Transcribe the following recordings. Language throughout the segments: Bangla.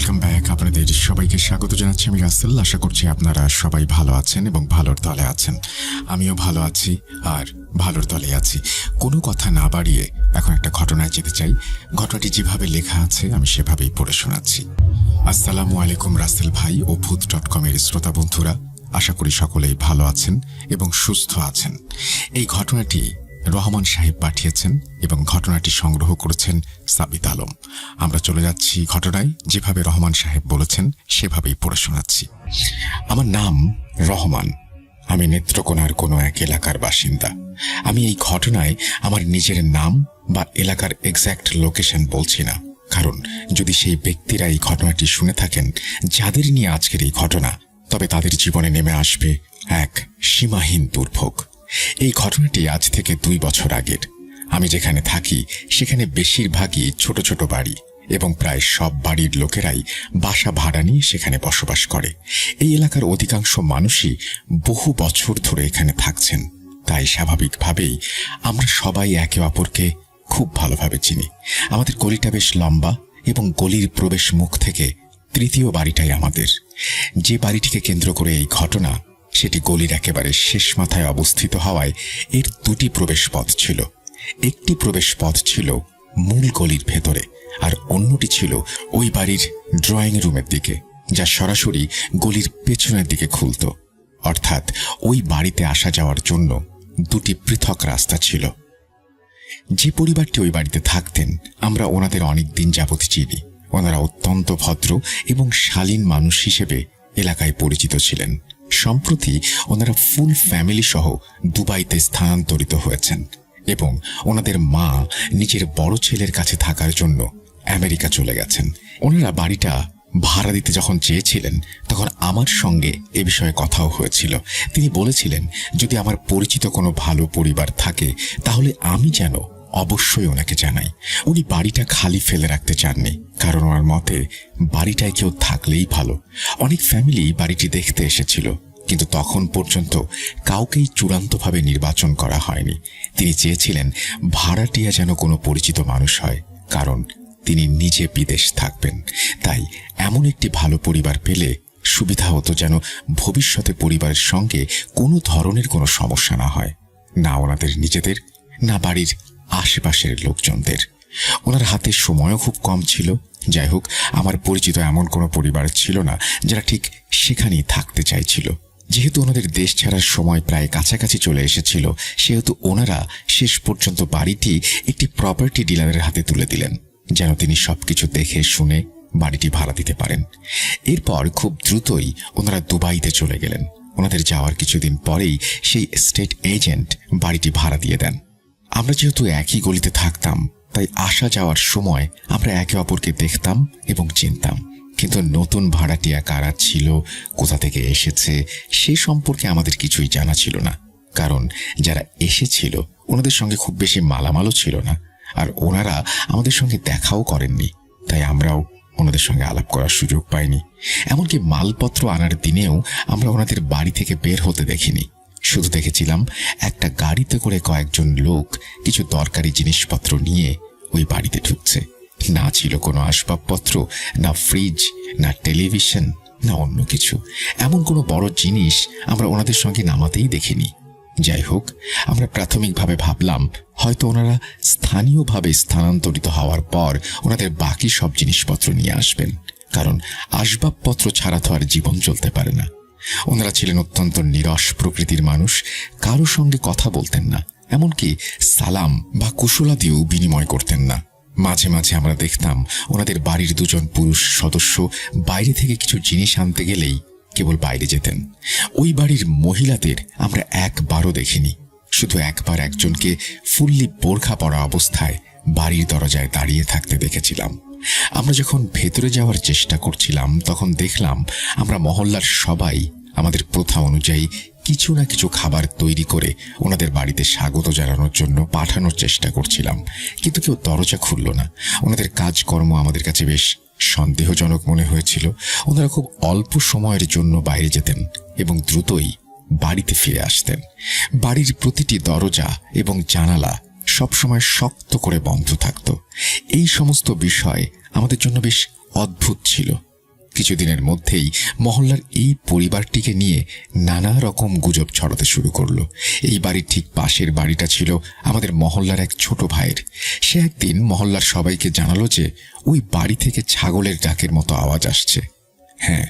Welcome back. আপনাদের সবাইকে স্বাগত জানাচ্ছি আমি রাসেল। আশা করছি আপনারা সবাই ভালো আছেন এবং ভালোর দলে আছেন। আমিও ভালো আছি আর ভালোর দলে আছি। কোনো কথা না বাড়িয়ে এখন একটা ঘটনায় যেতে চাই। ঘটনাটি যেভাবে লেখা আছে আমি সেভাবেই পড়ে শোনাচ্ছি। আসসালামু আলাইকুম রাসেল ভাই ও ভূত.com-এর শ্রোতা বন্ধুরা, আশা করি সকলেই ভালো আছেন এবং সুস্থ আছেন। এই ঘটনাটি রহমান সাহেব পাঠিয়েছেন এবং ঘটনাটি সংগ্রহ করেছেন সাবিত আলম। আমরা চলে যাচ্ছি ঘটনায়। যেভাবে রহমান সাহেব বলেছেন সেভাবেই পড়ে শোনাচ্ছি। আমার নাম রহমান। আমি নেত্রকোনার কোনো এক এলাকার বাসিন্দা। আমি এই ঘটনায় আমার নিজের নাম বা এলাকার এক্স্যাক্ট লোকেশন বলছি না, কারণ যদি সেই ব্যক্তিরা এই ঘটনাটি শুনে থাকেন যাদের নিয়ে আজকের এই ঘটনা, তবে তাদের জীবনে নেমে আসবে এক সীমাহীন দুর্ভোগ। এই ঘটনাটি আজ থেকে 2 বছর আগের। আমি যেখানে থাকি সেখানে বেশিরভাগই ছোট ছোট বাড়ি এবং প্রায় সব বাড়ির লোকেরাই বাসা ভাড়া নিয়ে সেখানে বসবাস করে। এই এলাকার অধিকাংশ মানুষই বহু বছর ধরে এখানে থাকছেন, তাই স্বাভাবিকভাবেই আমরা সবাই একে অপরকে খুব ভালোভাবে চিনি। আমাদের গলিটা বেশ লম্বা এবং গলির প্রবেশ মুখ থেকে 3য় বাড়িটাই আমাদের। যে বাড়িটিকে কেন্দ্র করে এই ঘটনা, সেটি গলির একেবারে শেষ মাথায় অবস্থিত হওয়ায় এর 2টি প্রবেশ পথ ছিল। একটি প্রবেশ পথ ছিল মূল গলির ভেতরে আর অন্যটি ছিল ওই বাড়ির ড্রয়িং রুমের দিকে, যা সরাসরি গলির পেছনের দিকে খুলত। অর্থাৎ ওই বাড়িতে আসা যাওয়ার জন্য 2টি পৃথক রাস্তা ছিল। যে পরিবারটি ওই বাড়িতে থাকতেন আমরা ওনাদের অনেক দিন যাবত চিনি। ওনারা অত্যন্ত ভদ্র এবং শালীন মানুষ হিসেবে এলাকায় পরিচিত ছিলেন। সম্প্রতি ওনারা ফুল ফ্যামিলি সহ দুবাইতে স্থানান্তরিত হয়েছেন এবং ওনাদের মা নিজের বড় ছেলের কাছে থাকার জন্য আমেরিকা চলে গেছেন। ওনারা বাড়িটা ভাড়া দিতে যখন চেয়েছিলেন তখন আমার সঙ্গে এ বিষয়ে কথাও হয়েছিল। তিনি বলেছিলেন যদি আমার পরিচিত কোনো ভালো পরিবার থাকে তাহলে আমি যেন অবশ্যই ওনাকে জানাই। উনি বাড়িটা খালি ফেলে রাখতে চাননি, কারণ ওনার মতে বাড়িটায় কেউ থাকলেই ভালো। অনেক ফ্যামিলি বাড়িটি দেখতে এসেছিল, কিন্তু তখন পর্যন্ত কাউকেই চূড়ান্তভাবে নির্বাচন করা হয়নি। তিনি চেয়েছিলেন ভাড়াটিয়া যেন কোনো পরিচিত মানুষ হয়, কারণ তিনি নিজে বিদেশ থাকবেন। তাই এমন একটি ভালো পরিবার পেলে সুবিধা হতো, যেন ভবিষ্যতে পরিবারের সঙ্গে কোনো ধরনের কোনো সমস্যা না হয়, না ওনাদের নিজেদের, না বাড়ির আশেপাশের লোকজনদের। ওনার হাতে সময়ও খুব কম ছিল। যাই হোক, আমার পরিচিত এমন কোনো পরিবার ছিল না যারা ঠিক সেখানেই থাকতে চাইছিল। যেহেতু ওনাদের দেশ ছাড়ার সময় প্রায় কাছাকাছি চলে এসেছিল, সেহেতু ওনারা শেষ পর্যন্ত বাড়িটি একটি প্রপার্টি ডিলারের হাতে তুলে দিলেন, যেন তিনি সবকিছু দেখে শুনে বাড়িটি ভাড়া দিতে পারেন। এরপর খুব দ্রুতই ওনারা দুবাইতে চলে গেলেন। ওনাদের যাওয়ার কিছুদিন পরেই সেই স্টেট এজেন্ট বাড়িটি ভাড়া দিয়ে দেন। আমরা যেহেতু একই গলিতে থাকতাম, তাই আসা যাওয়ার সময় আমরা একে অপরকে দেখতাম এবং চিনতাম। কিন্তু নতুন ভাড়াটিয়া কারা ছিল, কোথা থেকে এসেছে, সে সম্পর্কে আমাদের কিছুই জানা ছিল না, কারণ যারা এসেছিল ওনাদের সঙ্গে খুব বেশি মালামালও ছিল না, আর ওনারা আমাদের সঙ্গে দেখাও করেননি, তাই আমরাও ওনাদের সঙ্গে আলাপ করার সুযোগ পাইনি। এমনকি মালপত্র আনার দিনেও আমরা ওনাদের বাড়ি থেকে বের হতে দেখিনি। শুধু দেখেছিলাম একটা গাড়িতে করে কয়েকজন লোক কিছু দরকারি জিনিসপত্র নিয়ে ওই বাড়িতে ঢুকছে। না ছিল কোনো আসবাবপত্র, না ফ্রিজ, না টেলিভিশন, না অন্য কিছু। এমন কোনো বড় জিনিস আমরা ওনাদের সঙ্গে নামাতেই দেখিনি। যাই হোক, আমরা প্রাথমিকভাবে ভাবলাম হয়তো ওনারা স্থানীয়ভাবে স্থানান্তরিত হওয়ার পর ওনাদের বাকি সব জিনিসপত্র নিয়ে আসবেন, কারণ আসবাবপত্র ছাড়া তো আর জীবন চলতে পারে না। ওনারা ছিলেন অত্যন্ত নিরস প্রকৃতির মানুষ, কারো সঙ্গে কথা বলতেন না, এমনকি সালাম বা কুশলাদিও বিনিময় করতেন না। মাঝে মাঝে আমরা দেখতাম ওনাদের বাড়ির 2জন পুরুষ সদস্য বাইরে থেকে কিছু জিনিস আনতে গেলেই কেবল বাইরে যেতেন। ওই বাড়ির মহিলাদের আমরা একবারও দেখিনি। শুধু একবার একজনকে ফুললি বোরখা পরা অবস্থায় বাড়ির দরজায় দাঁড়িয়ে থাকতে দেখেছিলাম। আমরা যখন ভেতরে যাওয়ার চেষ্টা করছিলাম তখন দেখলাম আমরা মহল্লার সবাই আমাদের প্রথা অনুযায়ী কিছু না কিছু খাবার তৈরি করে ওনাদের বাড়িতে স্বাগত জানানোর জন্য পাঠানোর চেষ্টা করছিলাম, কিন্তু কেউ দরজা খুলল না। ওনাদের কাজকর্ম আমাদের কাছে বেশ সন্দেহজনক মনে হয়েছিল। ওনারা খুব অল্প সময়ের জন্য বাইরে যেতেন এবং দ্রুতই বাড়িতে ফিরে আসতেন। বাড়ির প্রতিটি দরজা এবং জানালা সবসময় শক্ত করে বন্ধ থাকত। এই সমস্ত বিষয় আমাদের জন্য বেশ অদ্ভুত ছিল। কিছুদিনের মধ্যেই মহল্লার এই পরিবারটিকে নিয়ে নানা রকম গুজব ছড়াতে শুরু করলো। এই বাড়ির ঠিক পাশের বাড়িটা ছিল আমাদের মহল্লার এক ছোট ভাইয়ের। সে একদিন মহল্লার সবাইকে জানালো যে ওই বাড়ি থেকে ছাগলের ডাকের মতো আওয়াজ আসছে। হ্যাঁ,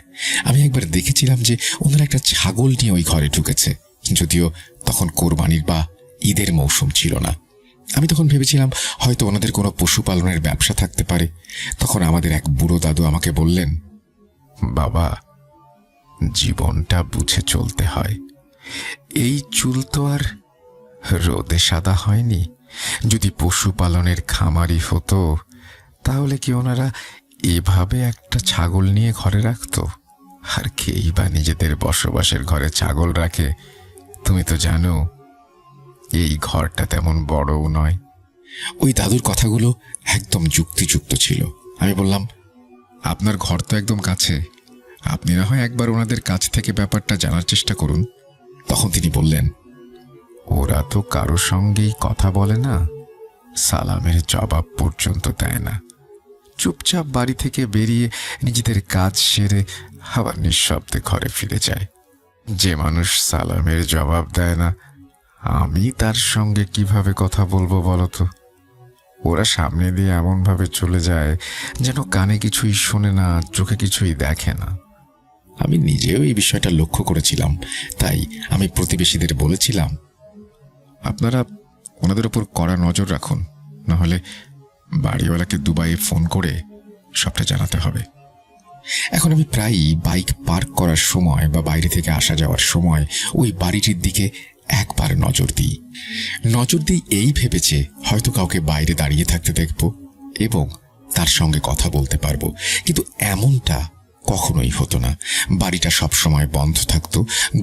আমি একবার দেখেছিলাম যে ওনারা একটা ছাগল নিয়ে ওই ঘরে ঢুকেছে, যদিও তখন কোরবানির বা ঈদের মৌসুম ছিল না। আমি তখন ভেবেছিলাম হয়তো ওনাদের কোনো পশুপালনের ব্যবসা থাকতে পারে। তখন আমাদের এক বুড়ো দাদু আমাকে বললেন, বাবা, জীবনটা বুঝে চলতে হয়। এই চুল তো আর রোদে সাদা হয়নি। যদি পশুপালনের খামারি হতো তাহলে কি ওনারা এভাবে একটা ছাগল নিয়ে ঘরে রাখতো? আর কেই বা নিজেদের বসবাসের ঘরে ছাগল রাখে? তুমি তো জানো এই ঘরটা তেমন বড়ও নয়। ওই দাদুর কথাগুলো একদম যুক্তিযুক্ত ছিল। আমি বললাম, আপনার ঘর তো একদম কাছে, আপনি না হয় একবার ওনাদের কাছ থেকে ব্যাপারটা জানার চেষ্টা করুন। তখন তিনি বললেন, ওরা তো কারো সঙ্গেই কথা বলে না, সালামের জবাব পর্যন্ত দেয় না। চুপচাপ বাড়ি থেকে বেরিয়ে নিজেদের কাজ সেরে আবার নিঃশব্দে ঘরে ফিরে যায়। যে মানুষ সালামের জবাব দেয় না, আমি তার সঙ্গে কিভাবে কথা বলবো বলতো? ওরা সামনে দিয়ে এমনভাবে চলে যায় যেন কানে কিছুই শোনে না, চোখে কিছুই দেখে না। আমি নিজেও এই বিষয়টা লক্ষ্য করেছিলাম, তাই আমি প্রতিবেশীদের বলেছিলাম, আপনারা ওনাদের উপর কড়া নজর রাখুন, নাহলে বাড়িওয়ালাকে দুবাইয়ে ফোন করে সবটা জানাতে হবে। এখন আমি প্রায়ই বাইক পার্ক করার সময় বা বাইরে থেকে আসা যাওয়ার সময় ওই বাড়িটির দিকে একবার নজর দিই। এই ভেবেছে হয়তো কাউকে বাইরে দাঁড়িয়ে থাকতে দেখব এবং তার সঙ্গে কথা বলতে পারবো, কিন্তু এমনটা কখনোই হতো না। বাড়িটা সবসময় বন্ধ থাকতো।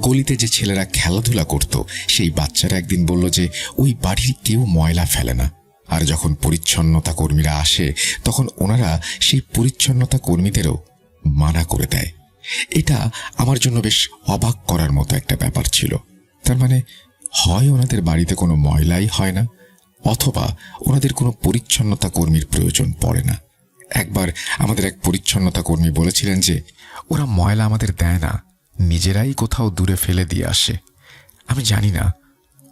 গলিতে যে ছেলেরা খেলাধুলা করত সেই বাচ্চারা একদিন বলল যে ওই বাড়ির কেউ ময়লা ফেলে না। আর যখন পরিচ্ছন্নতা কর্মীরা আসে তখন ওনারা সেই পরিচ্ছন্নতা কর্মীদেরও মানা করে দেয়। এটা আমার জন্য বেশ অবাক করার মতো একটা ব্যাপার ছিল। তার মানে হয় ওনাদের বাড়িতে কোনো ময়লাই হয় না, অথবা ওনাদের কোনো পরিচ্ছন্নতা কর্মীর প্রয়োজন পড়ে না। একবার আমাদের এক পরিচ্ছন্নতা কর্মী বলেছিলেন যে ওরা ময়লা আমাদের দেয় না, নিজেরাই কোথাও দূরে ফেলে দিয়ে আসে। আমি জানি না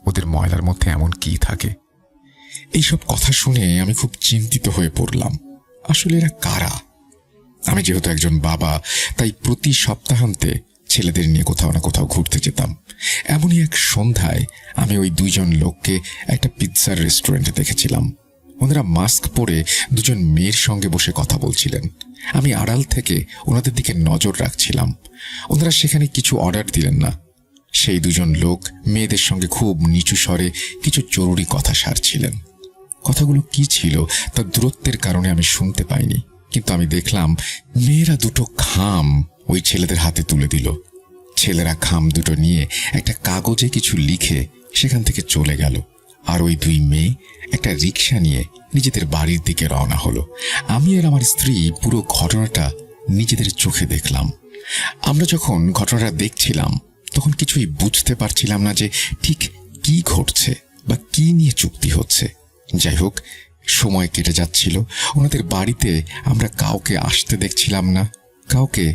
ওদের ময়লার মধ্যে এমন কি থাকে। এইসব কথা শুনে আমি খুব চিন্তিত হয়ে পড়লাম। আসলে এরা কারা? আমি যেহেতু একজন বাবা, তাই প্রতি সপ্তাহান্তে ছেলেদের নিয়ে কোথাও না কোথাও ঘুরতে যেতাম। এমনই এক সন্ধ্যায় আমি ওই দুইজন লোককে একটা পিৎজার রেস্টুরেন্টে দেখেছিলাম। ওনারা মাস্ক পরে দুজন মেয়ের সঙ্গে বসে কথা বলছিলেন। আমি আড়াল থেকে ওনাদের দিকে নজর রাখছিলাম। ওনারা সেখানে কিছু অর্ডার দিলেন না। সেই দুজন লোক মেয়েদের সঙ্গে খুব নিচু স্বরে কিছু জরুরি কথা সারছিলেন। কথাগুলো কি ছিল তা দূরত্বের কারণে আমি শুনতে পাইনি, কিন্তু আমি দেখলাম মেয়েরা দুটো খাম ওই ছেলেদের হাতে তুলে দিল। ছেলেরা খাম দুটো নিয়ে একটা কাগজে কিছু লিখে সেখান থেকে চলে গেল, আর ওই দুই মেয়ে একটা রিক্সা নিয়ে নিজেদের বাড়ির দিকে রওনা হলো। আমি আর আমার স্ত্রী পুরো ঘটনাটা নিজেদের চোখে দেখলাম। আমরা যখন ঘটনাটা দেখছিলাম তখন কিছুই বুঝতে পারছিলাম না যে ঠিক কি ঘটছে বা কি নিয়ে চুক্তি হচ্ছে। যাই হোক, সময় কেটে যাচ্ছিল। ওনাদের বাড়িতে আমরা কাউকে আসতে দেখছিলাম না, কাউকে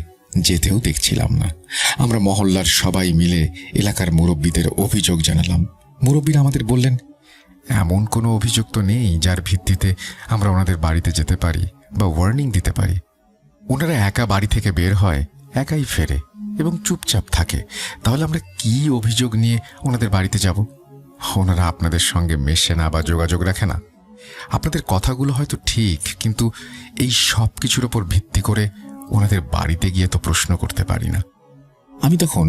যেতেও দেখছিলাম না। আমরা মহল্লার সবাই মিলে এলাকার মুরব্বীদের অভিযোগ জানালাম। মুরব্বীরা আমাদের বললেন, এমন কোনো অভিযোগ তো নেই যার ভিত্তিতে আমরা ওনাদের বাড়িতে যেতে পারি বা ওয়ার্নিং দিতে পারি। ওনারা একা বাড়ি থেকে বের হয়, একাই ফেরে এবং চুপচাপ থাকে। তাহলে আমরা কি অভিযোগ নিয়ে ওনাদের বাড়িতে যাব? ওনারা আপনাদের সঙ্গে মেশে না বা যোগাযোগ রাখে না। আপনাদের কথাগুলো হয়তো ঠিক, কিন্তু এই সব কিছুর ওপর ভিত্তি করে ওনাদের বাড়িতে গিয়ে তো প্রশ্ন করতে পারি না। আমি তখন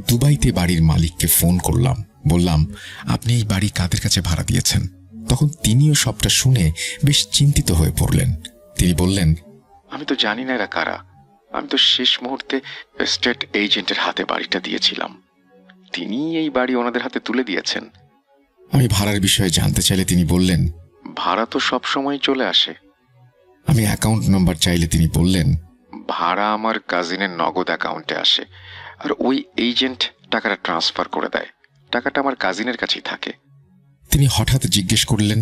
দুবাইতে বাড়ির মালিককে ফোন করলাম, বললাম, আপনি এই বাড়ি কাদের কাছে ভাড়া দিয়েছেন? তখন তিনিও সবটা শুনে বেশ চিন্তিত হয়ে পড়লেন। তিনি বললেন, আমি তো জানি না এরা কারা। আমি তো শেষ মুহূর্তে স্টেট এজেন্টের হাতে বাড়িটা দিয়েছিলাম, তিনি এই বাড়ি ওনাদের হাতে তুলে দিয়েছেন। আমি ভাড়ার বিষয়ে জানতে চাইলে তিনি বললেন, ভাড়া তো সব সময় চলে আসে। আমি অ্যাকাউন্ট নাম্বার চাইলে তিনি বললেন, ভাড়া আমার কাজিনের নগদ অ্যাকাউন্টে আসে, আর ওই এজেন্ট টাকাটা ট্রান্সফার করে দেয়। টাকাটা আমার কাজিনের কাছেই থাকে। তিনি হঠাৎ জিজ্ঞেস করলেন,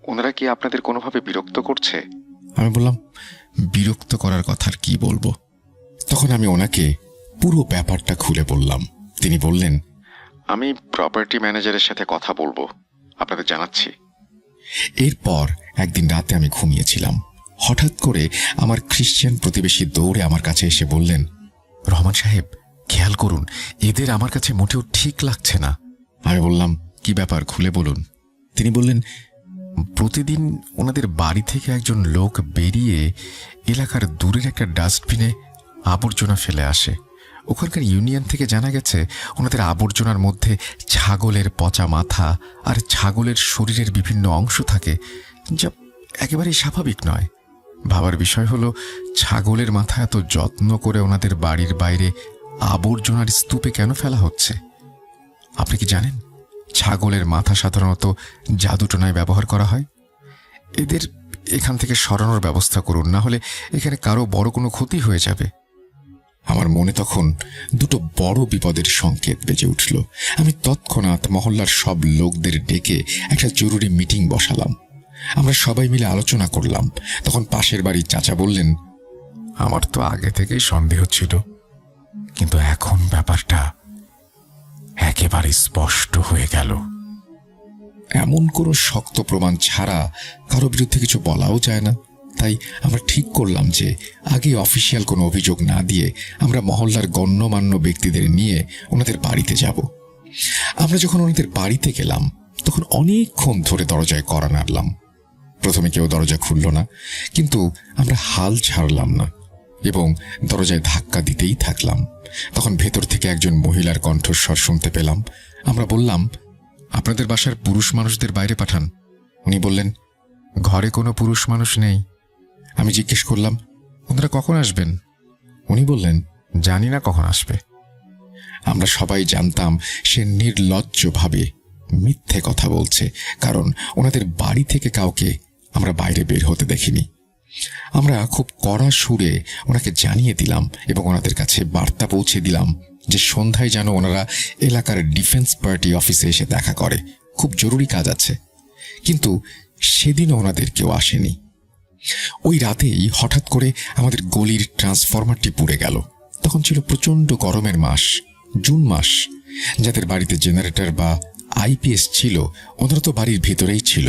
ওনারা কি আপনাদের কোনোভাবে বিরক্ত করছে? আমি বললাম, বিরক্ত করার কথা আর কি বলবো। তখন আমি ওনাকে পুরো ব্যাপারটা খুলে বললাম। তিনি বললেন, আমি প্রপার্টি ম্যানেজারের সাথে কথা বলবো, আপনাদের জানাচ্ছি। এরপর একদিন রাতে আমি ঘুমিয়েছিলাম। হঠাৎ করে আমার খ্রিশ্চান প্রতিবেশী দৌড়ে আমার কাছে এসে বললেন, রহমান সাহেব, খেয়াল করুন, এদের আমার কাছে মোটেও ঠিক লাগছে না। আমি বললাম, কি ব্যাপার, খুলে বলুন। তিনি বললেন, প্রতিদিন ওনাদের বাড়ি থেকে একজন লোক বেরিয়ে এলাকার দূরের একটা ডাস্টবিনে আবর্জনা ফেলে আসে। ওখানকার ইউনিয়ন থেকে জানা গেছে ওনাদের আবর্জনার মধ্যে ছাগলের পচা মাথা আর ছাগলের শরীরের বিভিন্ন অংশ থাকে, যা একেবারেই স্বাভাবিক নয়। ভাবার বিষয় হলো, ছাগলের মাথা এত যত্ন করে ওনাদের বাড়ির বাইরে আবর্জনার স্তূপে কেন ফেলা হচ্ছে? আপনি কি জানেন, ছাগলের মাথা সাধারণত জাদুটোনায় ব্যবহার করা হয়। এদের এখান থেকে সরানোর ব্যবস্থা করুন, না হলে এখানে কারো বড় কোনো ক্ষতি হয়ে যাবে। আমার মনে তখন দুটো বড় বিপদের সংকেত বেজে উঠল। আমি তৎক্ষণাৎ মহল্লার সব লোকদের ডেকে একটা জরুরি মিটিং বসালাম। আমরা সবাই মিলে আলোচনা করলাম। তখন পাশের বাড়ির চাচা বললেন, আমার তো আগে থেকেই সন্দেহ ছিল, কিন্তু এখন ব্যাপারটা একেবারে স্পষ্ট হয়ে গেল। এমন কোনো শক্ত প্রমাণ ছাড়া কারো বিরুদ্ধে কিছু বলাও যায় না। তাই আমরা ঠিক করলাম যে আগে অফিসিয়াল কোনো অভিযোগ না দিয়ে আমরা মহল্লার গণ্যমান্য ব্যক্তিদের নিয়ে ওনাদের বাড়িতে যাব। আমরা যখন ওনাদের বাড়িতে গেলাম তখন অনেকক্ষণ ধরে দরজায় কড়া নাড়লাম। প্রথমে কেউ দরজা খুলল না, কিন্তু আমরা হাল ছাড়লাম না এবং দরজায় ধাক্কা দিতেই থাকলাম। তখন ভেতর থেকে একজন মহিলার কণ্ঠস্বর শুনতে পেলাম। আমরা বললাম, আপনাদের বাসার পুরুষ মানুষদের বাইরে পাঠান। উনি বললেন, ঘরে কোনো পুরুষ মানুষ নেই। আমি জিজ্ঞেস করলাম, ওনারা কখন আসবেন? উনি বললেন, জানি না কখন আসবে। আমরা সবাই জানতাম সে নির্লজ্জভাবে মিথ্যে কথা বলছে, কারণ ওনাদের বাড়ি থেকে কাউকে আমরা বাইরে বের হতে দেখিনি। আমরা খুব কড়া সুরে ওনাকে জানিয়ে দিলাম এবং ওনাদের কাছে বার্তা পৌঁছে দিলাম যে সন্ধ্যায় যেন ওনারা এলাকার ডিফেন্স পার্টি অফিসে এসে দেখা করে, খুব জরুরি কাজ আছে। কিন্তু সেদিনও ওনাদের কেউ আসেনি। ওই রাতেই হঠাৎ করে আমাদের গলির ট্রান্সফরমারটি পুড়ে গেল। তখন ছিল প্রচণ্ড গরমের মাস, জুন মাস। যাদের বাড়িতে জেনারেটর বা আইপিএস ছিল ওনারা তো বাড়ির ভেতরেই ছিল,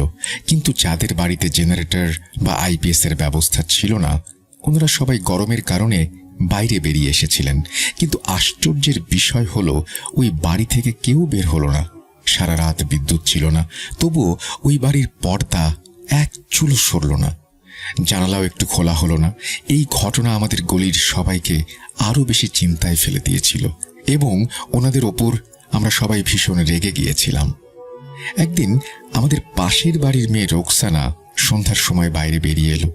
কিন্তু যাদের বাড়িতে জেনারেটর বা আইপিএস এর ব্যবস্থা ছিল না ওনারা সবাই গরমের কারণে বাইরে বেরিয়ে এসেছিলেন। কিন্তু আশ্চর্যের বিষয় হলো, ওই বাড়ি থেকে কেউ বের হলো না। সারা রাত বিদ্যুৎ ছিল না, তবুও ওই বাড়ির পর্দা এক চুলো সরল না, জানালাও একটু খোলা হলো না। এই ঘটনা আমাদের গলির সবাইকে আরো বেশি চিন্তায় ফেলে দিয়েছিল এবং ওনাদের ওপর আমরা সবাই ভীষণ রেগে গিয়েছিলাম। একদিন আমাদের পাশের বাড়ির মেয়ে রোকসানা সন্ধ্যার সময় বাইরে বেরিয়ে এলো।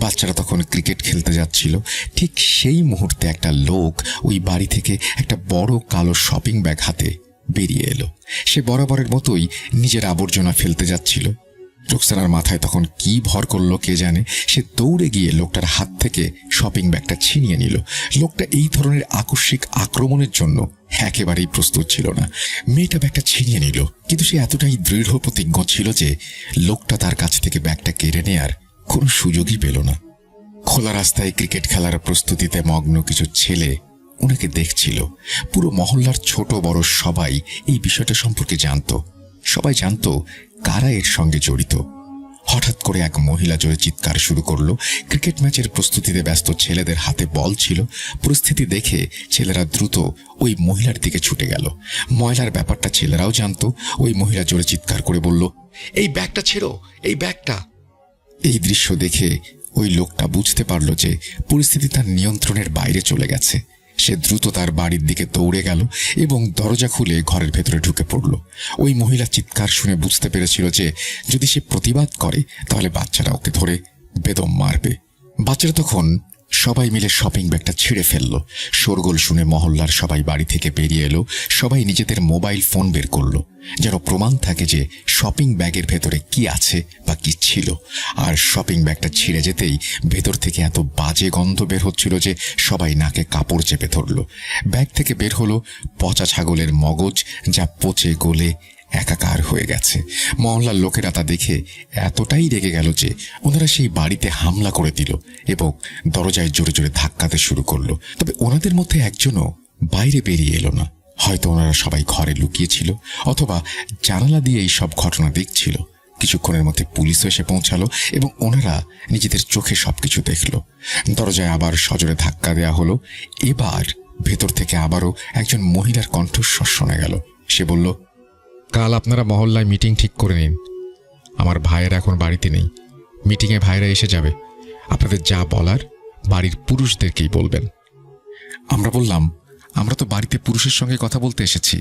বাচ্চারা তখন ক্রিকেট খেলতে যাচ্ছিল। ঠিক সেই মুহূর্তে একটা লোক ওই বাড়ি থেকে একটা বড় কালো শপিং ব্যাগ হাতে বেরিয়ে এলো। সে বরাবরের মতোই নিজের আবর্জনা ফেলতে যাচ্ছিল। রোকসানার মাথায় তখন কি ভর করলো কে জানে। সে দৌড়ে গিয়ে লোকটার হাত থেকে শপিং ব্যাগটা ছিনিয়ে নিল। লোকটা এই ধরনের আকস্মিক আক্রমণের জন্য একেবারেই প্রস্তুত ছিল না। মেয়েটা ব্যাগটা ছিনিয়ে নিল, কিন্তু সে এতটাই দৃঢ় প্রতিজ্ঞ ছিল যে লোকটা তার কাছ থেকে ব্যাগটা কেড়ে নেয়ার কোনো সুযোগই পেল না। খোলা রাস্তায় ক্রিকেট খেলার প্রস্তুতিতে মগ্ন কিছু ছেলে ওনাকে দেখছিল। পুরো মহল্লার ছোট বড় সবাই এই বিষয়টা সম্পর্কে জানত। সবাই জানত কারা এর সঙ্গে জড়িত। হঠাৎ করে এক মহিলা জোরে চিৎকার শুরু করলো। ক্রিকেট ম্যাচের প্রস্তুতিতে ব্যস্ত ছেলেদের হাতে বল ছিল। পরিস্থিতি দেখে ছেলেরা দ্রুত ওই মহিলার দিকে ছুটে গেল। ময়লার ব্যাপারটা ছেলেরাও জানত। ওই মহিলা জোরে চিৎকার করে বলল, এই ব্যাগটা ছেড়ো, এই ব্যাগটা। এই দৃশ্য দেখে ওই লোকটা বুঝতে পারল যে পরিস্থিতি তার নিয়ন্ত্রণের বাইরে চলে গেছে। সে দ্রুত তার বাড়ির দিকে দৌড়ে গেল এবং দরজা খুলে ঘরের ভেতরে ঢুকে পড়ল। ওই মহিলা চিৎকার শুনে বুঝতে পেরেছিল যে যদি সে প্রতিবাদ করে তাহলে বাচ্চারা ওকে ধরে বেদম মারবে। বাচ্চারা তখন সবাই মিলে শপিং ব্যাগটা ছিঁড়ে ফেলল। শোরগোল শুনে মহল্লার সবাই বাড়ি থেকে বেরিয়ে এলো। সবাই নিজেদের মোবাইল ফোন বের করলো, যেন প্রমাণ থাকে যে শপিং ব্যাগের ভেতরে কি আছে বা কি ছিল। আর শপিং ব্যাগটা ছিঁড়ে যেতেই ভেতর থেকে এত বাজে গন্ধ বের হচ্ছিল যে সবাই নাকে কাপড় চেপে ধরল। ব্যাগ থেকে বের হলো পচা ছাগলের মগজ, যা পচে গলে একাকার হয়ে গেছে। মহল্লার লোকেরা তা দেখে এতটাই রেগে গেল যে ওনারা সেই বাড়িতে হামলা করে দিল এবং দরজায় জোরে জোরে ধাক্কাতে শুরু করলো। তবে ওনাদের মধ্যে একজনও বাইরে বেরিয়ে এলো না। হয়তো ওনারা সবাই ঘরে লুকিয়েছিল অথবা জানালা দিয়ে এই সব ঘটনা দেখছিল। কিছুক্ষণের মধ্যে পুলিশও এসে পৌঁছালো এবং ওনারা নিজেদের চোখে সবকিছু দেখল। দরজায় আবার সজোরে ধাক্কা দেয়া হলো। এবার ভেতর থেকে আবারও একজন মহিলার কণ্ঠস্বর শোনা গেল। সে বলল, কাল আপনারা মহল্লায় মিটিং ঠিক করে নিন। আমার ভাইয়েরা এখন বাড়িতে নেই। মিটিংয়ে ভাইরা এসে যাবে। আপনাদের যা বলার বাড়ির পুরুষদেরকেই বলবেন। আমরা বললাম, আমরা তো বাড়িতে পুরুষের সঙ্গে কথা বলতে এসেছি,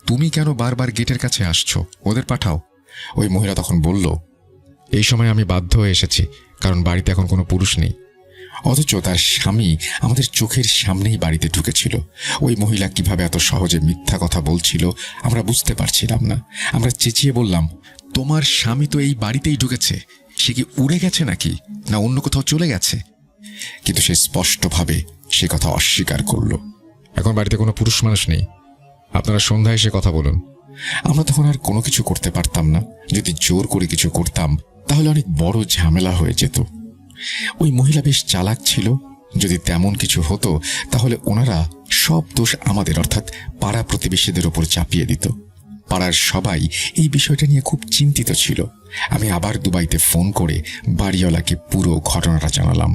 তুমি কেন বারবার গেটের কাছে আসছো? ওদের পাঠাও। ওই মহিলা তখন বলল, এই সময় আমি বাধ্য হয়ে এসেছি, কারণ বাড়িতে এখন কোনো পুরুষ নেই। অথচ তার স্বামী আমাদের চোখের সামনেই বাড়িতে ঢুকেছিল। ওই মহিলা কিভাবে এত সহজে মিথ্যা কথা বলছিল আমরা বুঝতে পারছিলাম না। আমরা চেঁচিয়ে বললাম, তোমার স্বামী তো এই বাড়িতেই ঢুকেছে। সে কি উড়ে গেছে নাকি, না অন্য কোথাও চলে গেছে? কিন্তু সে স্পষ্টভাবে সে কথা অস্বীকার করলো। এখন বাড়িতে কোনো পুরুষ মানুষ নেই। আপনারা সন্ধ্যায় এসে কথা বলুন। আমরা তখন আর কোনো কিছু করতে পারতাম না। যদি জোর করে কিছু করতাম তাহলে অনেক বড় ঝামেলা হয়ে যেত। ওই মহিলা বেশ চালাক ছিল। যদি তেমন কিছু হতো তাহলে ওনারা সব দোষ আমাদের অর্থাৎ পাড়া প্রতিবেশীদের ওপর চাপিয়ে দিত। পাড়ার সবাই এই বিষয়টা নিয়ে খুব চিন্তিত ছিল। আমি আবার দুবাইতে ফোন করে বাড়িওয়ালাকে পুরো ঘটনাটা জানালাম।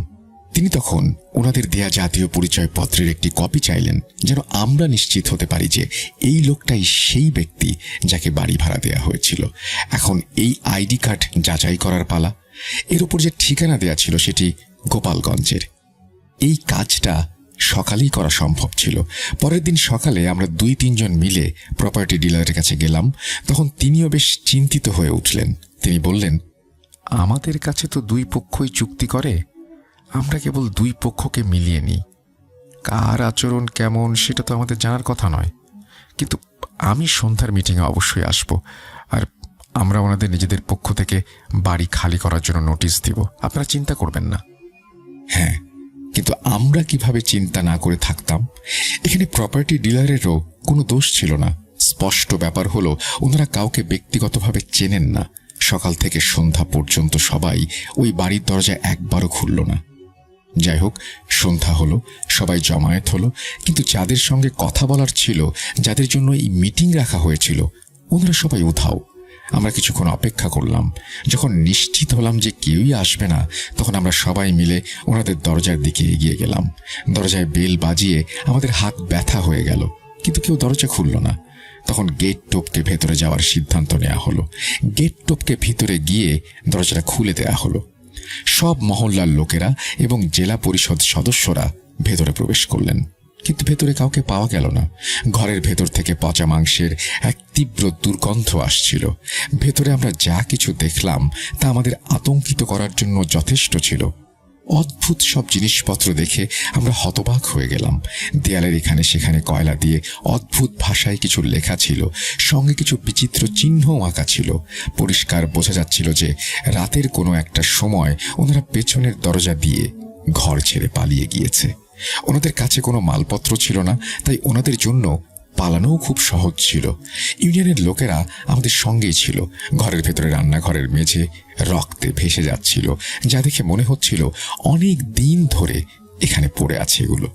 তিনি তখন ওনাদের দেয়া জাতীয় পরিচয়পত্রের একটি কপি চাইলেন, যেন আমরা নিশ্চিত হতে পারি যে এই লোকটাই সেই ব্যক্তি যাকে বাড়ি ভাড়া দেয়া হয়েছিল। এখন এই আইডি কার্ড যাচাই করার পালা। এর উপর যে ঠিকানা দেয়া ছিল সেটি গোপালগঞ্জের। এই কাজটা সকালেই করা সম্ভব ছিল। পরের দিন সকালে আমরা 2-3 জন মিলে প্রপার্টি ডিলারের কাছে গেলাম। তখন তিনিও বেশ চিন্তিত হয়ে উঠলেন। তিনি বললেন, আমাদের কাছে তো দুই পক্ষই চুক্তি করে, আমরা কেবল দুই পক্ষকে মিলিয়ে নিই। কার আচরণ কেমন সেটা তো আমাদের জানার কথা নয়। কিন্তু আমি সন্ধ্যার মিটিংয়ে অবশ্যই আসব, আর আমরা ওনাদের নিজেদের পক্ষ থেকে বাড়ি খালি করার জন্য নোটিশ দিব। আপনারা চিন্তা করবেন না। হ্যাঁ, কিন্তু আমরা কিভাবে চিন্তা না করে থাকতাম? এখানে প্রপার্টি ডিলারেরও কোনো দোষ ছিল না। স্পষ্ট ব্যাপার হলো ওনারা কাউকে ব্যক্তিগতভাবে চেনেন না। সকাল থেকে সন্ধ্যা পর্যন্ত সবাই ওই বাড়ির দরজা একবারও খুলল না। যাই হোক, সন্ধ্যা হলো, সবাই জমায়েত হলো, কিন্তু যাদের সঙ্গে কথা বলার ছিল, যাদের জন্য এই মিটিং রাখা হয়েছিল, ওনারা সবাই উধাও। আমরা কিছুক্ষণ অপেক্ষা করলাম। যখন নিশ্চিত হলাম যে কেউই আসবে না, তখন আমরা সবাই মিলে ওনাদের দরজার দিকে এগিয়ে গেলাম। দরজায় বেল বাজিয়ে আমাদের হাত ব্যথা হয়ে গেল, কিন্তু কেউ দরজা খুলল না। তখন গেট টপকে ভেতরে যাওয়ার সিদ্ধান্ত নেওয়া হলো। গেট টপকে ভিতরে গিয়ে দরজাটা খুলে দেয়া হলো। সব মহল্লার লোকেরা এবং জেলা পরিষদ সদস্যরা ভেতরে প্রবেশ করলেন, কিন্তু ভেতরে কাউকে পাওয়া গেল না। ঘরের ভেতর থেকে পচা মাংসের এক তীব্র দুর্গন্ধ আসছিল। ভেতরে আমরা যা কিছু দেখলাম তা আমাদের আতঙ্কিত করার জন্য যথেষ্ট ছিল। অদ্ভুত সব জিনিসপত্র দেখে আমরা হতবাক হয়ে গেলাম। দেয়ালের এখানে সেখানে কয়লা দিয়ে অদ্ভুত ভাষায় কিছু লেখা ছিল, সঙ্গে কিছু বিচিত্র চিহ্নও আঁকা ছিল। পরিষ্কার বোঝা যাচ্ছিল যে রাতের কোনো একটা সময় ওনারা পেছনের দরজা দিয়ে ঘর ছেড়ে পালিয়ে গিয়েছে। ওনাদের কাছে কোনো মালপত্র ছিল না, তাই ওনাদের জন্য পালানোও খুব সহজ ছিল। ইউনিয়নের লোকেরা আমাদের সঙ্গেই ছিল। ঘরের ভেতরে রান্নাঘরের মেঝে রক্তে ভেসে যাচ্ছিল, যা দেখে মনে হচ্ছিল অনেক দিন ধরে এখানে পড়ে আছে এগুলো।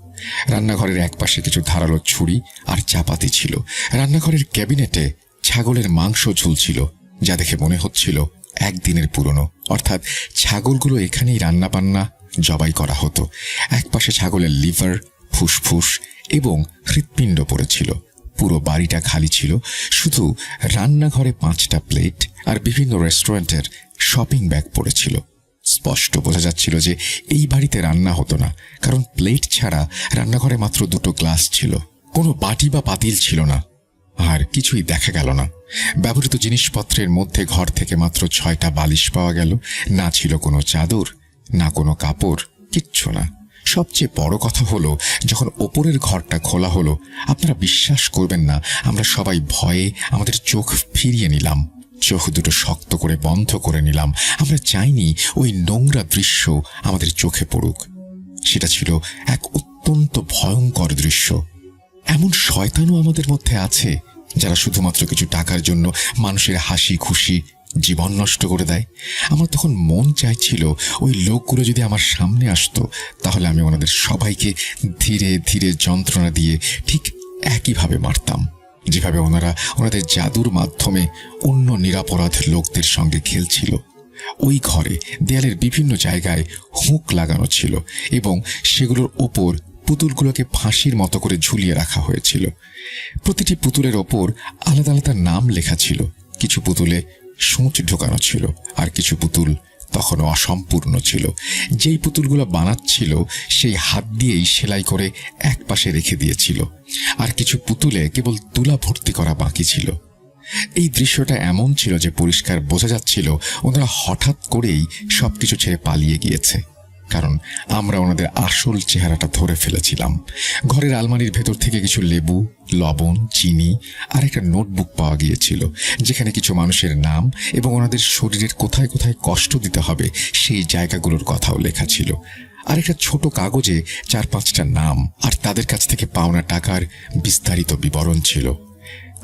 রান্নাঘরের একপাশে কিছু ধারালো ছুরি আর চাপাতি ছিল। রান্নাঘরের ক্যাবিনেটে ছাগলের মাংস ঝুলছিল, যা দেখে মনে হচ্ছিল একদিনের পুরনো, অর্থাৎ ছাগলগুলো এখানেই রান্নাবান্না জবাই করা হতো। একপাশে ছাগলের লিভার, ফুসফুস এবং হৃৎপিণ্ড পড়েছিল। পুরো বাড়িটা খালি ছিল, শুধু রান্নাঘরে 5টা প্লেট আর বিভিন্ন রেস্টুরেন্টের শপিং ব্যাগ পড়েছিল। স্পষ্ট বোঝা যাচ্ছিল যে এই বাড়িতে রান্না হতো না, কারণ প্লেট ছাড়া রান্নাঘরে মাত্র 2টো গ্লাস ছিল। কোনো বাটি বা পাতিল ছিল না, আর কিছুই দেখা গেল না। ব্যবহৃত জিনিসপত্রের মধ্যে ঘর থেকে মাত্র 6টা বালিশ পাওয়া গেল। না ছিল কোনো চাদর, না কোনো কাপড়, কিচ্ছু না। সবচেয়ে বড় কথা হলো, যখন ওপরের ঘরটা খোলা হলো, আপনারা বিশ্বাস করবেন না, আমরা সবাই ভয়ে আমাদের চোখ ফিরিয়ে নিলাম। চোখ দুটো শক্ত করে বন্ধ করে নিলাম। আমরা চাইনি ওই নোংরা দৃশ্য আমাদের চোখে পড়ুক। সেটা ছিল এক অত্যন্ত ভয়ঙ্কর দৃশ্য। এমন শয়তানও আমাদের মধ্যে আছে, যারা শুধুমাত্র কিছু টাকার জন্য মানুষের হাসি খুশি জীবন নষ্ট করে দেয়। আমার তখন মন চাইছিল ওই লোকগুলো যদি আমার সামনে আসতো, তাহলে আমি ওনাদের সবাইকে ধীরে ধীরে যন্ত্রণা দিয়ে ঠিক একইভাবে মারতাম, যেভাবে ওনারা ওনাদের জাদুর মাধ্যমে অন্য নিরাপরাধ লোকদের সঙ্গে খেলছিল। ওই ঘরে দেয়ালের বিভিন্ন জায়গায় হুক লাগানো ছিল এবং সেগুলোর ওপর পুতুলগুলোকে ফাঁসির মতো করে ঝুলিয়ে রাখা হয়েছিল। প্রতিটি পুতুলের ওপর আলাদা আলাদা নাম লেখা ছিল। কিছু পুতুলে সূঁচ ঢোকানো ছিল, আর কিছু পুতুল তখনও অসম্পূর্ণ ছিল। যেই পুতুলগুলো বানাচ্ছিল সেই হাত দিয়েই সেলাই করে এক পাশে রেখে দিয়েছিল, আর কিছু পুতুলে কেবল তুলা ভর্তি করা বাকি ছিল। এই দৃশ্যটা এমন ছিল যে পরিষ্কার বোঝা যাচ্ছিল ওনারা হঠাৎ করেই সবকিছু ছেড়ে পালিয়ে গিয়েছে, কারণ আমরা ওনাদের আসল চেহারাটা ধরে ফেলেছিলাম। ঘরের আলমারির ভেতর থেকে কিছু লেবু, লবণ, চিনি আর একটা নোটবুক পাওয়া গিয়েছিল, যেখানে কিছু মানুষের নাম এবং ওনাদের শরীরের কোথায় কোথায় কষ্ট দিতে হবে সেই জায়গাগুলোর কথাও লেখা ছিল। আর একটা ছোট কাগজে 4-5টা নাম আর তাদের কাছ থেকে পাওনা টাকার বিস্তারিত বিবরণ ছিল।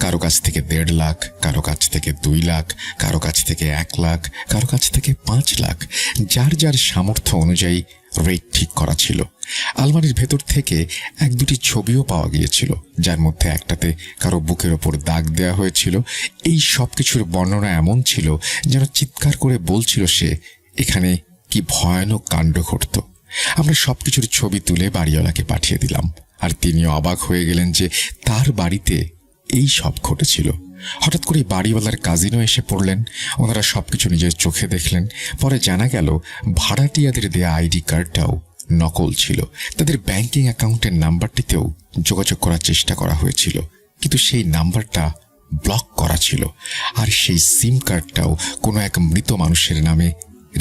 কারো কাছ থেকে 1.5 লাখ, কারো কাছ থেকে 2 লাখ, কারো কাছ থেকে 1 লাখ, কারো কাছ থেকে 5 লাখ। যার যার সামর্থ্য অনুযায়ী রেট ঠিক করা ছিল। আলমারির ভেতর থেকে 1-2টি ছবিও পাওয়া গিয়েছিল, যার মধ্যে একটাতে কারো বুকের ওপর দাগ দেওয়া হয়েছিল। এই সব কিছুর বর্ণনা এমন ছিল যেন চিৎকার করে বলছিল সে এখানে কি ভয়ানক কাণ্ড ঘটত। আমরা সবকিছুর ছবি তুলে বাড়িওয়ালাকে পাঠিয়ে দিলাম, আর তিনিও অবাক হয়ে গেলেন যে তার বাড়িতে এই সব ঘটেছিল। হঠাৎ করে বাড়িওয়ালার কাজিনও এসে পড়লেন। ওনারা সবকিছু নিজের চোখে দেখলেন। পরে জানা গেল ভাড়াটিয়াদের দেয়া আইডি কার্ডটাও নকল ছিল। তাদের ব্যাংকিং অ্যাকাউন্টের নাম্বারটিতেও যোগাযোগ করার চেষ্টা করা হয়েছিল, কিন্তু সেই নাম্বারটা ব্লক করা ছিল। আর সেই সিম কার্ডটাও কোনো এক মৃত মানুষের নামে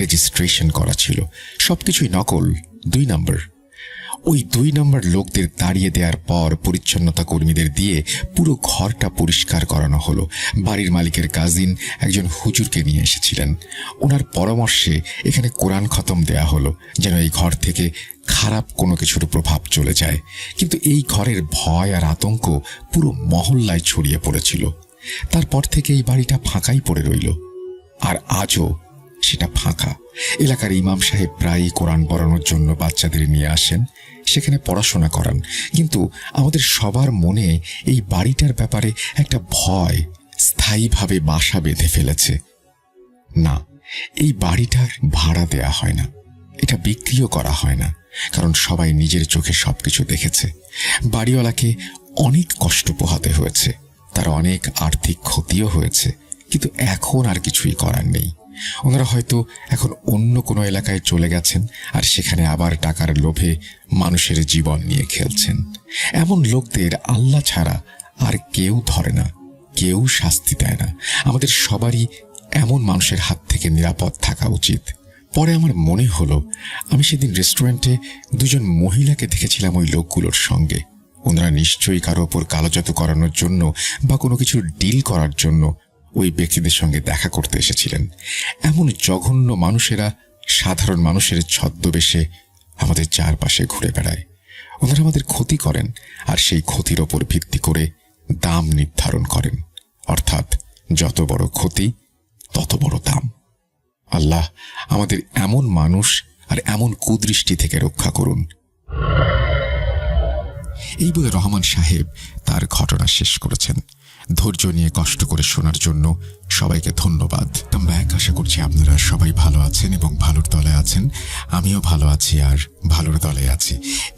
রেজিস্ট্রেশন করা ছিল। সবকিছুই নকল। 2 নম্বর। ওই 2 নম্বর লোকদের তাড়িয়ে দেওয়ার পর পরিচ্ছন্নতা কর্মীদের দিয়ে পুরো ঘরটা পরিষ্কার করানো হলো। বাড়ির মালিকের কাজিন একজন হুজুরকে নিয়ে এসেছিলেন। ওনার পরামর্শে এখানে কোরআন খতম দেয়া হলো, যেন এই ঘর থেকে খারাপ কোনো কিছুর প্রভাব চলে যায়। কিন্তু এই ঘরের ভয় আর আতঙ্ক পুরো মহল্লায় ছড়িয়ে পড়েছিল। তারপর থেকে এই বাড়িটা ফাঁকাই পড়ে রইল, আর আজও সেটা ফাঁকা। এলাকার ইমাম সাহেব প্রায়ই কোরআন পড়ানোর জন্য বাচ্চাদের নিয়ে আসেন, সেখানে পড়াশোনা করান। কিন্তু আমাদের সবার মনে এই বাড়িটার ব্যাপারে একটা ভয় স্থায়ীভাবে বাসা বেঁধে ফেলেছে। না, এই বাড়িটার ভাড়া দেয়া হয় না, এটা বিক্রিও করা হয় না, কারণ সবাই নিজের চোখে সবকিছু দেখেছে। বাড়িওয়ালাকে অনেক কষ্ট পোহাতে হয়েছে, তার অনেক আর্থিক ক্ষতিও হয়েছে, কিন্তু এখন আর কিছুই করার নেই। ওনারা হয়তো এখন অন্য কোনো এলাকায় চলে গেছেন, আর সেখানে আবার টাকার লোভে মানুষের জীবন নিয়ে খেলছেন। এমন লোকদের আল্লাহ ছাড়া আর কেউ ধরে না, কেউ শাস্তি দেয় না। আমাদের সবারই এমন মানুষের হাত থেকে নিরাপদ থাকা উচিত। পরে আমার মনে হলো আমি সেদিন রেস্টুরেন্টে 2জন মহিলাকে দেখেছিলাম ওই লোকগুলোর সঙ্গে। ওনারা নিশ্চয়ই কারো ওপর কালো জাদু করানোর জন্য বা কোনো কিছুর ডিল করার জন্য ওই ব্যক্তিদের সঙ্গে দেখা করতে এসেছিলেন। এমন জঘন্য মানুষেরা সাধারণ মানুষের ছদ্মবেশে আমাদের চারপাশে ঘুরে বেড়ায়। ওনারা আমাদের ক্ষতি করেন, আর সেই ক্ষতির ওপর ভিত্তি করে দাম নির্ধারণ করেন, অর্থাৎ যত বড় ক্ষতি তত বড় দাম। আল্লাহ আমাদের এমন মানুষ আর এমন কুদৃষ্টি থেকে রক্ষা করুন। এই বলে রহমান সাহেব তার ঘটনা শেষ করেছেন। ধৈর্য নিয়ে কষ্ট করে শোনার জন্য সবাইকে ধন্যবাদ। আশা করছি আপনারা সবাই ভালো আছেন এবং ভালোর দলে আছেন। আমিও ভালো আছি আর ভালোর দলে আছি।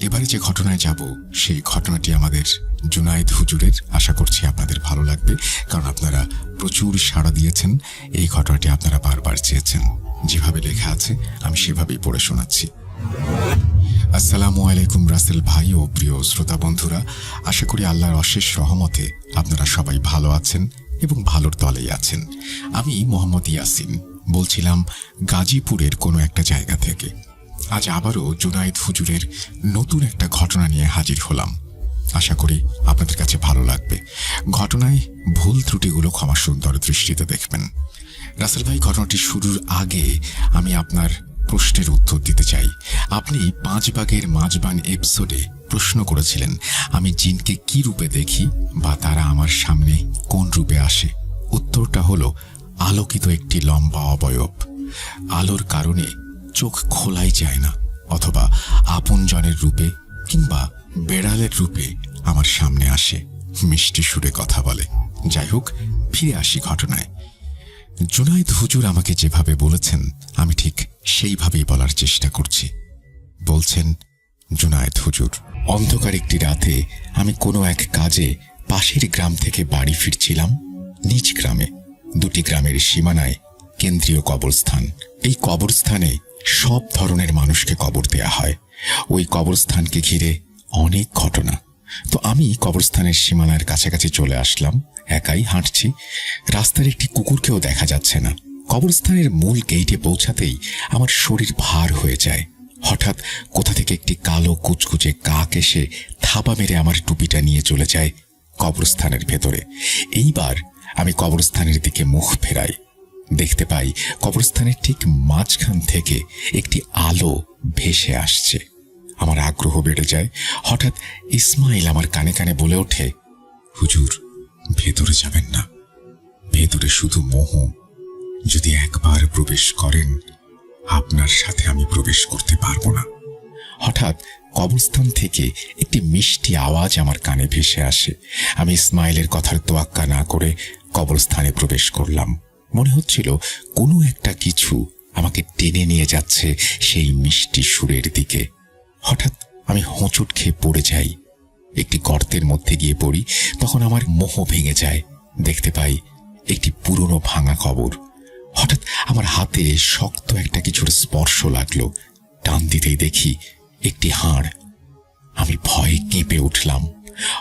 এবারে যে ঘটনায় যাব সেই ঘটনাটি আমাদের জুনায়েদ হুজুরের। আশা করছি আপনাদের ভালো লাগবে, কারণ আপনারা প্রচুর সাড়া দিয়েছেন। এই ঘটনাটি আপনারা বারবার চেয়েছেন। যেভাবে লেখা আছে আমি সেভাবেই পড়ে শোনাচ্ছি। আসসালামু আলাইকুম রাসেল ভাই ও প্রিয় শ্রোতা বন্ধুরা, আশা করি আল্লাহর অশেষ রহমতে আপনারা সবাই ভালো আছেন এবং ভালোর দলেই আছেন। আমি মোহাম্মদ ইয়াসিন বলছিলাম গাজীপুরের কোনো একটা জায়গা থেকে। আজ আবারও জুনায়েদ হুজুরের নতুন একটা ঘটনা নিয়ে হাজির হলাম। আশা করি আপনাদের কাছে ভালো লাগবে। ঘটনায় ভুল ত্রুটিগুলো ক্ষমা সুন্দর দৃষ্টিতে দেখবেন। রাসেল ভাই, ঘটনাটি শুরুর আগে আমি আপনার প্রশ্নের উত্তর দিতে চাই। আপনি 5 ভাগের মাঝবান এপিসোডে প্রশ্ন করেছিলেন আমি জিনকে কি রূপে দেখি বা তারা আমার সামনে কোন রূপে আসে। উত্তরটা হলো আলোকিত একটি লম্বা অবয়ব। আলোর কারণে চোখ খোলাই যায় না, অথবা আপনজনের রূপে কিংবা বেড়ালের রূপে আমার সামনে আসে, মিষ্টি সুরে কথা বলে। যাই হোক, ফিরে আসি ঘটনায়। জুনায়েদ হুজুর আমাকে যেভাবে বলেছেন আমি ঠিক সেইভাবেই বলার চেষ্টা করছি। বলছেন, জুনায়েদ হুজুর, অন্ধকার একটি রাতে আমি কোনো এক কাজে পাশের গ্রাম থেকে বাড়ি ফিরছিলাম। নিজ গ্রামে, দুটি গ্রামের সীমানায় কেন্দ্রীয় কবরস্থান। এই কবরস্থানে সব ধরনের মানুষকে কবর দেয়া হয়। ওই কবরস্থানকে ঘিরে অনেক ঘটনা। তো আমি কবরস্থানের সীমানার কাছাকাছি চলে আসলাম। একাই হাঁটছি। রাস্তার একটি কুকুরকেও দেখা যাচ্ছে না। কবরস্থানের মূল গেইটে পৌঁছাতেই আমার শরীর ভার হয়ে যায়। হঠাৎ কোথা থেকে একটি কালো কুচকুচে কাক এসে থাবা মেরে আমার টুপিটা নিয়ে চলে যায় কবরস্থানের ভেতরে। এইবার আমি কবরস্থানের দিকে মুখ ফেরাই। দেখতে পাই কবরস্থানের ঠিক মাঝখান থেকে একটি আলো ভেসে আসছে। আমার আগ্রহ বেড়ে যায়। হঠাৎ ইসমাইল আমার কানে কানে বলে ওঠে, হুজুর, ভেতরে যাবেন না, ভেতরে শুধু মোহ। যদি একবার প্রবেশ করেন আপনার সাথে আমি প্রবেশ করতে পারবো না। হঠাৎ কবরস্থান থেকে একটি মিষ্টি আওয়াজ আমার কানে ভেসে আসে। আমি ইসমাইলের কথার তোয়াক্কা না করে কবরস্থানে প্রবেশ করলাম। মনে হচ্ছিল কোনো একটা কিছু আমাকে টেনে নিয়ে যাচ্ছে সেই মিষ্টি সুরের দিকে। হঠাৎ আমি হোঁচট খেয়ে পড়ে যাই। একটি গর্তের মধ্যে গিয়ে পড়ি। তখন আমার মোহ ভেঙে যায়। দেখতে পাই একটি পুরনো ভাঙা কবর। হঠাৎ আমার হাতে শক্ত একটা কিছুর স্পর্শ লাগলো। টান দিতেই দেখি একটি হাড়। আমি ভয়ে কেঁপে উঠলাম।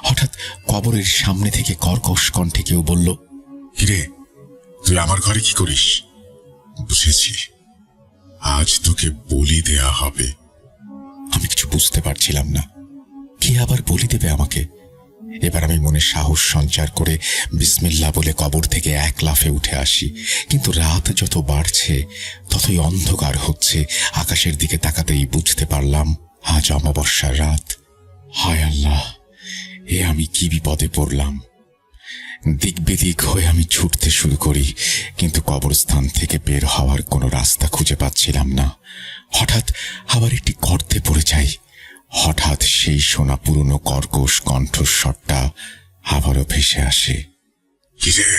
হঠাৎ কবরের সামনে থেকে কর্কশ কণ্ঠে কেউ বলল, হিরে, তুই আমার ঘরে কি করিস? বুঝেছি, আজ তোকে বলি দেয়া হবে। আমি কিছু বুঝতে পারছিলাম না। কে আবার বলি দেবে আমাকে? এবার আমি মনে সাহস সঞ্চার করে বিসমিল্লাহ বলে কবর থেকে এক লাফে উঠে আসি। কিন্তু রাত যত বাড়ছে ততই অন্ধকার হচ্ছে। আকাশের দিকে তাকাতেই বুঝতে পারলাম আজ অমাবস্যার রাত। হায় আল্লাহ, এ আমি কি বিপদে পড়লাম! দিক বিদিক হয়ে আমি ছুটতে শুরু করি, কিন্তু কবরস্থান থেকে বের হওয়ার কোনো রাস্তা খুঁজে পাচ্ছিলাম না। হঠাৎ আবার একটি গর্তে পড়ে যাই। হঠাৎ সেই শোনা পুরনো কর্কশ কণ্ঠস্বরটা আবারও ভেসে আসে, কিরে,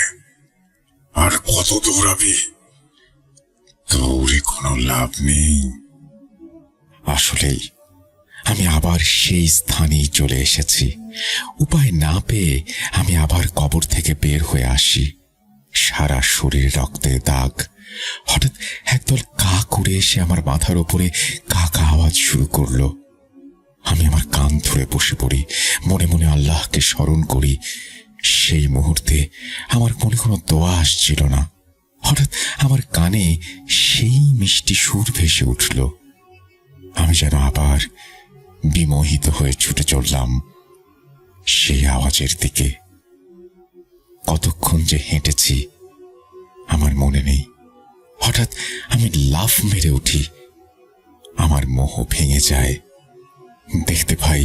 আর কত দৌড়াবি? দৌড়ে কোনো লাভ নেই। আসলেই আমি আবার সেই স্থানেই চলে এসেছি। উপায় না পেয়ে আমি আবার কবর থেকে বের হয়ে আসি। সারা শরীর রক্তের দাগ। হঠাৎ একদল কাক উড়ে এসে আমার মাথার ওপরে কাকা আওয়াজ শুরু করলো। আমি আমার কান ধরে বসে পড়ি, মনে মনে আল্লাহকে স্মরণ করি। সেই মুহূর্তে আমার মনে কোনো দোয়া আসছিল না। হঠাৎ আমার কানে সেই মিষ্টি সুর ভেসে উঠল। আমি যেন আবার বিমোহিত হয়ে ছুটে চললাম সেই আওয়াজের দিকে। কতক্ষণ যে হেঁটেছি আমার মনে নেই। হঠাৎ আমি লাফ মেরে উঠি। আমার মোহ ভেঙে যায়। দেখতে পাই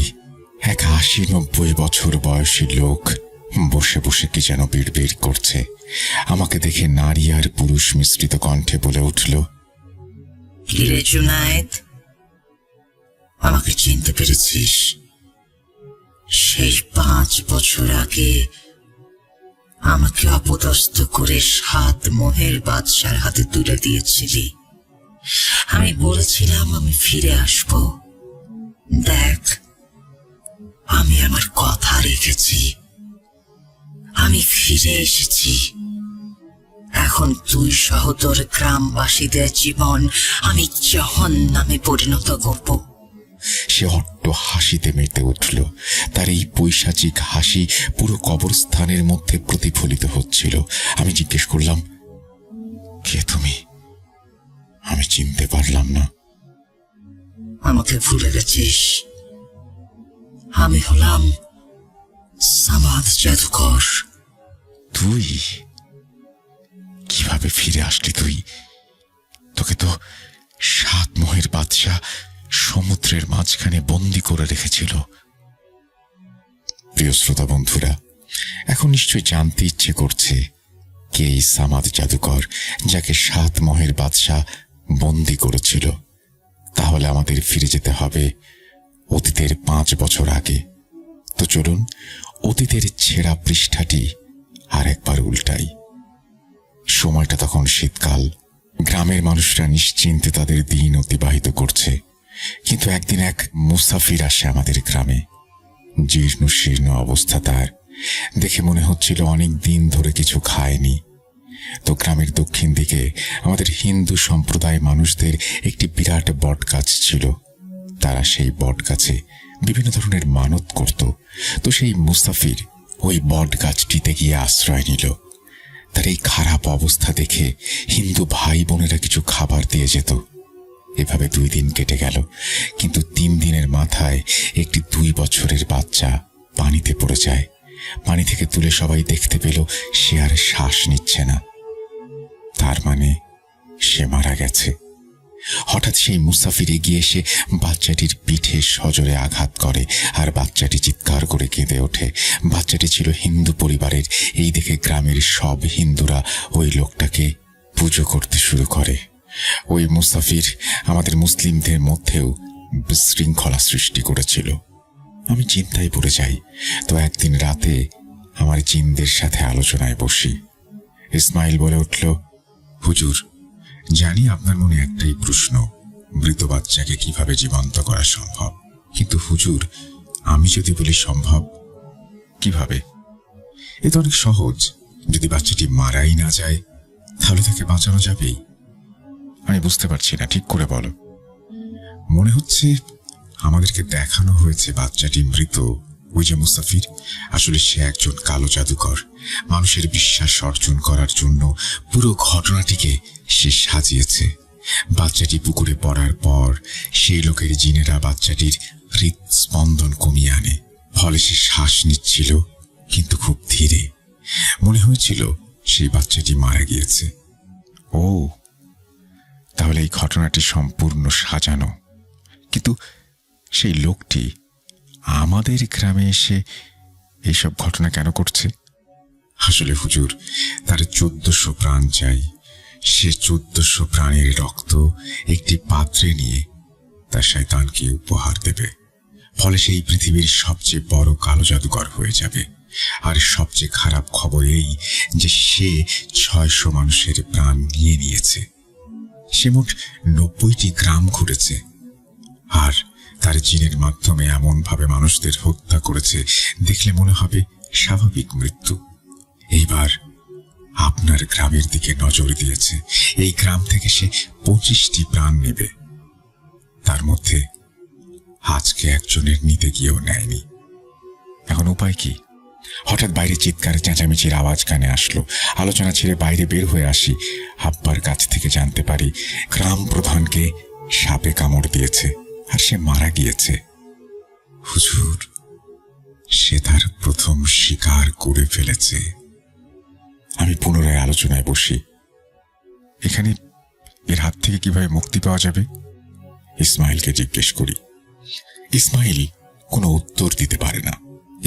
এক ৮০-৯০ বছর বয়সী লোক বসে বসে কি যেন বিড়বিড় করছে। আমাকে দেখে নারী আর পুরুষ মিশ্রিত কণ্ঠে বলে উঠল, কিরে জুনায়েদ, আমাকে চিনতে পেরেছিস? সেই ৫ বছর আগে আমাকে অপদস্থ করে ৭ মোহের বাদশার হাতে তুলে দিয়েছিলি। আমি বলেছিলাম আমি ফিরে আসব। দেখ, আমি আমার কথা রেখেছি। আমি ফিরে এসেছি। এখন তুই সহ তোর গ্রামবাসীদের জীবন আমি জাহান্নামে পরিণত করব। সে অট্ট হাসিতে মেতে উঠল। তার এই পৈশাচিক হাসি পুরো কবরস্থানের মধ্যে প্রতিফলিত হচ্ছিল। আমি জিজ্ঞেস করলাম, কে তুমি? আমি চিনতে পারলাম না। আমাকে ভুলে গেছিস? আমি হলাম সামাদ জাদুকর। তুই কিভাবে ফিরে আসলি? তোকে তো ৭ মোহের বাদশা সমুদ্রের মাঝখানে বন্দি করে রেখেছিল। প্রিয় শ্রোতা বন্ধুরা, এখন নিশ্চয় জানতে ইচ্ছে করছে কে এই সামাদ জাদুকর যাকে 7 মহের বাদশাহ বন্দী করেছিল। তাহলে আমাদের ফিরে যেতে হবে অতীতের 5 বছর আগে। তো চলুন অতীতের ছেঁড়া পৃষ্ঠাটি আর একবার উল্টাই। সময়টা তখন শীতকাল। গ্রামের মানুষরা নিশ্চিন্তে তাদের দিন অতিবাহিত করছে। কিন্তু একদিন এক মুসাফির আসে আমাদের গ্রামে। জীর্ণ শীর্ণ অবস্থা তার, দেখে মনে হচ্ছিল অনেক দিন ধরে কিছু খায়নি। তো গ্রামের দক্ষিণ দিকে আমাদের হিন্দু সম্প্রদায় মানুষদের একটি বিরাট বট গাছ ছিল। তারা সেই বট গাছে বিভিন্ন ধরনের মানত করত। তো সেই মুসাফির ওই বট গাছটিতে গিয়ে আশ্রয় নিল। তার এই খারাপ অবস্থা দেখে হিন্দু ভাই বোনেরা কিছু খাবার দিয়ে যেত। এভাবে 2 দিন কেটে গেল, কিন্তু 3 দিনের মাথায় একটি 2 বছরের বাচ্চা পানিতে পড়ে যায়। পানি থেকে তুলে সবাই দেখতে পেল সে আর শ্বাস নিচ্ছে না। তার মানে সে মারা গেছে। হঠাৎ সেই মুসাফির এগিয়ে এসে বাচ্চাটির পিঠে সজোরে আঘাত করে, আর বাচ্চাটি চিৎকার করে কেঁদে ওঠে। বাচ্চাটি ছিল হিন্দু পরিবারের। এই দেখে গ্রামের সব হিন্দুরা ওই লোকটাকে পুজো করতে শুরু করে। ওই মুসাফির আমাদের মুসলিমদের মধ্যেও বিশৃঙ্খলা সৃষ্টি করেছিল। আমি চিন্তায় পড়ে যাই। তো একদিন রাতে আমার জিনদের সাথে আলোচনায় বসি। ইসমাইল বলে উঠল, হুজুর, জানি আপনার মনে একটাই প্রশ্ন, মৃত বাচ্চাকে কিভাবে জীবন্ত করা সম্ভব। কিন্তু হুজুর, আমি যদি বলি সম্ভব, কিভাবে? এ তো অনেক সহজ। যদি বাচ্চাটি মারাই না যায় তাহলে তাকে বাঁচানো যাবেই। আমি বুঝতে পারছি না, ঠিক করে বলো। মনে হচ্ছে আমাদেরকে দেখানো হয়েছে বাচ্চাটি মৃত। ওই যে মুসাফির, আসলে সে একজন কালো জাদুকর। মানুষের বিশ্বাস অর্জন করার জন্য পুরো ঘটনাটিকে সে সাজিয়েছে। বাচ্চাটি পুকুরে পড়ার পর সেই লোকের জিনেরা বাচ্চাটির হৃদস্পন্দন কমিয়ে আনে। ফলে সে শ্বাস নিচ্ছিল, কিন্তু খুব ধীরে। মনে হয়েছিল সেই বাচ্চাটি মারা গিয়েছে। ও, তাহলে এই ঘটনাটি সম্পূর্ণ সাজানো। কিন্তু সেই লোকটি আমাদের গ্রামে এসে এইসব ঘটনা কেন করছে? আসলে হুজুর, তার 1400 প্রাণ চাই। সে 1400 প্রাণের রক্ত একটি পাত্রে নিয়ে তার শয়তানকে উপহার দেবে। ফলে সেই পৃথিবীর সবচেয়ে বড় কালো জাদুকর হয়ে যাবে। আর সবচেয়ে খারাপ খবর এই যে সে 600 মানুষের প্রাণ নিয়ে নিয়েছে। সে মোট 90টি গ্রাম ঘুরেছে, আর তার জিনের মাধ্যমে এমনভাবে মানুষদের হত্যা করেছে দেখলে মনে হবে স্বাভাবিক মৃত্যু। এইবার আপনার গ্রামের দিকে নজর দিয়েছে। এই গ্রাম থেকে সে 25টি প্রাণ নেবে। তার মধ্যে আজকে একজনের নিতে গিয়েও নেয়নি। এখন উপায় কি? হঠাৎ বাইরে চিৎকার চেঁচামেচির আওয়াজ কানে আসলো। আলোচনা ছেড়ে বাইরে বের হয়ে আসি। আব্বার কাছ থেকে জানতে পারি গ্রাম প্রধানকে সাপে কামড় দিয়েছে আর সে মারা গিয়েছে। হুজুর, সে তার প্রথম শিকার করে ফেলেছে। আমি পুনরায় আলোচনায় বসি। এখানে এর হাত থেকে কিভাবে মুক্তি পাওয়া যাবে? ইসমাইলকে জিজ্ঞেস করি। ইসমাইল কোনো উত্তর দিতে পারে না।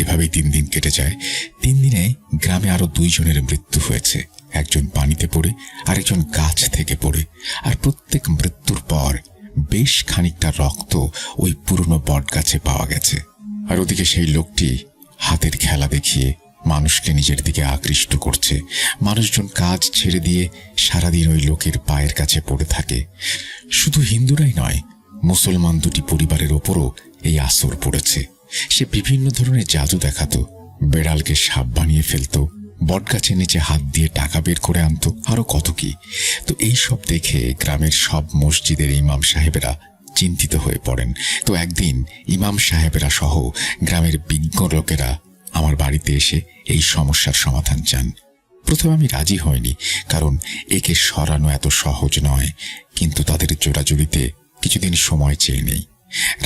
এভাবেই 3 দিন কেটে যায়। 3 দিনে গ্রামে আরো 2 জনের মৃত্যু হয়েছে। একজন পানিতে পড়ে, আরেকজন গাছ থেকে পড়ে। আর প্রত্যেক মৃত্যুর পর বেশ খানিকটা রক্ত ওই পুরনো বট গাছে পাওয়া গেছে। আর ওদিকে সেই লোকটি হাতের খেলা দেখিয়ে মানুষকে নিজের দিকে আকৃষ্ট করছে। মানুষজন কাজ ছেড়ে দিয়ে সারাদিন ওই লোকের পায়ের কাছে পড়ে থাকে। শুধু হিন্দুরাই নয়, মুসলমান 2টি পরিবারের ওপরও এই আসর পড়েছে। সে বিভিন্ন ধরনের জাদু দেখাতো। বেড়ালকে সাপ বানিয়ে ফেলতো, বটগাছের নিচে হাত দিয়ে টাকা বের করে আনতো, আরো কত কি। তো এই সব দেখে গ্রামের সব মসজিদের ইমাম সাহেবেরা চিন্তিত হয়ে পড়েন। তো একদিন ইমাম সাহেবেরা সহ গ্রামের বিজ্ঞ লোকেরা আমার বাড়িতে এসে এই সমস্যার সমাধান চান। প্রথমে আমি রাজি হইনি, কারণ একে সরানো এত সহজ নয়। কিন্তু তাদের জোরাজুরিতে কিছুদিন সময় চেয়ে নেই।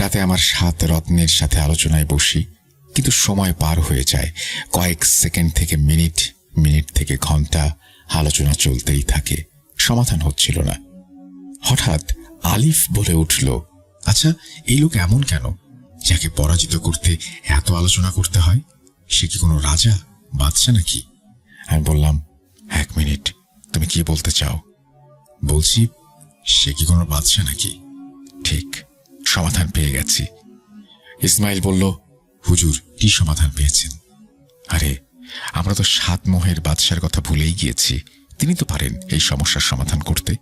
রাতে আমার 7 রত্নের সাথে আলোচনায় বসি, কিন্তু সময় পার হয়ে যায়। কয়েক সেকেন্ড থেকে মিনিট, মিনিট থেকে ঘন্টা আলোচনা চলতেই থাকে, সমাধান হচ্ছিল না। হঠাৎ আলিফ বলে উঠল, আচ্ছা, এই লোক এমন কেন যাকে পরাজিত করতে এত আলোচনা করতে হয়? সে কি কোনো রাজা, বাদশা নাকি? আমি বললাম, 1 মিনিট, তুমি কি বলতে চাও? বলছি, সে কি কোনো বাদশা নাকি? ঠিক, সমাধান পেয়ে গেছি। ইসমাইল বলল, হুজুর, কি সমাধান পেয়েছেন? আরে, আমরা তো 7 মোহের বাদশার কথা ভুলেই গিয়েছি। তিনি তো পারেন এই সমস্যার সমাধান করতে।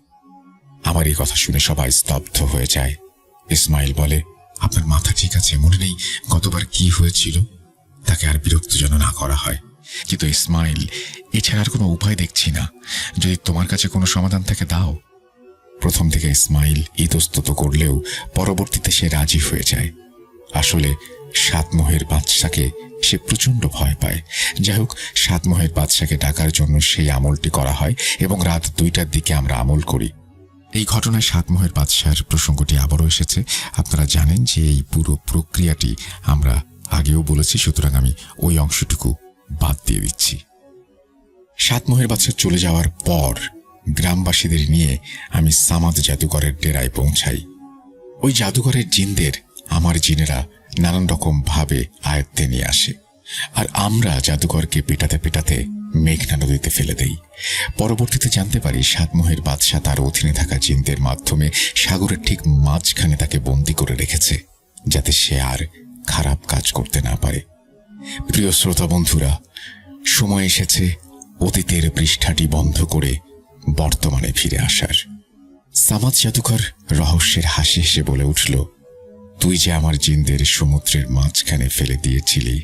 আমার এই কথা শুনে সবাই স্তব্ধ হয়ে যায়। ইসমাইল বলে, আপনার মাথা ঠিক আছে? মনে নেই গতবার কি হয়েছিল? তাকে আর বিরক্ত যেন না করা হয়। কিন্তু ইসমাইল, এছাড়া আর কোনো উপায় দেখছি না। যদি তোমার কাছে কোনো সমাধান থেকে দাও। প্রথম থেকে ইসমাইল ইতস্তত করলেও পরবর্তীতে সে রাজি হয়ে যায়। আসলে 7 মোহের বাদশাকে সে প্রচন্ড ভয় পায়। যাই হোক, 7 মোহের বাদশাকে ডাকার জন্য সেই আমলটি করা হয় এবং রাত 2টার দিকে আমরা আমল করি। এই ঘটনায় 7 মোহের বাদশার প্রসঙ্গটি আবারও এসেছে। আপনারা জানেন যে এই পুরো প্রক্রিয়াটি আমরা আগেও বলেছি, সুতরাং আমি ওই অংশটুকু বাদ দিয়ে দিচ্ছি। 7 মোহের বাদশা চলে যাওয়ার পর গ্রামবাসীদের নিয়ে আমি সামাদ জাদুঘরের ডেরায় পৌঁছাই। ওই জাদুঘরের জিনদের আমার জিনেরা নানান রকম ভাবে আয়ত্তে নিয়ে আসে, আর আমরা জাদুঘরকে পেটাতে পেটাতে মেঘনা নদীতে ফেলে দেই। পরবর্তীতে জানতে পারি 7 মোহের বাদশা তার অধীনে থাকা জিনদের মাধ্যমে সাগরের ঠিক মাঝখানে তাকে বন্দী করে রেখেছে, যাতে সে আর খারাপ কাজ করতে না পারে। প্রিয় শ্রোতা বন্ধুরা, সময় এসেছে অতীতের পৃষ্ঠাটি বন্ধ করে বর্তমানে ফিরে আসার। সামাদ জাদুকর রহস্যের হাসি হেসে বলে উঠল, তুই যে আমার জিনদের সমুদ্রের মাঝখানে ফেলে দিয়েছিলি।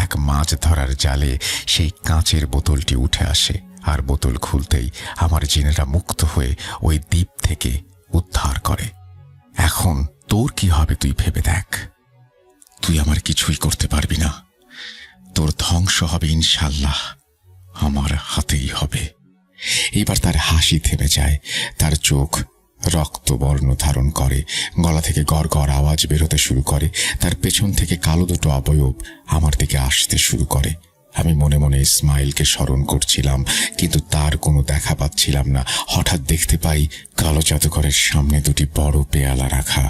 এক মাছ ধরার জালে সেই কাঁচের বোতলটি উঠে আসে, আর বোতল খুলতেই আমার জিনেরা মুক্ত হয়ে ওই দ্বীপ থেকে উদ্ধার করে। এখন তোর কি হবে তুই ভেবে দেখ। তুই আমার কিছুই করতে পারবি না। তোর ধ্বংস হবে ইনশাল্লাহ আমার হাতেই হবে। এবার তার হাসি থেমে যায়, তার চোখ রক্তবর্ণ ধারণ করে, গলা থেকে গড় গড় আওয়াজ বেরোতে শুরু করে, তার পেছন থেকে কালো দুটো অবয়ব আমার দিকে আসতে শুরু করে। আমি মনে মনে ইসমাইলকে স্মরণ করছিলাম, কিন্তু তার কোনো দেখা পাচ্ছিলাম না। হঠাৎ দেখতে পাই কালো জাদুঘরের সামনে 2টি বড় পেয়ালা রাখা,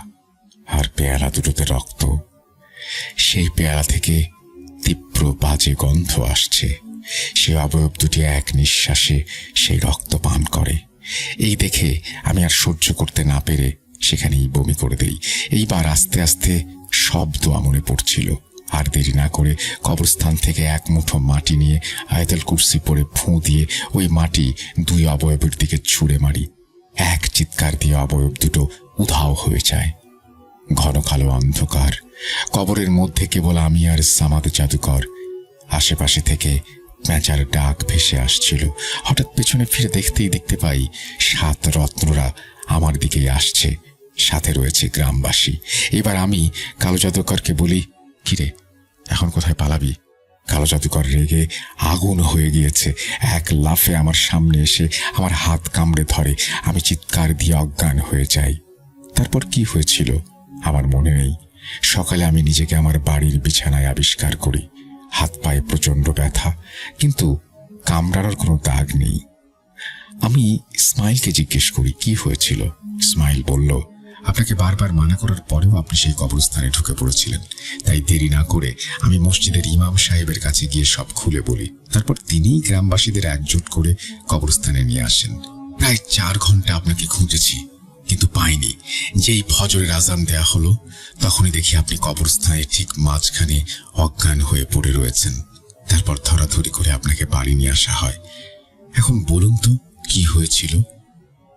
আর পেয়ালা দুটোতে রক্ত। সেই পেয়ালা থেকে তীব্র বাজে গন্ধ আসছে। সে অবয়ব 2টি এক নিঃশ্বাসে সেই রক্ত পান করে। এই দেখে আমি আর সহ্য করতে না পেরে সেখানেই বমি করে দেই। এইবার আস্তে আস্তে শব্দ আমনে পড়ছিল। আর দেরি না করে কবরস্থান থেকে 1 মুঠো মাটি নিয়ে আয়াতুল কুরসি পড়ে ফুঁ দিয়ে ওই মাটি 2 অবয়বের দিকে ছুঁড়ে মারি। এক চিৎকার দিয়ে অবয়ব 2টো উধাও হয়ে যায়। ঘন কালো অন্ধকার, কবরের মধ্যে কেবল আমি আর সামাদ জাদুকর। আশেপাশে থেকে প্যাঁচার ডাক ভেসে আসছিল। হঠাৎ পেছনে ফিরে দেখতে পাই 7 রত্নরা আমার দিকেই আসছে, সাথে রয়েছে গ্রামবাসী। এবার আমি কালো জাদুকরকে বলি, কিরে, এখন কোথায় পালাবি? কালো জাদুকর রেগে আগুন হয়ে গিয়েছে। এক লাফে আমার সামনে এসে আমার হাত কামড়ে ধরে। আমি চিৎকার দিয়ে অজ্ঞান হয়ে যাই। তারপর কি হয়েছিল আমার মনে নেই। সকালে আমি নিজেকে আমার বাড়ির বিছানায় আবিষ্কার করি। হাত পায়ে প্রচন্ড ব্যথা, কিন্তু কামড়ানোর কোনো দাগ নেই। আমি ইসমাইলকে জিজ্ঞেস করি কি হয়েছিল। ইসমাইল বলল, আপনাকে বারবার মানা করার পরেও আপনি সেই কবরস্থানে ঢুকে পড়েছিলেন। তাই দেরি না করে আমি মসজিদের ইমাম সাহেবের কাছে গিয়ে সব খুলে বলি। তারপর তিনিই গ্রামবাসীদের একজোট করে কবরস্থানে নিয়ে আসেন। প্রায় 4 ঘন্টা আপনাকে খুঁজেছি, কিন্তু পাইনি। যেই ফজরের আজান দেয়া হলো, তখনই দেখি আপনি কবরস্থানে ঠিক মাঝখানে অজ্ঞান হয়ে পড়ে রয়েছেন। তারপর ধরাধরি করে আপনাকে বাড়ি নিয়ে আসা হয়। এখন বলুন তো কি হয়েছিল?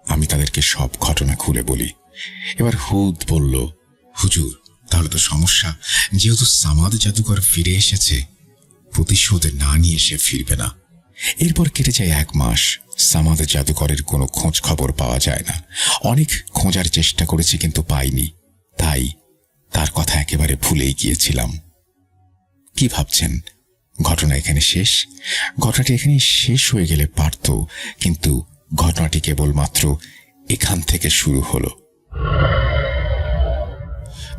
আমি তাদেরকে সব ঘটনা খুলে বলি। এবার হুদ বলল, হুজুর, তাহলে তো সমস্যা। যেহেতু সামাদ জাদুকর ফিরে এসেছে, প্রতিশোধ না নিয়ে সে ফিরবে না। এরপর কেটে যায় 1 মাস। সামাদ জাদুকরের কোনো খোঁজ খবর পাওয়া যায় না। অনেক খোঁজার চেষ্টা করেছি, কিন্তু পাইনি। তাই তার কথা একেবারে ভুলেই গিয়েছিলাম। কি ভাবছেন ঘটনা এখানে শেষ? ঘটনাটি এখানে শেষ হয়ে গেলে পারত, কিন্তু ঘটনাটি কেবলমাত্র এখান থেকে শুরু হলো।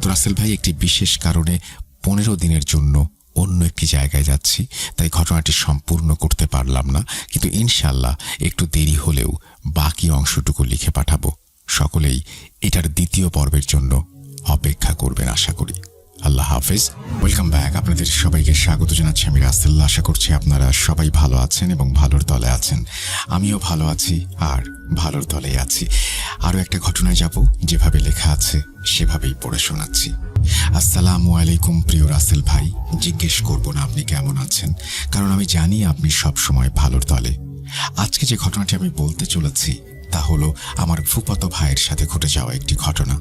তো রাসেল ভাই, একটি বিশেষ কারণে 15 দিনের জন্য অন্য একটি জায়গায় যাচ্ছি, তাই ঘটনাটি সম্পূর্ণ করতে পারলাম না। কিন্তু ইনশাল্লাহ একটু দেরি হলেও বাকি অংশটুকু লিখে পাঠাবো। সকলেই এটার 2য় পর্বের জন্য অপেক্ষা করবেন আশা করি। আল্লাহ হাফেজ। Welcome back. আপনাদের সবাইকে স্বাগত জানাচ্ছি আমি রাসেল। আশা করছি আপনারা সবাই ভালো আছেন এবং ভালোর দলে আছেন। আমিও ভালো আছি আর ভালোর দলেই আছি। আরও একটা ঘটনায় যাব, যেভাবে লেখা আছে সেভাবেই পড়ে শোনাচ্ছি। আসসালামু আলাইকুম প্রিয় রাসেল ভাই। জিজ্ঞেস করব না আপনি কেমন আছেন, কারণ আমি জানি আপনি সব সময় ভালোর দলে। আজকে যে ঘটনাটি আমি বলতে চলেছি তা হলো আমার ফুফাতো ভাইয়ের সাথে ঘটে যাওয়া একটি ঘটনা।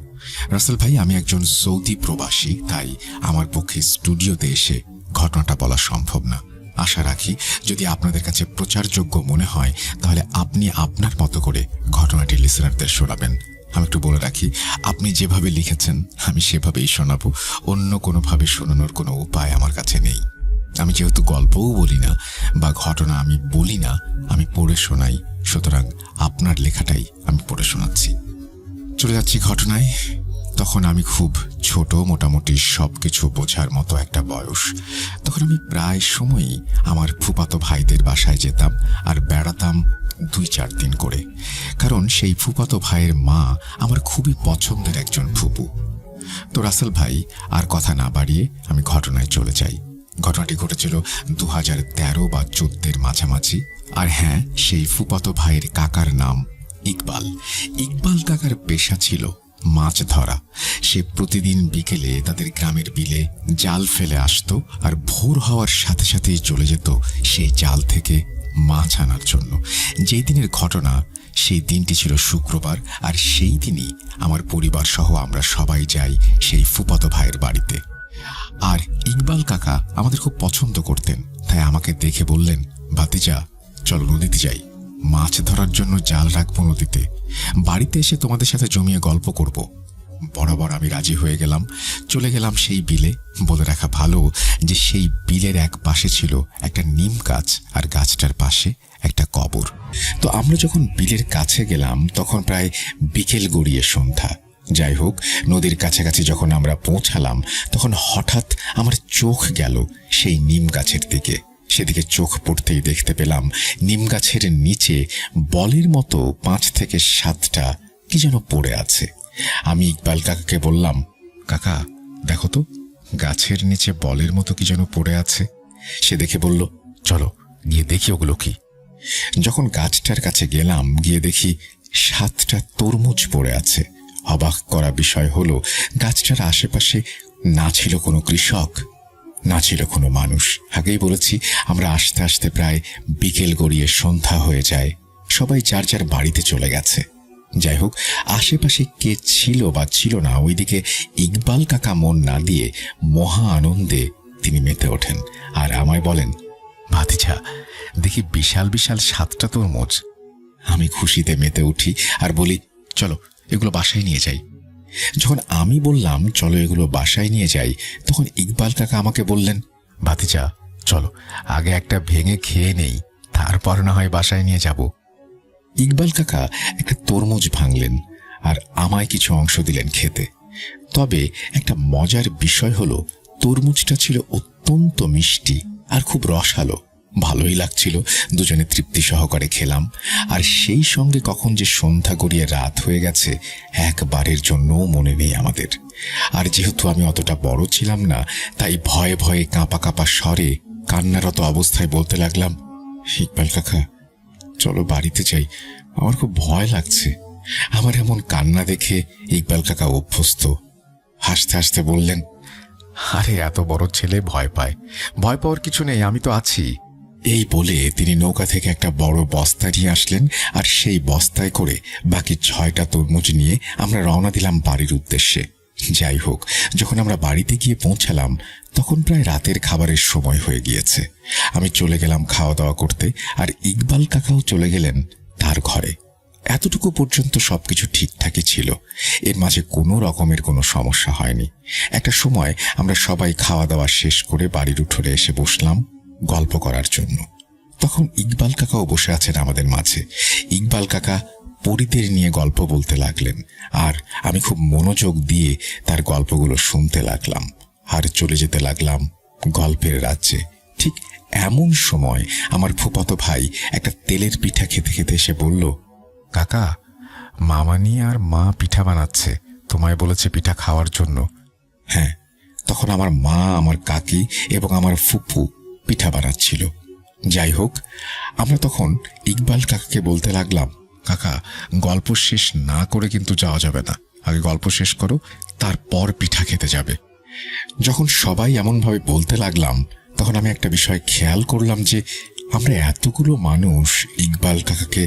রাসেল ভাই, আমি একজন সৌদি প্রবাসী, তাই আমার পক্ষে স্টুডিওতে এসে ঘটনাটা বলা সম্ভব না। আশা রাখি যদি আপনাদের কাছে প্রচারযোগ্য মনে হয় তাহলে আপনি আপনার মতো করে ঘটনাটি লিসেনারদের শোনাবেন। আমি একটু বলে রাখি, আপনি যেভাবে লিখেছেন আমি সেভাবেই শোনাবো। অন্য কোনোভাবে শোনানোর কোনো উপায় আমার কাছে নেই। আমি যেহেতু গল্পও বলি না বা ঘটনা আমি বলি না, আমি পড়ে শোনাই, সুতরাং আপনার লেখাটাই আমি পড়ে শোনাচ্ছি। চলে যাচ্ছি ঘটনায়। তখন আমি খুব ছোট, মোটামুটি সবকিছু বোঝার মতো একটা বয়স। তখন আমি প্রায় সময়ই আমার ফুফাতো ভাইদের বাসায় যেতাম আর বেড়াতাম 2-4 দিন করে, কারণ সেই ফুফাতো ভাইয়ের মা আমার খুবই পছন্দের একজন ফুপু। তো রাসেল ভাই, আর কথা না বাড়িয়ে আমি ঘটনায় চলে যাই। ঘটনাটি ঘটেছিল 2013 বা 2014 মাঝামাঝি। আর হ্যাঁ, সেই ফুফাতো ভাইয়ের কাকার নাম ইকবাল। ইকবাল কাকার পেশা ছিল মাছ ধরা। সে প্রতিদিন বিকেলে তাদের গ্রামের বিলে জাল ফেলে আসতো আর ভোর হওয়ার সাথে সাথেই চলে যেত সেই জাল থেকে মাছ আনার জন্য। যেই দিনের ঘটনা, সেই দিনটি ছিল শুক্রবার, আর সেই দিনই আমার পরিবার সহ আমরা সবাই যাই সেই ফুফাতো ভাইয়ের বাড়িতে। আর ইকবাল কাকা আমাদের খুব পছন্দ করতেন, তাই আমাকে দেখে বললেন, ভাতিজা চলো নদীতে যাই, মাছ ধরার জন্য জাল রাখবো নদীতে, বাড়িতে এসে তোমাদের সাথে জমিয়ে গল্প করব। বরাবর আমি রাজি হয়ে গেলাম। চলে গেলাম সেই বিলে। বলে রাখা ভালো যে সেই বিলের এক পাশে ছিল একটা নিম গাছ আর গাছটার পাশে একটা কবর। তো আমরা যখন বিলের কাছে গেলাম তখন প্রায় বিকেল গড়িয়ে সন্ধ্যা। যাই হোক, নদীর কাছাকাছি যখন আমরা পৌঁছালাম তখন হঠাৎ আমার চোখ গেল সেই নিম গাছের দিকে। সেদিকে চোখ পড়তেই দেখতে পেলাম নিম গাছের নিচে বলের মতো 5 থেকে 7টা কি যেন পড়ে আছে। আমি ইকবাল কাকাকে বললাম, কাকা দেখো তো, গাছের নিচে বলের মতো কি যেন পড়ে আছে। সে দেখে বলল, চলো গিয়ে দেখি ওগুলো কি। যখন গাছটার কাছে গেলাম, গিয়ে দেখি 7টা তরমুজ পড়ে আছে। অবাক করা বিষয় হলো, গাছটার আশেপাশে না ছিল কোনো কৃষক, না ছিল কোনো মানুষ। আগেই বলেছি, আমরা আস্তে আস্তে প্রায় বিকেল গড়িয়ে সন্ধ্যা হয়ে যায়। সবাই যার যার বাড়িতে চলে গেছে। যাই হোক, আশেপাশে কে ছিল বা ছিল না, ওইদিকে ইকবাল কাকা মন না দিয়ে মহা আনন্দে তিনি মেতে ওঠেন আর আমায় বলেন, ভাতিজা দেখি বিশাল বিশাল 7টা তরমুজ। আমি খুশিতে মেতে উঠি আর বলি, চলো এগুলো বাসায় নিয়ে যাই। যখন আমি বললাম চলো এগুলো বাসায় নিয়ে যাই, তখন ইকবাল কাকা আমাকে বললেন, ভাতিজা চলো আগে একটা ভেঙে খেয়ে নেই, তারপর না হয় বাসায় নিয়ে যাব। ইকবাল কাকা একটা তরমুজ ভাঙলেন আর আমায় কিছু অংশ দিলেন খেতে। তবে একটা মজার বিষয় হলো, তরমুজটা ছিল অত্যন্ত মিষ্টি আর খুব রসালো। ভালোই লাগছিল, দুজনে তৃপ্তি সহকারে খেলাম। আর সেই সঙ্গে কখন যে সন্ধ্যা গড়িয়ে রাত হয়ে গেছে একবারের জন্যও মনে নেই আমাদের। আর যেহেতু আমি অতটা বড় ছিলাম না, তাই ভয়ে ভয়ে কাঁপা কাঁপা স্বরে কান্নারত অবস্থায় বলতে লাগলাম, ইকবাল কাকা চলো বাড়িতে যাই, আমার খুব ভয় লাগছে। আমার এমন কান্না দেখে ইকবাল কাকা অভ্যস্ত। হাসতে হাসতে বললেন, আরে এত বড় ছেলে ভয় পায়, ভয় পাওয়ার কিছু নেই, আমি তো আছি। এই বলে তিনি নৌকা থেকে একটা বড় বস্তা নিয়ে আসলেন আর সেই বস্তায় করে বাকি 6টা তরমুজ নিয়ে আমরা রওনা দিলাম বাড়ির উদ্দেশ্যে। যাই হোক, যখন আমরা বাড়িতে গিয়ে পৌঁছালাম তখন প্রায় রাতের খাবারের সময় হয়ে গিয়েছে। আমি চলে গেলাম খাওয়া দাওয়া করতে আর ইকবাল কাকাও চলে গেলেন তার ঘরে। এতটুকু পর্যন্ত সবকিছু ঠিকঠাকই ছিল, এর মাঝে কোনো রকমের কোনো সমস্যা হয়নি। একটা সময় আমরা সবাই খাওয়া দাওয়া শেষ করে বাড়ির উঠোনে এসে বসলাম গল্প করার জন্য। তখন ইকবাল কাকাও বসে আছেন আমাদের মাঝে। ইকবাল কাকা পরীদের নিয়ে গল্প বলতে লাগলেন আর আমি খুব মনোযোগ দিয়ে তার গল্পগুলো শুনতে লাগলাম আর চলে যেতে লাগলাম গল্পের রাজ্যে। ঠিক এমন সময় আমার ফুফাতো ভাই একটা তেলের পিঠা খেতে খেতে এসে বলল, কাকা মামানি আর মা পিঠা বানাচ্ছে, তোমায় বলেছে পিঠা খাওয়ার জন্য। হ্যাঁ, তখন আমার মা, আমার কাকি এবং আমার ফুপু পিঠা বানাচ্ছিল। যাই হোক, আমরা তখন ইকবাল কাকাকে বলতে লাগলাম, কাকা, গল্প শেষ না করে কিন্তু যাওয়া যাবে না, আগে গল্প শেষ করো, তারপর পিঠা খেতে যাবে। যখন সবাই এমনভাবে বলতে লাগলাম, তখন আমি একটা বিষয় খেয়াল করলাম যে আমরা এতগুলো মানুষ ইকবাল কাকাকে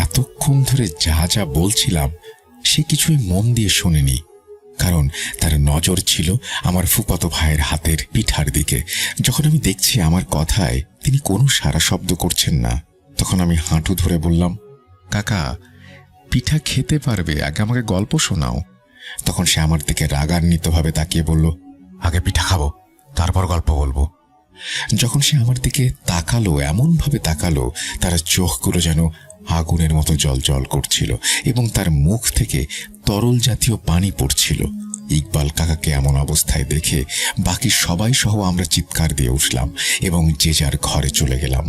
এতক্ষণ ধরে যা যা বলছিলাম সে কিছুই মন দিয়ে শোনেনি, কারণ তার নজর ছিল আমার ফুফাতো ভাইয়ের হাতের পিঠার দিকে। যখন আমি দেখছি আমার কথায় তিনি কোনো সাড়া শব্দ করছেন না, তখন আমি হাঁটু ধরে বললাম, কাকা, পিঠা খেতে পারবে, আগে আমাকে গল্প শোনাও। তখন সে আমার দিকে রাগান্বিতভাবে তাকিয়ে বলল, আগে পিঠা খাবো, তারপর গল্প বলবো। যখন সে আমার দিকে তাকালো, এমনভাবে তাকালো তার চোখগুলো যেন আগুনের মতো জ্বলজ্বল করছিল এবং তার মুখ থেকে তরল জাতীয় পানি পড়ছিল। ইকবাল কাকাকে এমন অবস্থায় দেখে বাকি সবাই সহ আমরা চিৎকার দিয়ে উঠলাম এবং যে যার ঘরে চলে গেলাম।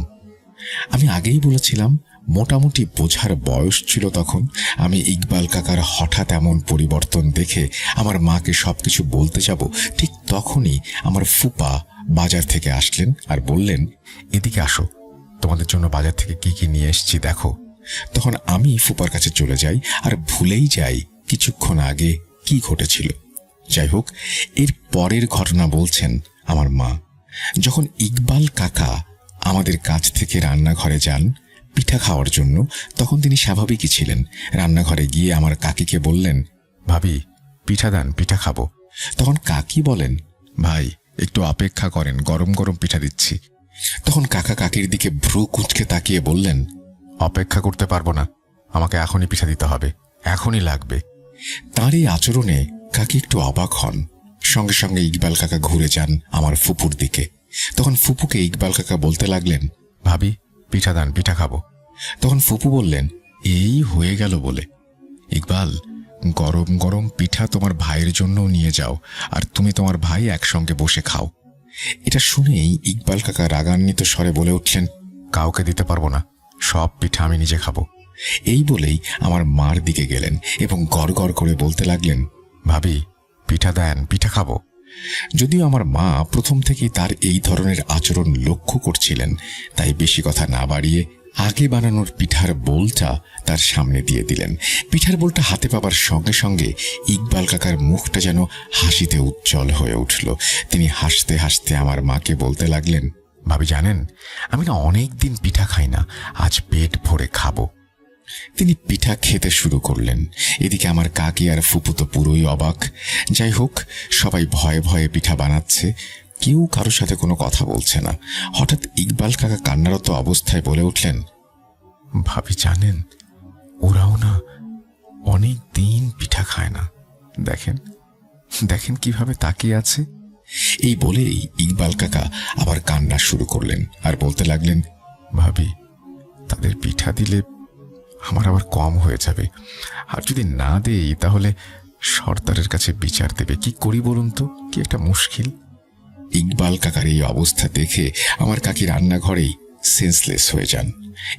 আমি আগেই বলেছিলাম, মোটামুটি বোঝার বয়স ছিল তখন। আমি ইকবাল কাকার হঠাৎ এমন পরিবর্তন দেখে আমার মাকে সবকিছু বলতে যাব, ঠিক তখনই আমার ফুপা বাজার থেকে আসলেন আর বললেন, এদিকে আসো, তোমাদের জন্য বাজার থেকে কি কি নিয়ে এসেছি দেখো। তখন আমি ফুপার কাছে চলে যাই আর ভুলেই যাই কিছুক্ষণ আগে কি ঘটেছিল। যাই হোক, এর পরের ঘটনা বলছেন আমার মা। যখন ইকবাল কাকা আমাদের কাছ থেকে রান্নাঘরে যান পিঠা খাওয়ার জন্য, তখন তিনি স্বাভাবিকই ছিলেন। রান্নাঘরে গিয়ে আমার কাকিকে বললেন, ভাবি, পিঠা দেন, পিঠা খাবো। তখন কাকি বলেন, ভাই, একটু অপেক্ষা করেন, গরম গরম পিঠা দিচ্ছি। তখন কাকা কাকির দিকে ভ্রু কুঁচকে তাকিয়ে বললেন, অপেক্ষা করতে পারবো না, আমাকে এখনই পিঠা দিতে হবে, এখনই লাগবে। তার এই আচরণে কাকি একটু অবাক হন। সঙ্গে সঙ্গে ইকবাল কাকা ঘুরে যান আমার ফুপুর দিকে। তখন ফুপুকে ইকবাল কাকা বলতে লাগলেন, ভাবি, পিঠা দেন, পিঠা খাবো। তখন ফুপু বললেন, এই হয়ে গেল বলে, ইকবাল, গরম গরম পিঠা তোমার ভাইয়ের জন্য নিয়ে যাও, আর তুমি তোমার ভাই একসঙ্গে বসে খাও। এটা শুনেই ইকবাল কাকা রাগান্বিত স্বরে বলে উঠলেন, কাউকে দিতে পারবো না, সব পিঠা আমি নিজে খাবো। এই বলেই আমার মার দিকে গেলেন এবং গড় গড় করে বলতে লাগলেন, ভাবি, পিঠা দেন, পিঠা খাবো। যদিও আমার মা প্রথম থেকেই তার এই ধরনের আচরণ লক্ষ্য করছিলেন, তাই বেশি কথা না বাড়িয়ে আগে বানানোর পিঠার বোলটা তার সামনে দিয়ে দিলেন। পিঠার বোলটা হাতে পাবার সঙ্গে সঙ্গে ইকবাল কাকার মুখটা যেন হাসিতে উজ্জ্বল হয়ে উঠল। তিনি হাসতে হাসতে আমার মাকে বলতে লাগলেন, ভাবি, জানেন, আমি না অনেক দিন পিঠা খাই না, আজ পেট ভরে খাবো। তিনি পিঠা খেতে শুরু করলেন। এদিকে আমার কাকি আর ফুপু তো পুরোই অবাক। যাই হোক, সবাই ভয়ে ভয়ে পিঠা বানাচ্ছে, কেউ কারোর সাথে কোনো কথা বলছে না। হঠাৎ ইকবাল কাকা কান্নারত অবস্থায় বলে উঠলেন, ভাবি, জানেন, ওরাও না অনেক দিন পিঠা খায় না, দেখেন দেখেন কিভাবে তাকিয়ে আছে। এই বলেই ইকবাল কাকা আবার কান্না শুরু করলেন আর বলতে লাগলেন, ভাবি, তাদের পিঠা দিলে আমার আবার কম হয়ে যাবে, আর যদি না দেই তাহলে সর্দারের কাছে বিচার দেবে। কি করি বলুন তো, কি একটা মুশকিল। ইকবাল কাকার এই অবস্থা দেখে আমার কাকি রান্নাঘরেই সেন্সলেস হয়ে যান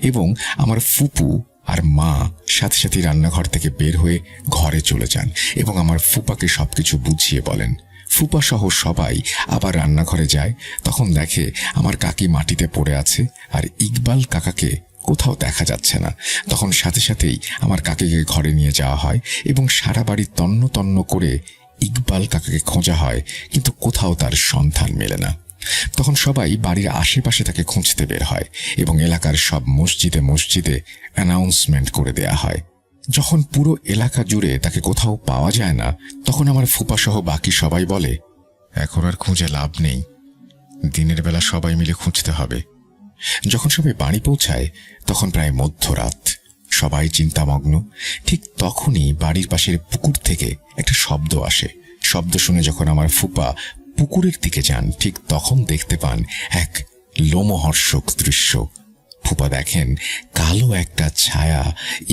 এবং আমার ফুপু আর মা সাথে সাথে রান্নাঘর থেকে বের হয়ে ঘরে চলে যান এবং আমার ফুপাকে সবকিছু বুঝিয়ে বলেন। ফুপা সহ সবাই আবার রান্নাঘরে যায়। তখন দেখে আমার কাকি মাটিতে পড়ে আছে আর ইকবাল কাকাকে কোথাও দেখা যাচ্ছে না। তখন সাথে সাথেই আমার কাকিকে ঘরে নিয়ে যাওয়া হয় এবং সারা বাড়ি তন্ন তন্ন করে ইকবাল কাকাকে খোঁজা হয়, কিন্তু কোথাও তার সন্ধান মেলে না। তখন সবাই বাড়ির আশেপাশে তাকে খুঁজতে বের হয় এবং এলাকার সব মসজিদে মসজিদে অ্যানাউন্সমেন্ট করে দেয়া হয়। যখন পুরো এলাকা জুড়ে তাকে কোথাও পাওয়া যায় না, তখন আমার ফুপা সহ বাকি সবাই বলে, এখন আর খুঁজে লাভ নেই, দিনের বেলা সবাই মিলে খুঁজতে হবে। যখন সবাই বাড়ি পৌঁছায় তখন প্রায় মধ্যরাত, সবাই চিন্তামগ্ন। ঠিক তখনই বাড়ির পাশের পুকুর থেকে একটা শব্দ আসে। শব্দ শুনে যখন আমার ফুপা পুকুরের দিকে যান, ঠিক তখন দেখতে পান এক লোমহর্ষক দৃশ্য। ফুপা দেখেন কালো একটা ছায়া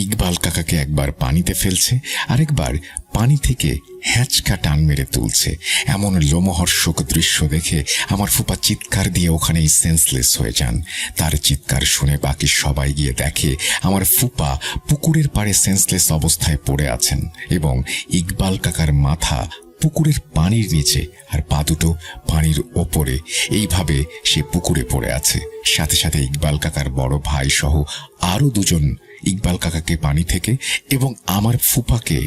ইকবাল কাকাকে একবার পানিতে ফেলছে, আরেকবার পানি থেকে হ্যাঁচকা টান মেরে তুলছে। এমন লোমহর্ষক দৃশ্য দেখে আমার ফুপা চিৎকার দিয়ে ওখানেই সেন্সলেস হয়ে যান। তার চিৎকার শুনে বাকি সবাই গিয়ে দেখে আমার ফুপা পুকুরের পাড়ে সেন্সলেস অবস্থায় পড়ে আছেন এবং ইকবাল কাকার মাথা পুকুরের পানির নিচে আর পা দুটো পানির ওপরে। এইভাবে সে পুকুরে পড়ে আছে। সাথে সাথে ইকবাল কাকার বড় ভাই সহ আরো দুজন ইকবাল কাকাকে পানি থেকে এবং আমার ফুপাকে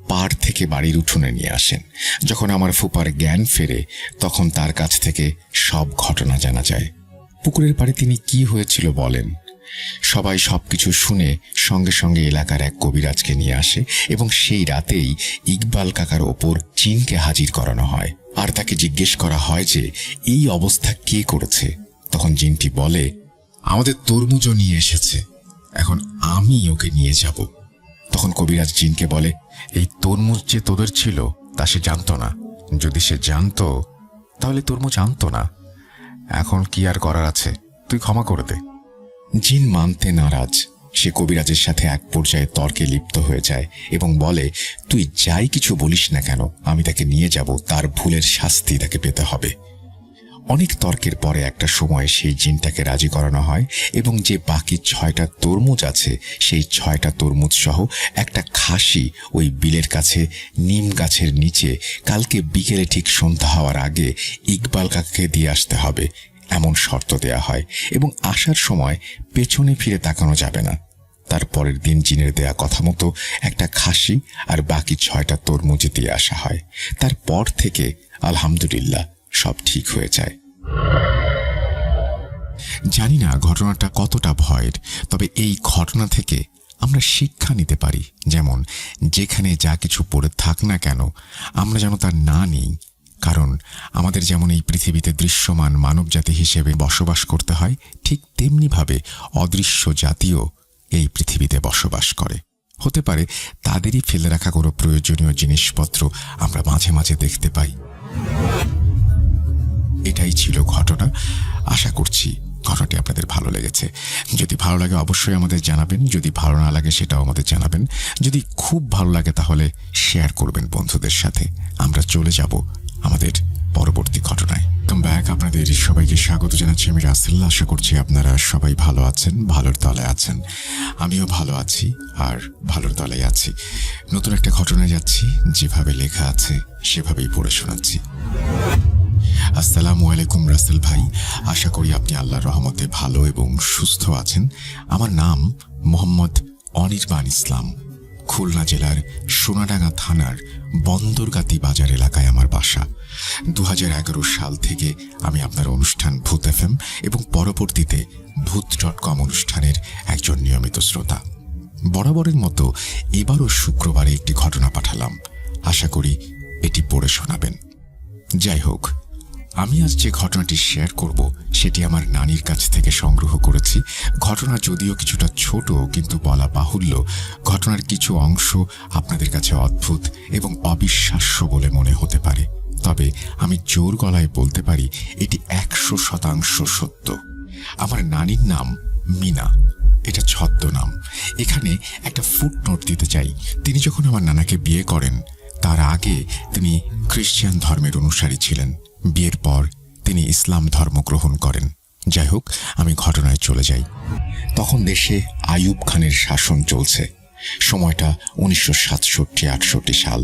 পাড় থেকে বাড়ির উঠোনে নিয়ে আসেন। যখন আমার ফুপার জ্ঞান ফেরে তখন তার কাছ থেকে সব ঘটনা জানা যায়। পুকুরের পাড়ে তিনি কি হয়েছিল বলেন। সবাই সবকিছু শুনে সঙ্গে সঙ্গে এলাকার এক কবিরাজকে নিয়ে আসে এবং সেই রাতেই ইকবাল কাকার ওপর জিনকে হাজির করানো হয়। আর তাকে জিজ্ঞেস করা হয় যে এই অবস্থা কে করেছে। তখন জিনটি বলে, আমাদের তরমুজও নিয়ে এসেছে, এখন আমি ওকে নিয়ে যাব। তখন কবিরাজ জিনকে বলে, এই তরমুজ যে তোদের ছিল তা সে জানতো না। যদি সে জানতো তাহলে তরমুজ আনতো না। এখন কি আর করার আছে, তুই ক্ষমা করে দে। জিন মানতে নারাজ। সে কবিরাজের সাথে এক পর্যায়ে তর্কে লিপ্ত হয়ে যায় এবং বলে, তুই যাই কিছু বলিস না কেন, আমি তাকে নিয়ে যাব, তার ভুলের শাস্তি তাকে পেতে হবে। অনেক তর্কের পরে একটা সময় সেই জিনটাকে রাজি করানো হয় এবং যে বাকি 6টা তরমুজ আছে সেই 6টা তরমুজ সহ একটা খাসি ওই বিলের কাছে নিম গাছের নিচে কালকে বিকেলে ঠিক সন্ধ্যা হওয়ার আগে ইকবাল কাকাকে দিয়ে আসতে হবে এমন শর্ত দেয়া হয় এবং আসার সময় পেছনে ফিরে তাকানো যাবে না। তার পরের দিন জিনের দেয়া কথা মতো একটা খাসি আর বাকি 6টা তরমুজ দিয়ে আসা হয়। তারপর থেকে আলহামদুলিল্লাহ সব ঠিক হয়ে যায়। জানি না ঘটনাটা কতটা ভয়ের, তবে এই ঘটনা থেকে আমরা শিক্ষা নিতে পারি। যেমন যেখানে যা কিছু পড়ে থাক না কেন আমরা যেন তা না নিই, কারণ আমাদের যেমন এই পৃথিবীতে দৃশ্যমান মানবজাতি হিসেবে বসবাস করতে হয়, ঠিক তেমনিভাবে অদৃশ্য জাতিও এই পৃথিবীতে বসবাস করে। হতে পারে তাদেরই ফেলে রাখা কোনো প্রয়োজনীয় জিনিসপত্র আমরা মাঝে মাঝে দেখতে পাই। এটাই ছিল ঘটনা। আশা করছি ঘটনাটি আপনাদের ভালো লেগেছে। যদি ভালো লাগে অবশ্যই আমাদের জানাবেন, যদি ভালো না লাগে সেটাও আমাদের জানাবেন। যদি খুব ভালো লাগে তাহলে শেয়ার করবেন বন্ধুদের সাথে। আমরা চলে যাব আমাদের পরবর্তী ঘটনায়। আপনাদের সবাইকে স্বাগত জানাচ্ছি আমি রাসেল। আশা করছি আপনারা সবাই ভালো আছেন, ভালোর তলে আছেন। আমিও ভালো আছি আর ভালোর তলে আছি। নতুন একটা ঘটনায় যাচ্ছি, যেভাবে লেখা আছে সেভাবেই পড়ে শোনাচ্ছি। আসসালামু আলাইকুম রাসেল ভাই, আশা করি আপনি আল্লাহর রহমতে ভালো এবং সুস্থ আছেন। আমার নাম মোহাম্মদ অনির্বাণ ইসলাম। খুলনা জেলার সোনাডাঙ্গা থানার বন্দরগাতি বাজার এলাকায় আমার বাসা। 2011 সাল থেকে আমি আপনার অনুষ্ঠান ভূত FM এবং পরবর্তীতে ভূত.com অনুষ্ঠানের একজন নিয়মিত শ্রোতা। বরাবরের মতো এবারও শুক্রবারে একটি ঘটনা পাঠালাম, আশা করি এটি পড়ে শোনাবেন। যাই হোক, আমি আজ যে ঘটনাটি শেয়ার করব সেটি আমার নানির কাছ থেকে সংগ্রহ করেছি। ঘটনা যদিও কিছুটা ছোট, কিন্তু বলা বাহুল্য ঘটনার কিছু অংশ আপনাদের কাছে অদ্ভুত এবং অবিশ্বাস্য বলে মনে হতে পারে। তবে আমি জোর গলায় বলতে পারি এটি 100% সত্য। আমার নানির নাম মিনা, এটা ছদ্মনাম। এখানে একটা ফুটনোট দিতে চাই। তিনি যখন আমার নানাকে বিয়ে করেন তার আগে তিনি খ্রিস্টান ধর্মের অনুসারী ছিলেন। বিয়ের পর তিনি ইসলাম ধর্ম গ্রহণ করেন। যাই হোক, আমি ঘটনায় চলে যাই। তখন দেশে আইয়ুব খানের শাসন চলছে। সময়টা 1967-68 সাল।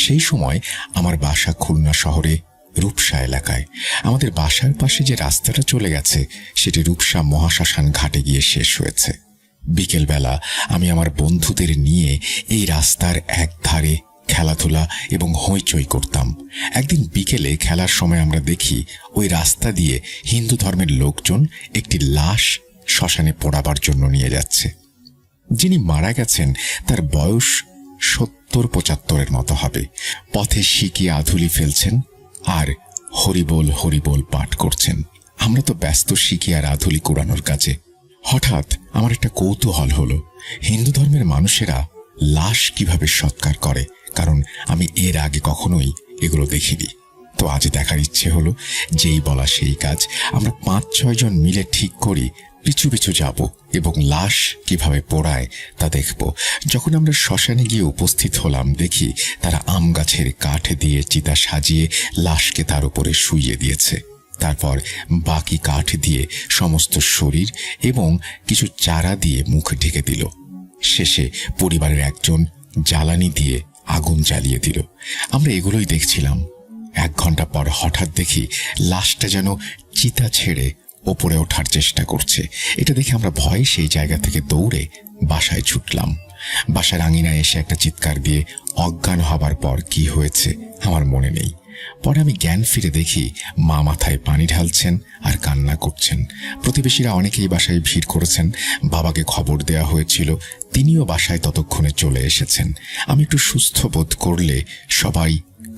সেই সময় আমার বাসা খুলনা শহরে রূপসা এলাকায়। আমাদের বাসার পাশে যে রাস্তাটা চলে গেছে সেটি রূপসা মহাশ্মশান ঘাটে গিয়ে শেষ হয়েছে। বিকেলবেলা আমি আমার বন্ধুদের নিয়ে এই রাস্তার এক ধারে খেলাধুলা এবং হইচই করতাম। একদিন বিকেলে খেলার সময় আমরা দেখি ওই রাস্তা দিয়ে হিন্দু ধর্মের লোকজন একটি লাশ শ্মশানে পোড়াবার জন্য নিয়ে যাচ্ছে। যিনি মারা গেছেন তার বয়স 70-75 মতো হবে। পথে শিকিয়ে আধুলি ফেলছেন আর হরিবোল হরিবোল পাঠ করছেন। আমরা তো ব্যস্ত শিকিয়ে আর আধুলি কুড়ানোর কাজে। হঠাৎ আমার একটা কৌতূহল হলো, হিন্দু ধর্মের মানুষেরা লাশ কিভাবে সৎকার করে, কারণ আমি এর আগে কখনোই এগুলো দেখিনি। তো আজ দেখার ইচ্ছে হলো। যেই বলা সেই কাজ। আমরা 5-6 জন মিলে ঠিক করি পিছু পিছু যাব এবং লাশ কিভাবে পোড়ায় তা দেখব। যখন আমরা শ্মশানে গিয়ে উপস্থিত হলাম, দেখি তারা আম গাছের কাঠ দিয়ে চিতা সাজিয়ে লাশকে তার উপরে শুইয়ে দিয়েছে। তারপর বাকি কাঠ দিয়ে সমস্ত শরীর এবং কিছু চারা দিয়ে মুখ ঢেকে দিল। শেষে পরিবারের একজন জ্বালানি দিয়ে আগুন জ্বালিয়ে দিল। আমরা এগুলোই দেখছিলাম। 1 ঘন্টা পর হঠাৎ দেখি লাশটা যেন চিতা ছেড়ে ওপরে ওঠার চেষ্টা করছে। এটা দেখে আমরা ভয়ে সেই জায়গা থেকে দৌড়ে বাসায় ছুটলাম। বাসার আঙিনায় এসে একটা চিৎকার দিয়ে অজ্ঞান হবার পর কি হয়েছে আমার মনে নেই। পরে আমি জ্ঞান ফিরে দেখি মা মাথায় পানি ঢালছেন আর কান্না করছেন। প্রতিবেশীরা অনেকেই বাসায় ভিড় করেছেন। বাবাকে খবর দেয়া হয়েছিল, তিনিও বাসায় ততক্ষণে চলে এসেছেন। আমি একটু সুস্থ বোধ করলে সবাই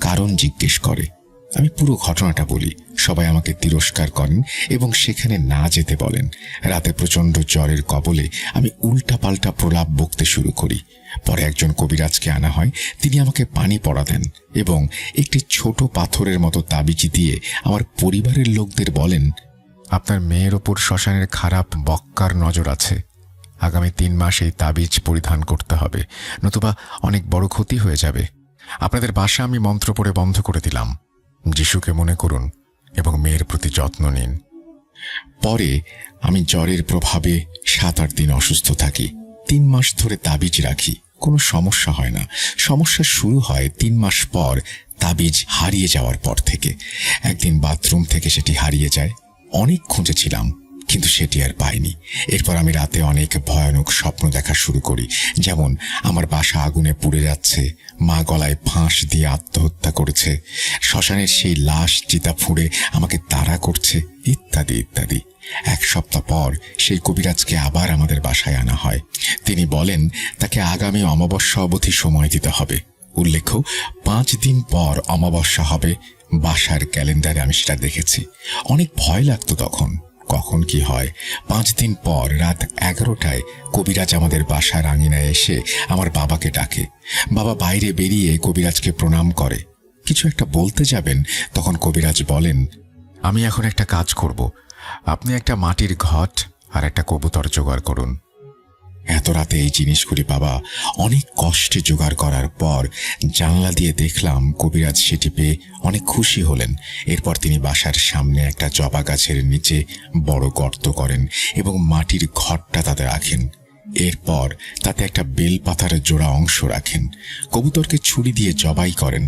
কারণ জিজ্ঞেস করে। আমি পুরো ঘটনাটা বলি। সবাই আমাকে তিরস্কার করেন এবং সেখানে না যেতে বলেন। রাতে প্রচণ্ড জ্বরের কবলে আমি উল্টাপাল্টা প্রলাপ বকতে শুরু করি। পরে একজন কবিরাজকে আনা হয়। তিনি আমাকে পানি পড়া দেন এবং একটি ছোট পাথরের মতো তাবিজ দিয়ে আমার পরিবারের লোকদের বলেন, আপনার মেয়ের ওপর শ্মশানের খারাপ বক্কার নজর আছে। আগামী 3 মাস এই তাবিজ পরিধান করতে হবে, নতুবা অনেক বড় ক্ষতি হয়ে যাবে। আপনাদের বাসা আমি মন্ত্র পড়ে বন্ধ করে দিলাম। যিশুকে মনে করুন এবং মেয়ের প্রতি যত্ন নিন। পরে আমি জ্বরের প্রভাবে 7-8 দিন অসুস্থ থাকি। 3 মাস ধরে তাবিজ রাখি, কোনো সমস্যা হয় না। সমস্যা শুরু হয় 3 মাস পর তাবিজ হারিয়ে যাওয়ার পর থেকে। একদিন বাথরুম থেকে সেটি হারিয়ে যায়। অনেক খুঁজেছিলাম কিন্তু সেটি আর পাইনি। এরপর আমি রাতে অনেক ভয়ানক স্বপ্ন দেখা শুরু করি, যেমন আমার বাসা আগুনে পুড়ে যাচ্ছে, মা গলায় ফাঁস দিয়ে আত্মহত্যা করেছে, শ্মশানের সেই লাশ চিতা ফুঁড়ে আমাকে তাড়া করছে, ইত্যাদি ইত্যাদি। 1 সপ্তাহ পর সেই কবিরাজকে আবার আমাদের বাসায় আনা হয়। তিনি বলেন তাকে আগামী অমাবস্যা অবধি সময় দিতে হবে। উল্লেখ্য 5 দিন পর অমাবস্যা হবে। বাসার ক্যালেন্ডারে আমি সেটা দেখেছি। অনেক ভয় লাগতো তখন, কখন কি হয়। 5 দিন পর রাত 11টায় কবিরাজ আমাদের বাসার আঙিনায় এসে আমার বাবাকে ডাকে। বাবা বাইরে বেরিয়ে কবিরাজকে প্রণাম করে। কিছু একটা বলতে যাবেন, তখন কবিরাজ বলেন, আমি এখন একটা কাজ করব। আপনি একটা মাটির ঘট আর একটা কবুতর জোগাড় করুন। এত রাতে এই জিনিসগুলি বাবা অনেক কষ্টে জোগাড় করার পর জানলা দিয়ে দেখলাম কবিরাজ সেটি পেয়ে অনেক খুশি হলেন। এরপর তিনি বাসার সামনে একটা জবা গাছের নিচে বড় গর্ত করেন এবং মাটির ঘটটা তাতে রাখেন। এরপর তাতে একটা বেলপাতার জোড়া অংশ রাখেন। কবুতরকে ছুরি দিয়ে জবাই করেন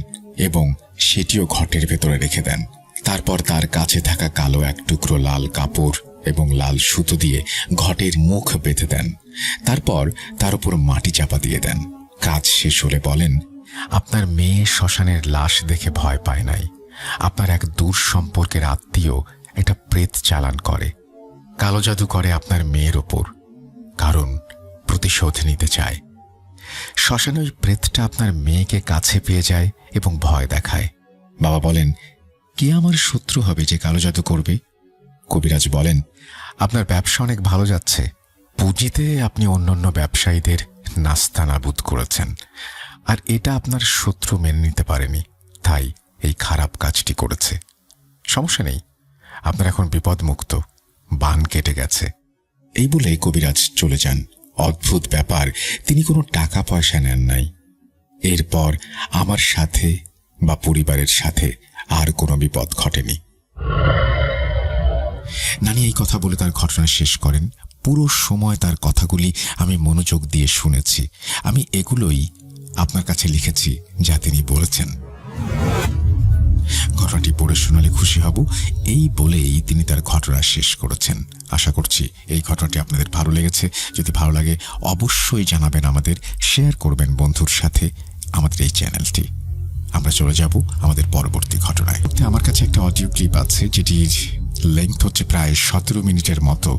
এবং সেটিও ঘটের ভেতরে রেখে দেন। তারপর তার কাছে থাকা কালো এক টুকরো লাল কাপড় এবং লাল সুতো দিয়ে ঘটের মুখ বেঁধে দেন। তারপর তার উপর মাটি চাপা দিয়ে দেন। কাজ শেষ হলে বলেন, আপনার মেয়ে শ্মশানের লাশ দেখে ভয় পায় নাই। আপনার এক দূর সম্পর্কের আত্মীয় একটা প্রেত চালান করে, কালো জাদু করে আপনার মেয়ের ওপর, কারণ প্রতিশোধ নিতে চায়। শ্মশানে ওই প্রেতটা আপনার মেয়েকে কাছে পেয়ে যায় এবং ভয় দেখায়। বাবা বলেন, কে আমার শত্রু হবে যে কালো জাদু করবে? কবিরাজ বলেন, আপনার ব্যবসা অনেক ভালো যাচ্ছে। পুঁজিতে আপনি অন্যান্য ব্যবসায়ীদের নাস্তানাবুদ করেছেন, আর এটা আপনার শত্রু মেনে নিতে পারেনি, তাই এই খারাপ কাজটি করেছে। সমস্যা নেই, আপনার এখন বিপদমুক্ত, বান কেটে গেছে। এই বলে কবিরাজ চলে যান। অদ্ভুত ব্যাপার, তিনি কোনো টাকা পয়সা নেন নাই। এরপর আমার সাথে বা পরিবারের সাথে আর কোনো বিপদ ঘটেনি। নানি এই কথা বলে তার ঘটনা শেষ করেন। পুরো সময় তার কথাগুলি আমি মনোযোগ দিয়ে শুনেছি। আমি এগুলোই আপনার কাছে লিখেছি যা তিনি বলেছেন। ঘটনাটি পড়ে শোনালে খুশি হব, এই বলেই তিনি তার ঘটনা শেষ করেছেন। আশা করছি এই ঘটনাটি আপনাদের ভালো লেগেছে। যদি ভালো লাগে অবশ্যই জানাবেন আমাদের, শেয়ার করবেন বন্ধুর সাথে আমাদের এই চ্যানেলটি। আমরা চলে যাব আমাদের পরবর্তী ঘটনায়। আমার কাছে একটা অডিও ক্লিপ আছে যেটির লেংথ হচ্ছে প্রায় 17 মিনিটের মতো,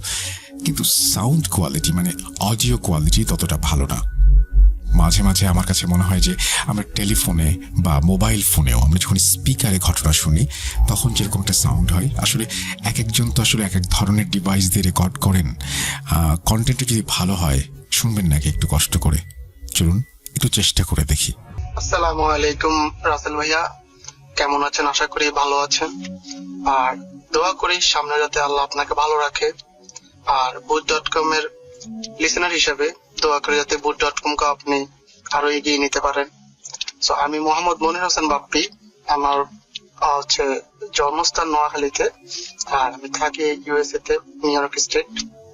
কিন্তু সাউন্ড কোয়ালিটি মানে অডিও কোয়ালিটি ততটা ভালো না। মাঝে মাঝে আমার কাছে মনে হয় যে আমরা টেলিফোনে বা মোবাইল ফোনেও আমরা যখন স্পিকারে ঘটনা শুনি তখন যেরকম একটা সাউন্ড হয়, আসলে এক একজন তো আসলে এক এক ধরনের ডিভাইস দিয়ে রেকর্ড করেন। কন্টেন্টটা যদি ভালো হয় শুনবেন নাকি একটু কষ্ট করে? চলুন একটু চেষ্টা করে দেখি। আসসালামু আলাইকুম রাসেল ভাইয়া, কেমন আছেন? আশা করি ভালো আছেন। আর দোয়া করি সামনে যাতে আল্লাহ আপনাকে ভালো রাখে। আর বুট.com এর লিসেনার হিসেবে দোয়া করি যাতে বুট.com কে আপনি আরো এগিয়ে নিতে পারেন। সো আমি মোহাম্মদ মনির হোসেন বাপ্পি, আমার হচ্ছে জন্মস্থান নোয়াখালীতে, আর আমি থাকি ইউএসএ তে নিউ ইয়র্ক স্টেট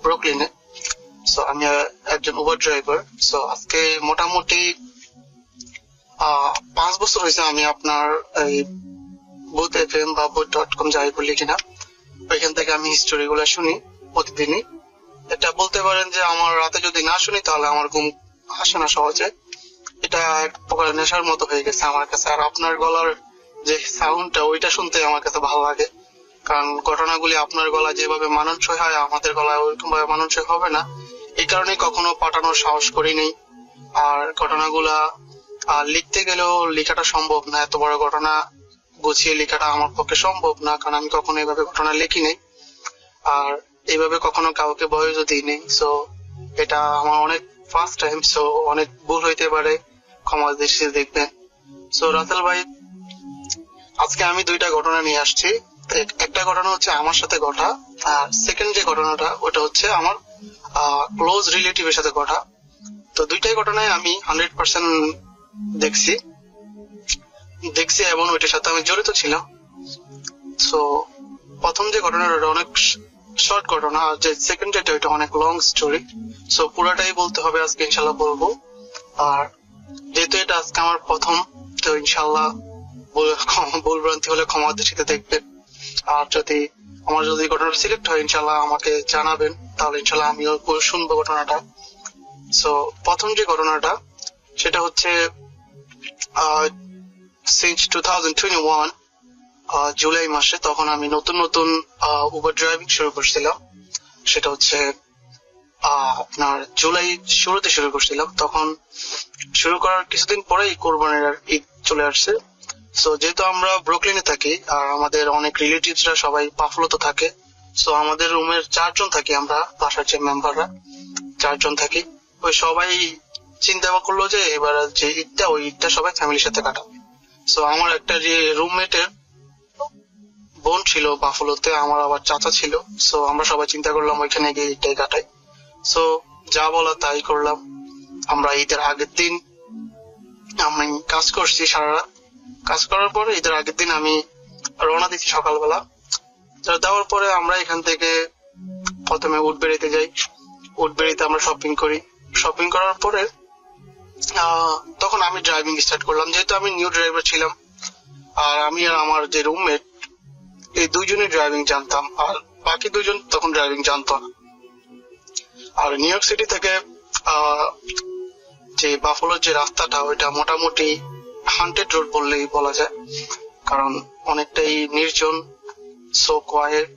ব্রুকলিনে। সো আমি একজন উবার ড্রাইভার। সো আজকে মোটামুটি 5 বছর হয়েছে আমি আপনার এই বুথ FM বা বুথ.com যাই বলি কিনা, ওইখান থেকে আমি হিস্টোরি গুলো শুনি প্রতিদিনই। এটা বলতে পারেন যে আমার রাতে যদি না শুনি তাহলে আমার ঘুম আসে না সহজে। এটা এক প্রকার নেশার মতো হয়ে গেছে আমার কাছে। আর আপনার গলার যে সাউন্ডটা ওইটা শুনতে আমার কাছে ভালো লাগে, কারণ ঘটনাগুলি আপনার গলা যেভাবে মানানসই হয় আমাদের গলায় ওইরকম ভাবে মানানসই হবে না। এই কারণে কখনো পাঠানোর সাহস করিনি। আর ঘটনাগুলা লিখতে গেলেও লেখাটা সম্ভব না, এত বড় ঘটনা গুছিয়ে লেখাটা আমার পক্ষে সম্ভব না, কারণ আমি কখনো এইভাবে ঘটনা লিখি নাই আর এইভাবে কখনো কাউকে বয়সও দিই নেই। সো এটা আমার অনেক ফার্স্ট টাইম, সো অনেক ভুল হইতে পারে, ক্ষমা দৃষ্টিতে দেখবেন। সো রাসেল ভাই, আজকে আমি 2টা ঘটনা নিয়ে আসছি। একটা ঘটনা হচ্ছে আমার সাথে ঘটা, আর সেকেন্ড যে ঘটনাটা ওটা হচ্ছে আমার ক্লোজ রিলেটিভের সাথে ঘটা। তো 2টাই ঘটনায় আমি 100% দেখছি এবং ওইটার সাথে আমি জড়িত ছিলাম। সো প্রথম যে ঘটনাটা ওটা অনেক শর্ট ঘটনা, আর যে সেকেন্ড যেটা ওইটা অনেক লং স্টোরি। সো পুরোটাই বলতে হবে আজকে, ইনশাল্লাহ বলবো। আর যেহেতু এটা আজকে আমার প্রথম, তো ইনশাল্লাহ ভুল ভ্রান্তি হলে ক্ষমা দৃষ্টিতে দেখবেন। আর আমার যদি ঘটনাটা সিলেক্ট হয় ইনশাল্লাহ আমাকে জানাবেন, তাহলে ইনশাল্লাহ আমিও শুনবো ঘটনাটা। সো প্রথম যে ঘটনাটা সেটা হচ্ছে since 2021 জুলাই মাসে, তখন আমি নতুন উবার ড্রাইভিং শুরু করছিলাম। সেটা হচ্ছে আপনার জুলাই শুরুতে শুরু করছিলাম। তখন শুরু করার কিছুদিন পরেই কোরবানির ঈদ চলে আসছে। সো যেহেতু আমরা ব্রুকলিনে থাকি আর আমাদের অনেক রিলেটিভসরা সবাই বাফলোতে থাকে, সো আমাদের রুমের 4 জন থাকি, আমরা বাসার যে মেম্বাররা 4 জন থাকি। ওই সবাই চিন্তা করলো যে এবার যে ঈদটা, ওই ঈদটা সবাই ফ্যামিলির সাথে কাটাবে। সো আমার একটা যে রুমমেটের বোন ছিল বাফলোতে, আমার আবার চাচা ছিল। সো আমরা সবাই চিন্তা করলাম ওইখানে গিয়ে ঈদটাই কাটাই। সো যা বলা তাই করলাম। আমরা ঈদের আগের দিন আমি কাজ করছি সারা রাত। কাজ করার পরে ঈদের আগের দিন আমি রওনা দিচ্ছি সকালবেলা। দেওয়ার পরে আমরা এখান থেকে প্রথমে উডবেরিতে যাই। উডবেরিতে আমরা শপিং করি। শপিং করার পরে তখন আমি ড্রাইভিং স্টার্ট করলাম, যেহেতু আমি নিউ ড্রাইভার ছিলাম। আর আমি আর আমার যে রুমমেট, এই 2 জনই ড্রাইভিং জানতাম, আর বাকি 2 জন তখন ড্রাইভিং জানতো না। আর নিউ ইয়র্ক সিটি থেকে যে বাফলোর যে রাস্তাটা, ওইটা মোটামুটি হান্টেড রোড বললেই বলা যায়, কারণ অনেকটাই নির্জন। সো কোয়াইট,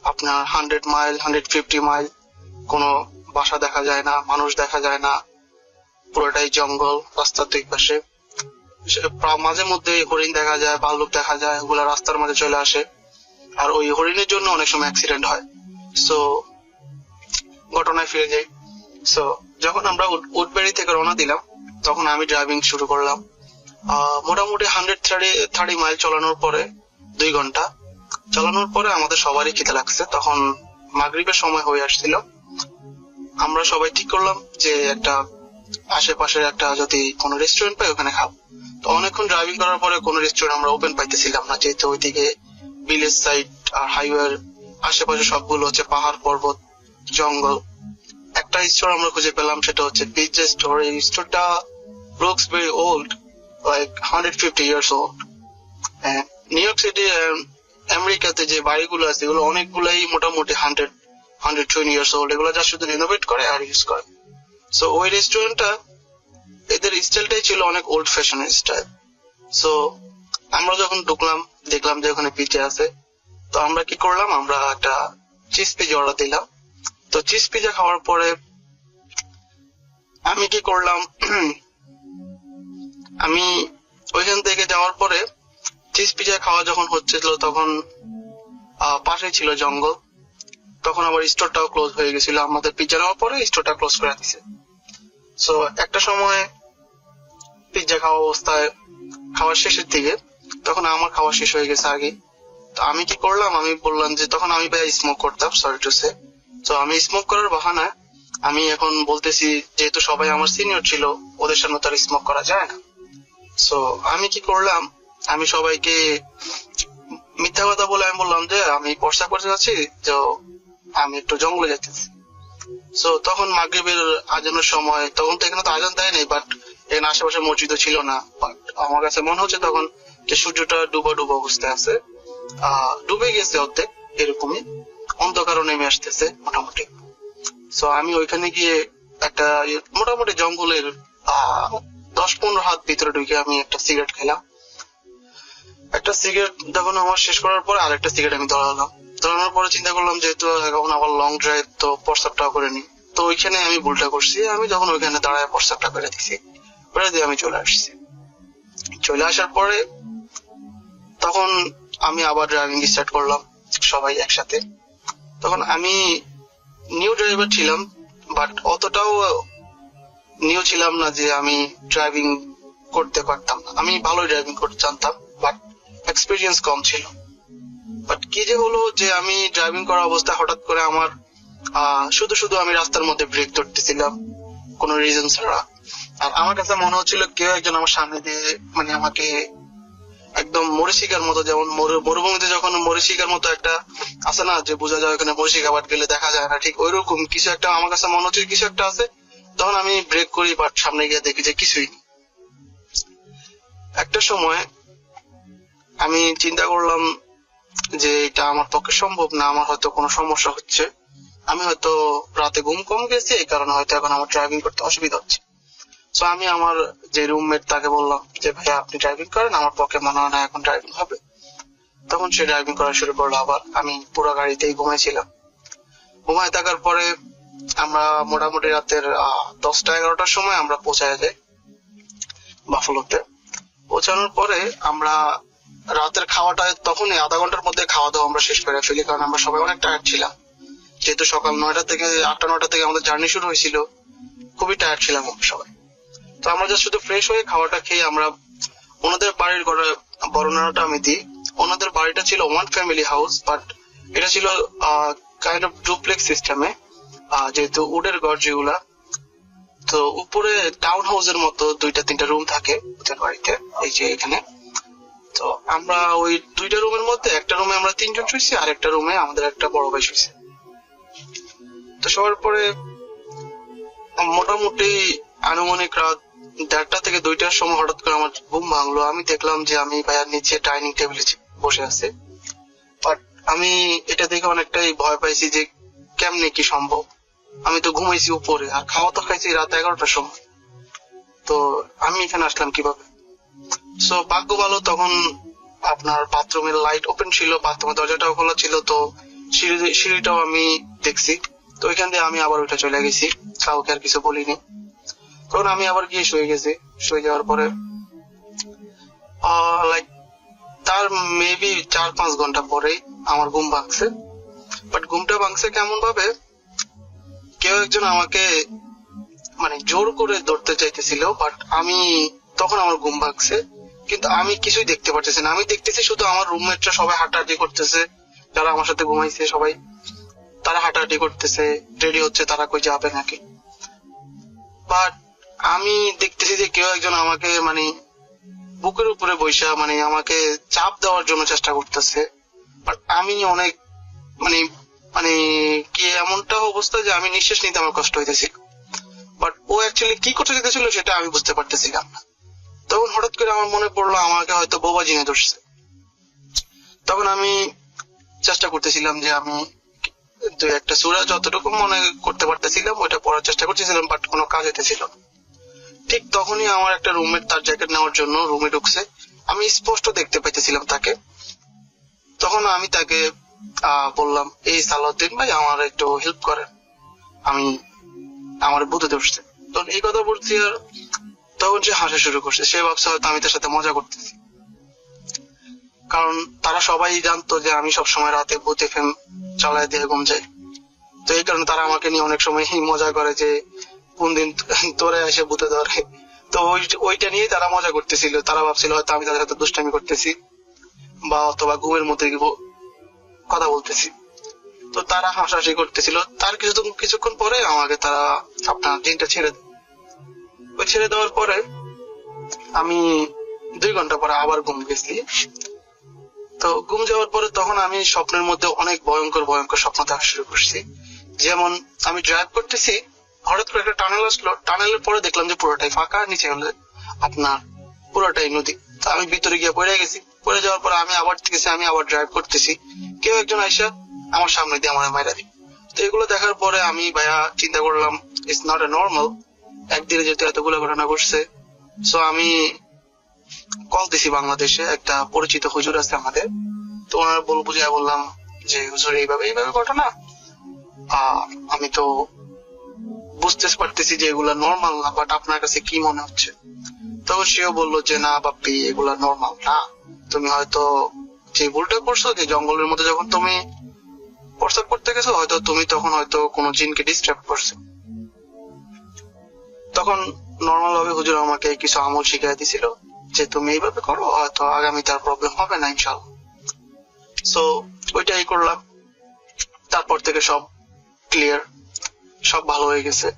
আপনার 100 মাইল 150 মাইল কোনো বাসা দেখা যায় না, মানুষ দেখা যায় না, পুরোটাই জঙ্গল রাস্তার 2 পাশে। মাঝে মধ্যে হরিণ দেখা যায়, ভাল্লুক দেখা যায়, ওগুলা রাস্তার মাঝে চলে আসে। আর ওই হরিণের জন্য অনেক সময় অ্যাক্সিডেন্ট হয়। সো ঘটনায় ফিরে যাই। সো যখন আমরা উডবেরি থেকে রওনা দিলাম, তখন আমি ড্রাইভিং শুরু করলাম। মোটামুটি 130 মাইল চালানোর পরে 2 ঘন্টা চালানোর পরে আমাদের সবারই খিদে লাগছে। তখন মাগরিবের সময় হয়ে আসছিল। আমরা সবাই ঠিক করলাম যে একটা আশেপাশের একটা যদি কোনো রেস্টুরেন্ট পাই ওখানে খাবো। তো অনেকক্ষণ ড্রাইভিং করার পরে কোনো রেস্টুরেন্ট আমরা ওপেন পাইতেছিলাম না, যেহেতু ওইদিকে ভিলেজ সাইড আর হাইওয়ের আশেপাশে সবগুলো হচ্ছে পাহাড় পর্বত জঙ্গল। একটা স্টোর আমরা খুঁজে পেলাম, সেটা হচ্ছে পিৎজা স্টোর। এই স্টোরটা looks very old, like 150 years old. New York city আমেরিকাতে যে বাড়িগুলো আছে এগুলো অনেকগুলাই মোটামুটি 120 years old, এগুলো যা শুধু রিনোভেট করে আর ইউজ করে। সো ওই রেস্টুরেন্টটা, এদের স্টাইলটাই ছিল অনেক ওল্ড ফ্যাশন স্টাইল। সো আমরা যখন ঢুকলাম দেখলাম যে ওখানে পিৎজা আছে। তো আমরা কি করলাম, আমরা একটা চিজ পিৎজা অর্ডার দিলাম। তো চিজ পিৎজা খাওয়ার পরে আমি কি করলাম, আমি ওইখান থেকে যাওয়ার পরে চিজ পিৎজা খাওয়া যখন হচ্ছিল তখন পাশে ছিল জঙ্গল। তখন আবার স্টোরটাও ক্লোজ হয়ে গেছিল। আমাদের পিৎজা নেওয়ার পরে স্টোরটা ক্লোজ করে দিছে। সো একটা সময় পিৎজা খাওয়া অবস্থায়, খাওয়ার শেষের দিকে, তখন আমার খাওয়া শেষ হয়ে গেছে আগে। তো আমি কি করলাম, আমি বললাম যে তখন আমি ভাই স্মোক করতাম, সরি টু সে। তো আমি স্মোক করার বাহানায় আমি এখন বলতেছি, যেহেতু সবাই আমার সিনিয়র ছিল, ওদের সামনে তো আর স্মোক করা যায় না। সো আমি কি করলাম, আমি সবাইকে মিথ্যা কথা বলে আমি বললাম যে আমি পর্সা করতে যাচ্ছি, তো আমি একটু জঙ্গলে যাচ্ছি। সো তখন মাগরিবের আজানের সময়, তখন তো এখানে তো আজান দেয় নাই, বাট এখানে আশেপাশে মসজিদও ছিল না, বাট আমার কাছে মনে হচ্ছে তখন যে সূর্যটা ডুবা ডুবা অবস্থায় আছে, ডুবে গেছে অর্ধেক, এরকমই অন্ধকারও নেমে আসতেছে মোটামুটি। সো আমি ওইখানে গিয়ে একটা মোটামুটি জঙ্গলের 10-15 হাত ভিতরে ঢুকে আমি একটা সিগারেট খেলাম। একটা সিগারেট যখন আমার শেষ করার পরে আরেকটা সিগারেট আমি ধরালাম। ধরানোর পরে চিন্তা করলাম যেহেতু এখন আবার লং ড্রাইভ, তো প্রস্তাবটা করে নি। তো ওইখানে আমি ভুলটা করছি, আমি যখন ওইখানে দাঁড়ায় প্রস্তাবটা করে দিছি, করে দিয়ে আমি চলে আসছি। চলে আসার পরে তখন আমি আবার ড্রাইভিং স্টার্ট করলাম সবাই একসাথে। তখন আমি নিউ ড্রাইভার ছিলাম, বাট অতটাও নিউ ছিলাম না যে আমি ড্রাইভিং করতে পারতাম না। আমি ভালোই ড্রাইভিং করতে জানতাম, বাট এক্সপিরিয়েন্স কম ছিল। বাট কি যে হলো যে আমি ড্রাইভিং করা অবস্থায় হঠাৎ করে আমার শুধু শুধু আমি রাস্তার মধ্যে ব্রেক ধরতেছিলাম কোনো রিজন ছাড়া। আর আমার কাছে মনে হচ্ছিল কেউ একজন আমার সামনে দিয়ে মানে আমাকে একদম মরিচিকার মতো, যেমন মরুভূমিতে যখন মরিচিকার মতো একটা আছে না যে বোঝা যায় ওখানে মরিচিকা বাট গেলে দেখা যায় না, ঠিক ওইরকম কিছু একটা আমার কাছে মনে হচ্ছে কিছু একটা আছে। তখন আমি ব্রেক করি, বাট সামনে গিয়ে দেখি যে কিছুই নেই। একটা সময় আমি চিন্তা করলাম যে এটা আমার পক্ষে সম্ভব না, আমার হয়তো কোনো সমস্যা হচ্ছে, আমি হয়তো রাতে ঘুম কম গেছি, এই কারণে হয়তো এখন আমার ড্রাইভিং করতে অসুবিধা হচ্ছে। তো আমি আমার যে রুমমেট তাকে বললাম যে ভাইয়া আপনি ড্রাইভিং করেন, আমার পক্ষে মনে হয় না এখন ড্রাইভিং হবে। তখন সে ড্রাইভিং করা শুরু করলো। আবার আমি পুরো গাড়িতেই ঘুমাইছিলাম। ঘুমায় থাকার পরে আমরা মোটামুটি রাতের 10টা-11টার সময় আমরা পৌঁছায় যাই বাফালোতে। পৌঁছানোর পরে আমরা রাতের খাওয়াটা তখনই আধা ঘন্টার মধ্যে খাওয়া দাওয়া আমরা শেষ করে ফেলি, কারণ আমরা সবাই অনেক টায়ার্ড ছিলাম। যেহেতু সকাল 9টা থেকে 8টা-9টা থেকে আমাদের জার্নি শুরু হয়েছিল, খুবই টায়ার্ড ছিলাম সবাই। তো আমরা জাস্ট শুধু ফ্রেশ হয়ে খাওয়াটা খেয়ে আমরা ওনাদের বাড়ির বর্ণনাটা আমি দিই। ওনাদের বাড়িটা ছিল 1 ফ্যামিলি হাউস, বাট এটা ছিল কাইন্ড অফ ডুপ্লেক্স সিস্টেমে, যেহেতু উডের ঘর যেগুলা। তো উপরে টাউন হাউসের মতো 2-3টা রুম থাকে ওদের বাড়িতে, এই যে এখানে। তো আমরা ওই 2টা রুমের মধ্যে একটা রুমে আমরা 3 জন শুয়েছি, আর একটা রুমে আমাদের একটা বড় ভাই শুয়েছে। তো শোয়ার পরে মোটামুটি আনুমানিক রাত 1:30 থেকে 2টার সময় হঠাৎ করে আমার ঘুম ভাঙলো। আমি দেখলাম যে আমি ভাইয়ার নিচে ডাইনিং টেবিলে বসে আছে। বাট আমি এটা দেখে অনেকটাই ভয় পাইছি যে কেমনে কি সম্ভব, আমি তো ঘুমাইছি উপরে, আর খাওয়া তো খাইছি রাত 11টার সময়, তো আমি এখানে আসলাম কিভাবে? সো ভাগ্য ভালো তখন আপনার বাথরুমের লাইট ওপেন ছিল, বাথরুমের দরজাটাও খোলা ছিল, তো সিঁড়িটাও আমি দেখছি। তো ওইখান দিয়ে আমি আবার ওইটা চলে গেছি, কাউকে আর কিছু বলিনি। তখন আমি আবার গিয়ে শুয়ে গেছি। শুয়ে যাওয়ার পরে লাইক তার মেবি 4-5 ঘন্টা পরে আমার ঘুম ভাঙছে। বাট ঘুমটা ভাঙছে কেমন ভাবে, কেউ একজন আমাকে মানে জোর করে ধরতে চাইতেছিল, বাট আমি তখন আমার ঘুম ভাঙছে, কিন্তু আমি কিছুই দেখতে পারতেছি না। আমি দেখতেছি শুধু আমার রুমমেটরা সবাই হাঁটাহাঁটি করতেছে, যারা আমার সাথে ঘুমাইছে সবাই তারা হাঁটাহাঁটি করতেছে, রেডি হচ্ছে তারা কই যাবে নাকি। বাট আমি দেখতেছি যে কেউ একজন আমাকে মানে বুকের উপরে বৈশা মানে আমাকে চাপ দেওয়ার জন্য চেষ্টা করতেছে। বাট আমি অনেক মানে মানে কি এমনটা অবস্থা যে আমি নিঃশ্বাস নিতে আমার কষ্ট হইতেছে। বাট ও অ্যাকচুয়ালি কি করতে চাইতেছিল সেটা আমি বুঝতে পারতেছিলাম না। তখন হঠাৎ করে আমার মনে পড়লো আমাকে হয়তো বোবা জিনে ধরছে। তখন আমি চেষ্টা করতেছিলাম যে আমি 2-1টা সূরা যতটুকু মনে করতে পারতেছিলাম ওইটা পড়ার চেষ্টা করতেছিলাম, বাট কোনো কাজ হইতেছিল না। ঠিক তখনই আমার একটা রুমমেট তার জ্যাকেট নেওয়ার জন্য রুমে ঢুকছে, আমি স্পষ্ট দেখতে পাইতেছিলাম তাকে। তখন আমি তাকে বললাম, এই সালাউদ্দিন ভাই আমার একটু হেল্প করেন, আমি আমার বুঝে ধরছে। তখন এই কথা বলছি, আর তখন সে হাসা শুরু করছে। সে ভাবছে হয়তো আমি তার সাথে মজা করতেছি, কারণ তারা সবাই জানতো যে আমি সবসময় রাতে ভূত এফএম চালায় দিয়ে ঘুম যাই। তো এই কারণে তারা আমাকে নিয়ে অনেক সময় মজা করে যে কোন দিন তোরে এসে ভূতে ধরে। তো ওইটা নিয়ে তারা মজা করতেছিল। তারা ভাবছিল হয়তো আমি তাদের সাথে দুষ্টামি করতেছি বা অথবা ঘুমের মধ্যে কথা বলতেছি। তো তারা হাসাহাসি করতেছিল। তার কিছুক্ষণ পরে আমাকে তারা আপনার দিনটা ছেড়ে দেয়। ওই ছেড়ে দেওয়ার পরে আমি 2 ঘন্টা পরে আবার ঘুম গেছি। তো ঘুম যাওয়ার পরে তখন আমি স্বপ্নের মধ্যে অনেক ভয়ঙ্কর ভয়ঙ্কর স্বপ্ন দেখা শুরু করছি। যেমন আমি ড্রাইভ করতেছি, হঠাৎ করে একটা টানেল আসলো, টানেলের পরে দেখলাম যে পুরোটাই ফাঁকা, নিচে হলে আপনার পুরোটাই নদী। তো আমি ভিতরে গিয়ে পড়ে গেছি। পড়ে যাওয়ার পর আমি আবার গেছি, আমি আবার ড্রাইভ করতেছি, কেউ একজন আইসা আমার সামনে দিয়ে আমার মাইরা দিই। তো এগুলো দেখার পরে আমি ভাইয়া চিন্তা করলাম ইটস নট এ নর্মাল, একদিনে যেহেতু এতগুলো ঘটনা ঘটছে। সো আমি কল দিছি বাংলাদেশে, একটা পরিচিত হুজুর আছে আমাদের, তো ওনারা বুঝাই বললাম যে হুজুর এইভাবে এইভাবে ঘটনা, আমি তো বুঝতে পারতেছি যে এগুলা নর্মাল না, বাট আপনার কাছে কি মনে হচ্ছে? তখন সেও বললো যে না বাপ্পি, এগুলা নর্মাল না, তুমি হয়তো যে ভুলটা করছো যে জঙ্গলের মধ্যে যখন তুমি প্রস্তাব করতে গেছো, হয়তো তুমি তখন হয়তো কোনো জিনকে ডিস্টার্ব করছো। তখন নর্মাল ভাবে হুজুর আমাকে কিছু আমল শিখিয়ে দিছিল যে তুমি এইভাবে করো, হয়তো আগামী তার প্রবলেম হবে না ইনশাল্লাহ। সো ওইটাই করলাম। তারপর থেকে সব ক্লিয়ার, সব ভালো হয়ে গেছে।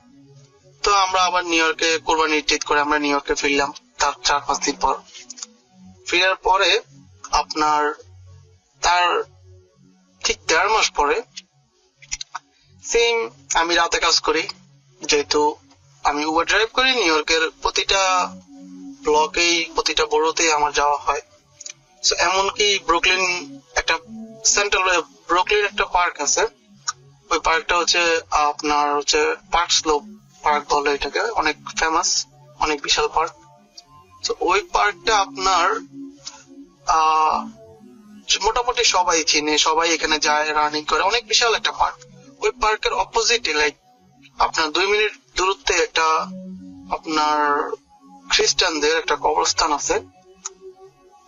তো আমরা আবার নিউ ইয়র্কে কোরবানি ঈদ করে আমরা নিউ ইয়র্কে ফিরলাম তার 4-5 দিন পর। ফিরার পরে আপনার তার ঠিক 1.5 মাস পরে সেম আমি রাতে কাজ করি, যেহেতু আমি উবার ড্রাইভ করি, নিউ ইয়র্কের প্রতিটা ব্লকেই প্রতিটা বড়োতেই আমার যাওয়া হয়। সো এমনকি ব্রুকলিন একটা সেন্ট্রাল ব্রুকলিন একটা পার্ক আছে, ওই পার্কটা হচ্ছে আপনার হচ্ছে পার্ক স্লোপ পার্ক বলে এটাকে, অনেক ফেমাস, অনেক বিশাল পার্ক। তো ওই পার্কটা আপনার মোটামুটি সবাই চিনে, সবাই এখানে যায়, রানিং করে, অনেক বিশাল একটা পার্ক। ওই পার্কের অপোজিটে লাইক আপনার 2 মিনিট দূরত্বে একটা আপনার খ্রিস্টানদের একটা কবরস্থান আছে।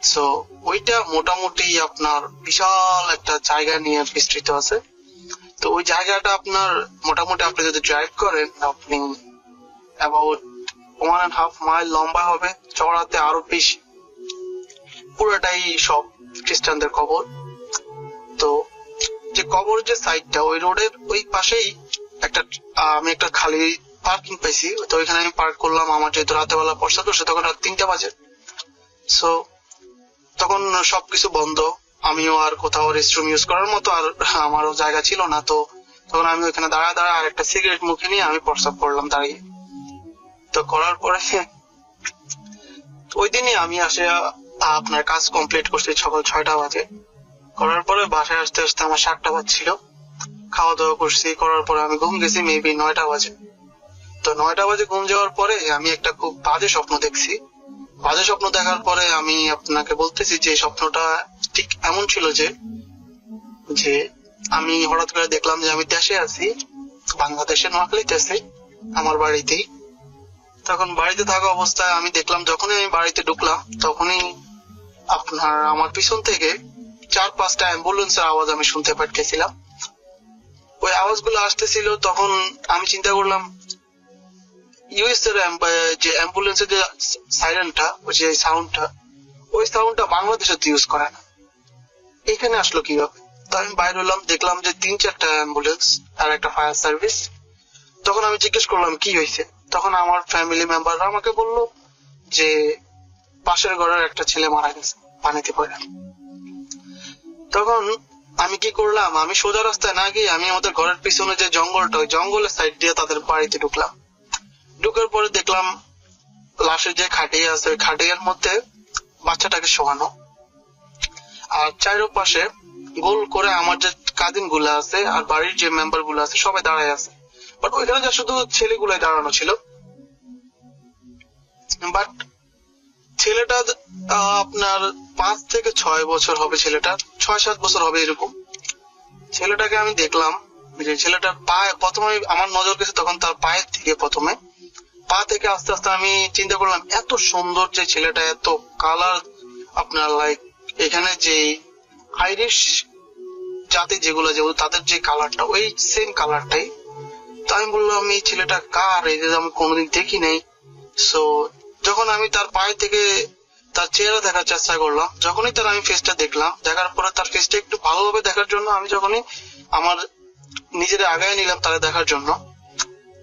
সো ওইটা মোটামুটি আপনার বিশাল একটা জায়গা নিয়ে বিস্তৃত আছে। তো ওই জায়গাটা আপনার মোটামুটি আপনি যদি ড্রাইভ করেন, আপনি অ্যাবাউট 1.5 মাইল লম্বা হবে, চওড়াতে আরো বেশি, পুরোটাই সব খ্রিস্টানদের কবর। তো যে কবর যে সাইডটা, ওই রোডের ওই পাশেই একটা আমি একটা খালি পার্কিং পাইছি, তো ওইখানে আমি পার্ক করলাম। আমার যেহেতু রাতে বেলা পড়ছে করছে, তখন রাত 3টা বাজে। সো তখন সবকিছু বন্ধ, আমিও আর কোথাও রেস্টরুম ইউজ করার মতো আর আমারও জায়গা ছিল না। তো তখন আমি ওইখানে দাঁড়ায় দাঁড়ায় আর একটা সিগারেট মুখে নিয়ে আমি প্রস্রাব করলাম দাঁড়িয়ে। তো করার পরে ওই দিনই আমি আসে আপনার কাজ কমপ্লিট করছি সকাল 6টা বাজে। করার পরে বাসায় আসতে আসতে আমার 7টা বাজছিল। খাওয়া দাওয়া করছি, করার পরে আমি ঘুম গেছি মেবি 9টা বাজে। তো 9টা বাজে ঘুম যাওয়ার পরে আমি একটা খুব বাজে স্বপ্ন দেখছি। বাজে স্বপ্ন দেখার পরে আমি আপনাকে বলতেছি যে স্বপ্নটা ঠিক এমন ছিল যে আমি হঠাৎ করে দেখলাম যে আমি দেশে আছি, বাংলাদেশে নোয়াখালীতে আছি, আমার বাড়িতেই। তখন বাড়িতে থাকা অবস্থায় আমি দেখলাম, যখনই আমি বাড়িতে ঢুকলাম তখনই আপনার আমার পিছন থেকে 4-5টা অ্যাম্বুলেন্সের আওয়াজ আমি শুনতে পাচ্ছিলাম। ওই আওয়াজগুলো আসতেছিল, তখন আমি চিন্তা করলাম ইউএস এর যে অ্যাম্বুলেন্সের যে সাইরেনটা, ওই যে সাউন্ডটা, ওই সাউন্ডটা বাংলাদেশে তো ইউজ করে না, এখানে আসলো কিভাবে? তো আমি বাইরে হলাম, দেখলাম যে 3-4টা অ্যাম্বুলেন্স আর একটা ফায়ার সার্ভিস। তখন আমি জিজ্ঞেস করলাম কি হয়েছে। তখন আমার ফ্যামিলি মেম্বাররা আমাকে বললো যে পাশের ঘরের একটা ছেলে মারা গেছে পানিতে পড়ে। তখন আমি কি করলাম, আমি সোজা রাস্তায় না গিয়ে আমি আমাদের ঘরের পিছনে যে জঙ্গলটা, ওই জঙ্গলের সাইড দিয়ে তাদের বাড়িতে ঢুকলাম। ঢুকার পরে দেখলাম লাশের যে খাটিয়া আছে, ওই খাটিয়ার মধ্যে বাচ্চাটাকে শোয়ানো, আর চারপাশে গোল করে আমার যে কাজিন গুলা আছে আর বাড়ির যে মেম্বার গুলো আছে সবাই দাঁড়ায় আছে। বাট ওইখানে যা শুধু ছেলেগুলাই দাঁড়ানো ছিল। বাট ছেলেটা আপনার 5 থেকে 6 বছর হবে, ছেলেটা 6-7 বছর হবে এরকম। ছেলেটাকে আমি দেখলাম যে ছেলেটার পায়ে প্রথমে আমার নজর গেছে, তখন তার পায়ের থেকে প্রথমে পা থেকে আস্তে আস্তে আমি চিন্তা করলাম এত সুন্দর যে ছেলেটা, এত কালার আপনার লাইক এখানে যে আইরিশ জাতি যেগুলো তাদের যে কালারটা, ওই সেম কালারটাই। তো আমি বললাম এই ছেলেটা কার, এই যে আমি কোনোদিন দেখি নাই। সো যখন আমি তার পায়ে থেকে তার চেহারা দেখার চেষ্টা করলাম, যখনই তার আমি ফেসটা দেখলাম, দেখার পরে তার ফেসটা একটু ভালোভাবে দেখার জন্য আমি যখনই আমার নিজের আগায় নিলাম তারা দেখার জন্য,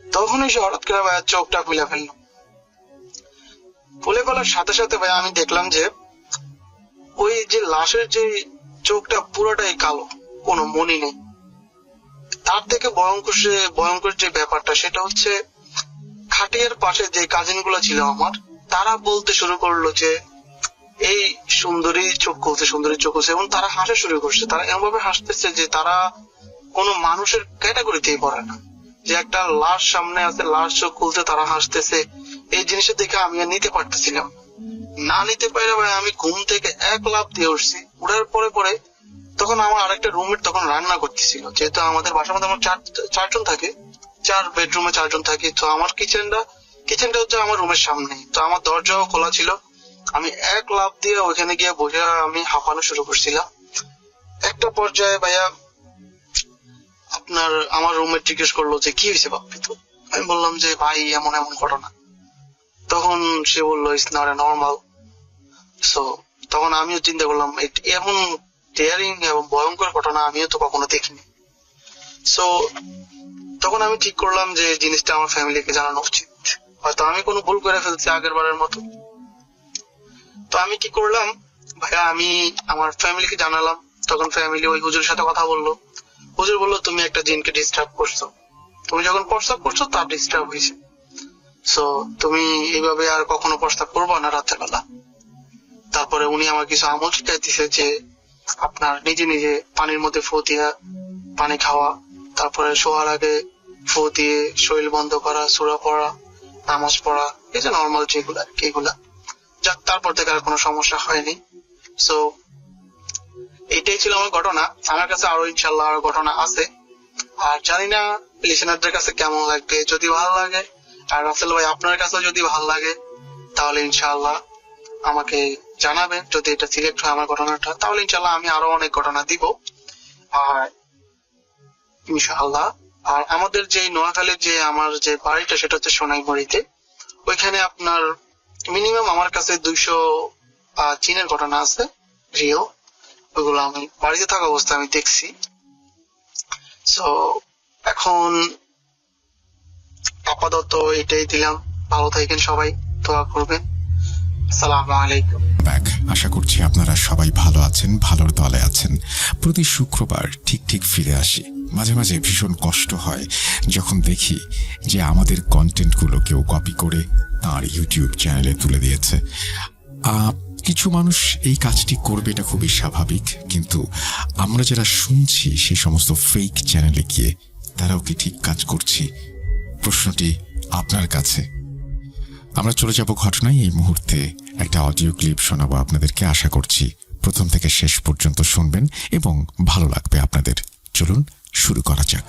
তখনই সে হঠাৎ করে ভাইয়া চোখটা খুলে ফেললো। খুলে ফেলার সাথে সাথে ভাইয়া আমি দেখলাম যে ওই যে লাশের যে চোখটা পুরোটাই কালো, কোনো মনি নেই। তার থেকে ভয়ঙ্কর যে ব্যাপারটা সেটা হচ্ছে খাটিয়ার পাশে যে কাজিন গুলো ছিল আমার, তারা বলতে শুরু করলো যে এই সুন্দরী চোখ খুলছে, সুন্দরী চোখ খুলছে, এবং তারা হাসা শুরু করছে। তারা এমন ভাবে হাসতেছে যে তারা কোনো মানুষের ক্যাটাগরিতেই পড়ে না। যে একটা লাশ সামনে আছে, লাশ চোখ খুলছে, তারা হাসতেছে, এই জিনিসটা দেখে আমি আর নিতে পারতেছিলাম না। নিতে পারে ভাই আমি ঘুম থেকে এক লাফ দিয়ে উঠছি। উঠার পরে তখন আমার আরেকটা রুমমেট তখন রান্না করতেছিল। যেহেতু আমাদের বাসার মধ্যে আমার চারজন থাকে, 4 বেডরুমে 4 জন থাকি, তো আমার কিচেনটা হচ্ছে আমার রুমের সামনে, তো আমার দরজাও খোলা ছিল। আমি এক লাফ দিয়ে ওখানে গিয়ে বসে আমি হাঁপানো শুরু করছিলাম। একটা পর্যায়ে ভাইয়া আপনার আমার রুমমেট জিজ্ঞেস করলো যে কি হয়েছে বাপ্পি? তো আমি বললাম যে ভাই এমন এমন ঘটনা। তখন সে বললো it's not a normal. So তখন আমিও চিন্তা করলাম এমন ডেয়ারিং এবং ভয়ঙ্কর ঘটনা আমিও তো কখনো দেখিনি। সো তখন আমি ঠিক করলাম যে জিনিসটা আমার ফ্যামিলিকে জানানো উচিত। হয়তো আমি কোনো ভুল করে ফেলছি আগের বারের মতো। তো আমি কি করলাম ভাইয়া, আমি আমার ফ্যামিলিকে জানালাম। তখন ফ্যামিলি ওই হুজুরের সাথে কথা বললো। হুজুর বললো তুমি একটা জিনকে ডিস্টার্ব করছো, তুমি যখন প্রস্তাব করছো তার ডিস্টার্ব হয়েছে, সো তুমি এইভাবে আর কখনো প্রস্তাব করবো না রাতের বেলা। তারপরে উনি আমার কিছু আমল শিখাই দিছে যে আপনার নিজে নিজে পানির মধ্যে ফু দিয়া পানি খাওয়া, তারপরে শোয়ার আগে ফু দিয়ে শরীর বন্ধ করা, সূরা পড়া, নামাজ পড়া, এই যে নর্মাল যেগুলা এগুলা। যাক, তারপর থেকে আর কোনো সমস্যা হয়নি। সো এটাই ছিল আমার ঘটনা। আমার কাছে আরো ইনশাল্লাহ আরো ঘটনা আছে, আর জানি না লিসেনারদের কাছে কেমন লাগবে। যদি ভালো লাগে, আর রাসেল ভাই আপনার কাছে যদি ভালো লাগে, তাহলে ইনশাআল্লাহ আমাকে জানাবেন। যদি এটা সিলেক্ট হয় আমার ঘটনাটা, তাহলে ইনশাআল্লাহ আমি আরো অনেক ঘটনা দিব। আর ইনশাআল্লাহ আর আমাদের যে নোয়াখালীর যে আমার যে বাড়িটা, সেটা হচ্ছে সোনাইমুড়িতে। ওইখানে আপনার মিনিমাম আমার কাছে 200 চীনের ঘটনা আছে, রিও। ওইগুলো আমি বাড়িতে থাকা অবস্থায় আমি দেখছি। সো এখন আপাতত এটাই দিলাম। ভালো থাকেন সবাই, দোয়া করবেন। আসসালামু আলাইকুম। ব্যাক, আশা করছি আপনারা সবাই ভালো আছেন, ভালোর দলে আছেন। প্রতি শুক্রবার ঠিক ফিরে আসি। মাঝে মাঝে ভীষণ কষ্ট হয় যখন দেখি যে আমাদের কন্টেন্টগুলো কেউ কপি করে তার ইউটিউব চ্যানেলে তুলে দিয়েছে। কিছু মানুষ এই কাজটি করবে, এটা খুবই স্বাভাবিক, কিন্তু আমরা যারা শুনছি সেই সমস্ত ফেক চ্যানেলে গিয়ে তারাও কি ঠিক কাজ করছি? প্রশ্নটি আপনার কাছে। আমরা চলে যাব ঘটনায়। এই মুহূর্তে একটা অডিও ক্লিপ শোনাবো আপনাদেরকে। আশা করছি প্রথম থেকে শেষ পর্যন্ত শুনবেন এবং ভালো লাগবে আপনাদের। চলুন শুরু করা যাক।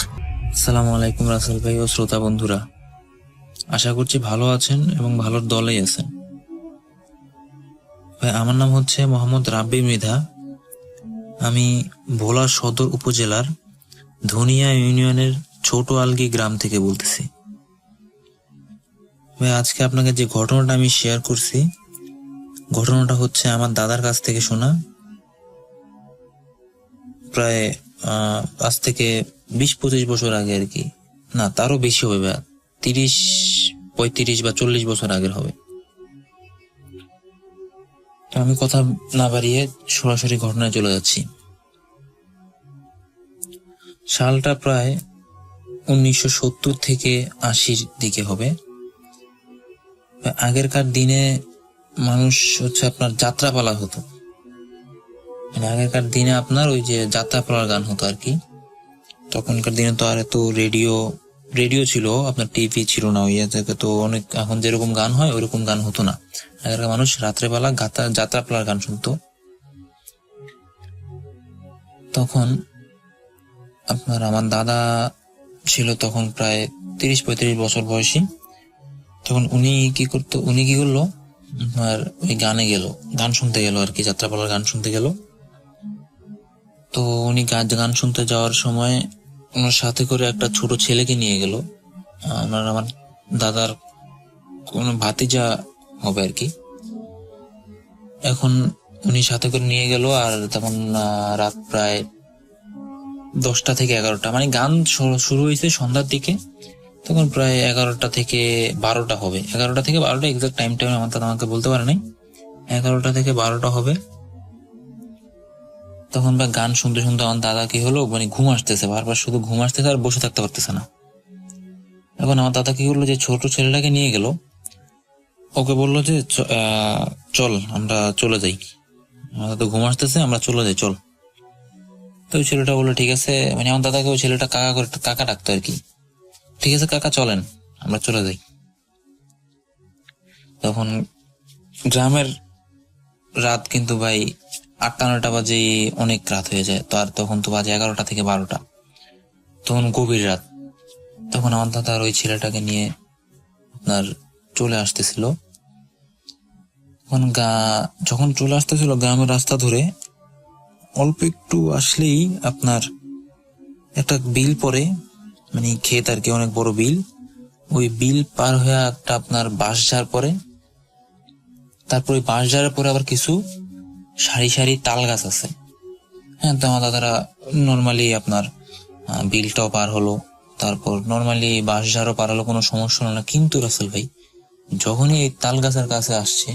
আসসালামু আলাইকুম রাসেল ভাই ও শ্রোতা বন্ধুরা, আশা করছি ভালো আছেন এবং ভালোর দলেই আছেন। ভাই, আমার নাম হচ্ছে মোহাম্মদ রাব্বি মৃধা। আমি ভোলা সদর উপজেলার ধনিয়া ইউনিয়নের ছোট আলগি গ্রাম থেকে বলতেছি। ভাই, আজকে আপনাকে যে ঘটনাটা আমি শেয়ার করছি, ঘটনাটা হচ্ছে আমার দাদার কাছ থেকে শোনা। প্রায় আজ থেকে 20-25 বছর আগে আর কি, না তারও বেশি হবে, 30, 35 বা 40 বছর আগের হবে। তো আমি কথা না বাড়িয়ে সরাসরি ঘটনায় চলে যাচ্ছি। সালটা প্রায় 1970 থেকে 80-র দিকে হবে। আগেরকার দিনে মানুষ হচ্ছে আপনার যাত্রাপালা হতো, মানে আগেরকার দিনে আপনার ওই যে যাত্রাপালার গান হতো আর কি। তখনকার দিনে তো আর এত রেডিও ছিল, আপনার টিভি ছিল না, ওই থেকে তো অনেক এখন যেরকম গান হয় ওইরকম গান হতো না। আগেরকার মানুষ রাত্রেবেলা যাত্রাপালার গান শুনতো। তখন আপনার আমার দাদা ছিল তখন প্রায় 30-35 বছর বয়সী। তখন উনি কি করলো আপনার ওই গান শুনতে গেল আর কি, যাত্রাপালার গান শুনতে গেল। তো উনি গান শুনতে যাওয়ার সময় ওনার সাথে করে একটা ছোট ছেলেকে নিয়ে গেল। আমার দাদার কোন ভাতিজা হবে আর কি। এখন উনি সাথে করে নিয়ে গেল, আর তখন রাত প্রায় 10টা থেকে 11টা, মানে গান শুরু হয়েছে সন্ধ্যার দিকে। তখন প্রায় 11টা থেকে 12টা হবে, 11টা থেকে 12টা এক্সাক্ট টাইম আমার দাদা আমাকে বলতে পারে নাই, 11টা থেকে 12টা হবে। তখন গান শুনতে শুনতে আমার দাদা কি হলো, মানে ঘুম আসতেছে, বারবার শুধু ঘুম আসতেছে আর বসে থাকতে পারতেছে না। এখন আমার দাদা কি করলো, যে ছোট ছেলেটাকে নিয়ে গেল, ওকে বললো যে চল আমরা চলে যাই, আমাদের তো ঘুম আসতেছে, আমরা চলে যাই চল। তো ওই ছেলেটা বললো ঠিক আছে, মানে আমার দাদাকে ওই ছেলেটা কাকা করে কাকা ডাকতো আর কি। ঠিক আছে কাকা চলেন আমরা চলে যাই। তখন গ্রামের রাত কিন্তু ভাই 8টা-9টা বাজে, অনেক রাত হয়ে যায়। তো আর তখন তো বাজে 11টা থেকে 12টা, তখন গভীর রাত। তখন আমার দাদার ওই ছেলেটাকে নিয়ে আপনার চলে আসতেছিল। তখন যখন চলে আসতেছিল গ্রামের রাস্তা ধরে, অল্প একটু আসলেই আপনার একটা বিল পড়ে, মানে ক্ষেত আর কি, অনেক বড় বিল। ওই বিল পার হয়ে একটা আপনার বাঁশঝাড় পড়ে, তারপর ওই বাঁশঝাড়ের পরে আবার কিছু সারি সারি তাল গাছ আছে। হ্যাঁ, তো আমার দাদারা নর্মালি আপনার বিলটাও পার হলো, তারপর নর্মালি বাঁশঝাড়ও পার হলো, কোনো সমস্যা হলো না। কিন্তু রাসেল ভাই যখনই এই তাল গাছের কাছে আসছে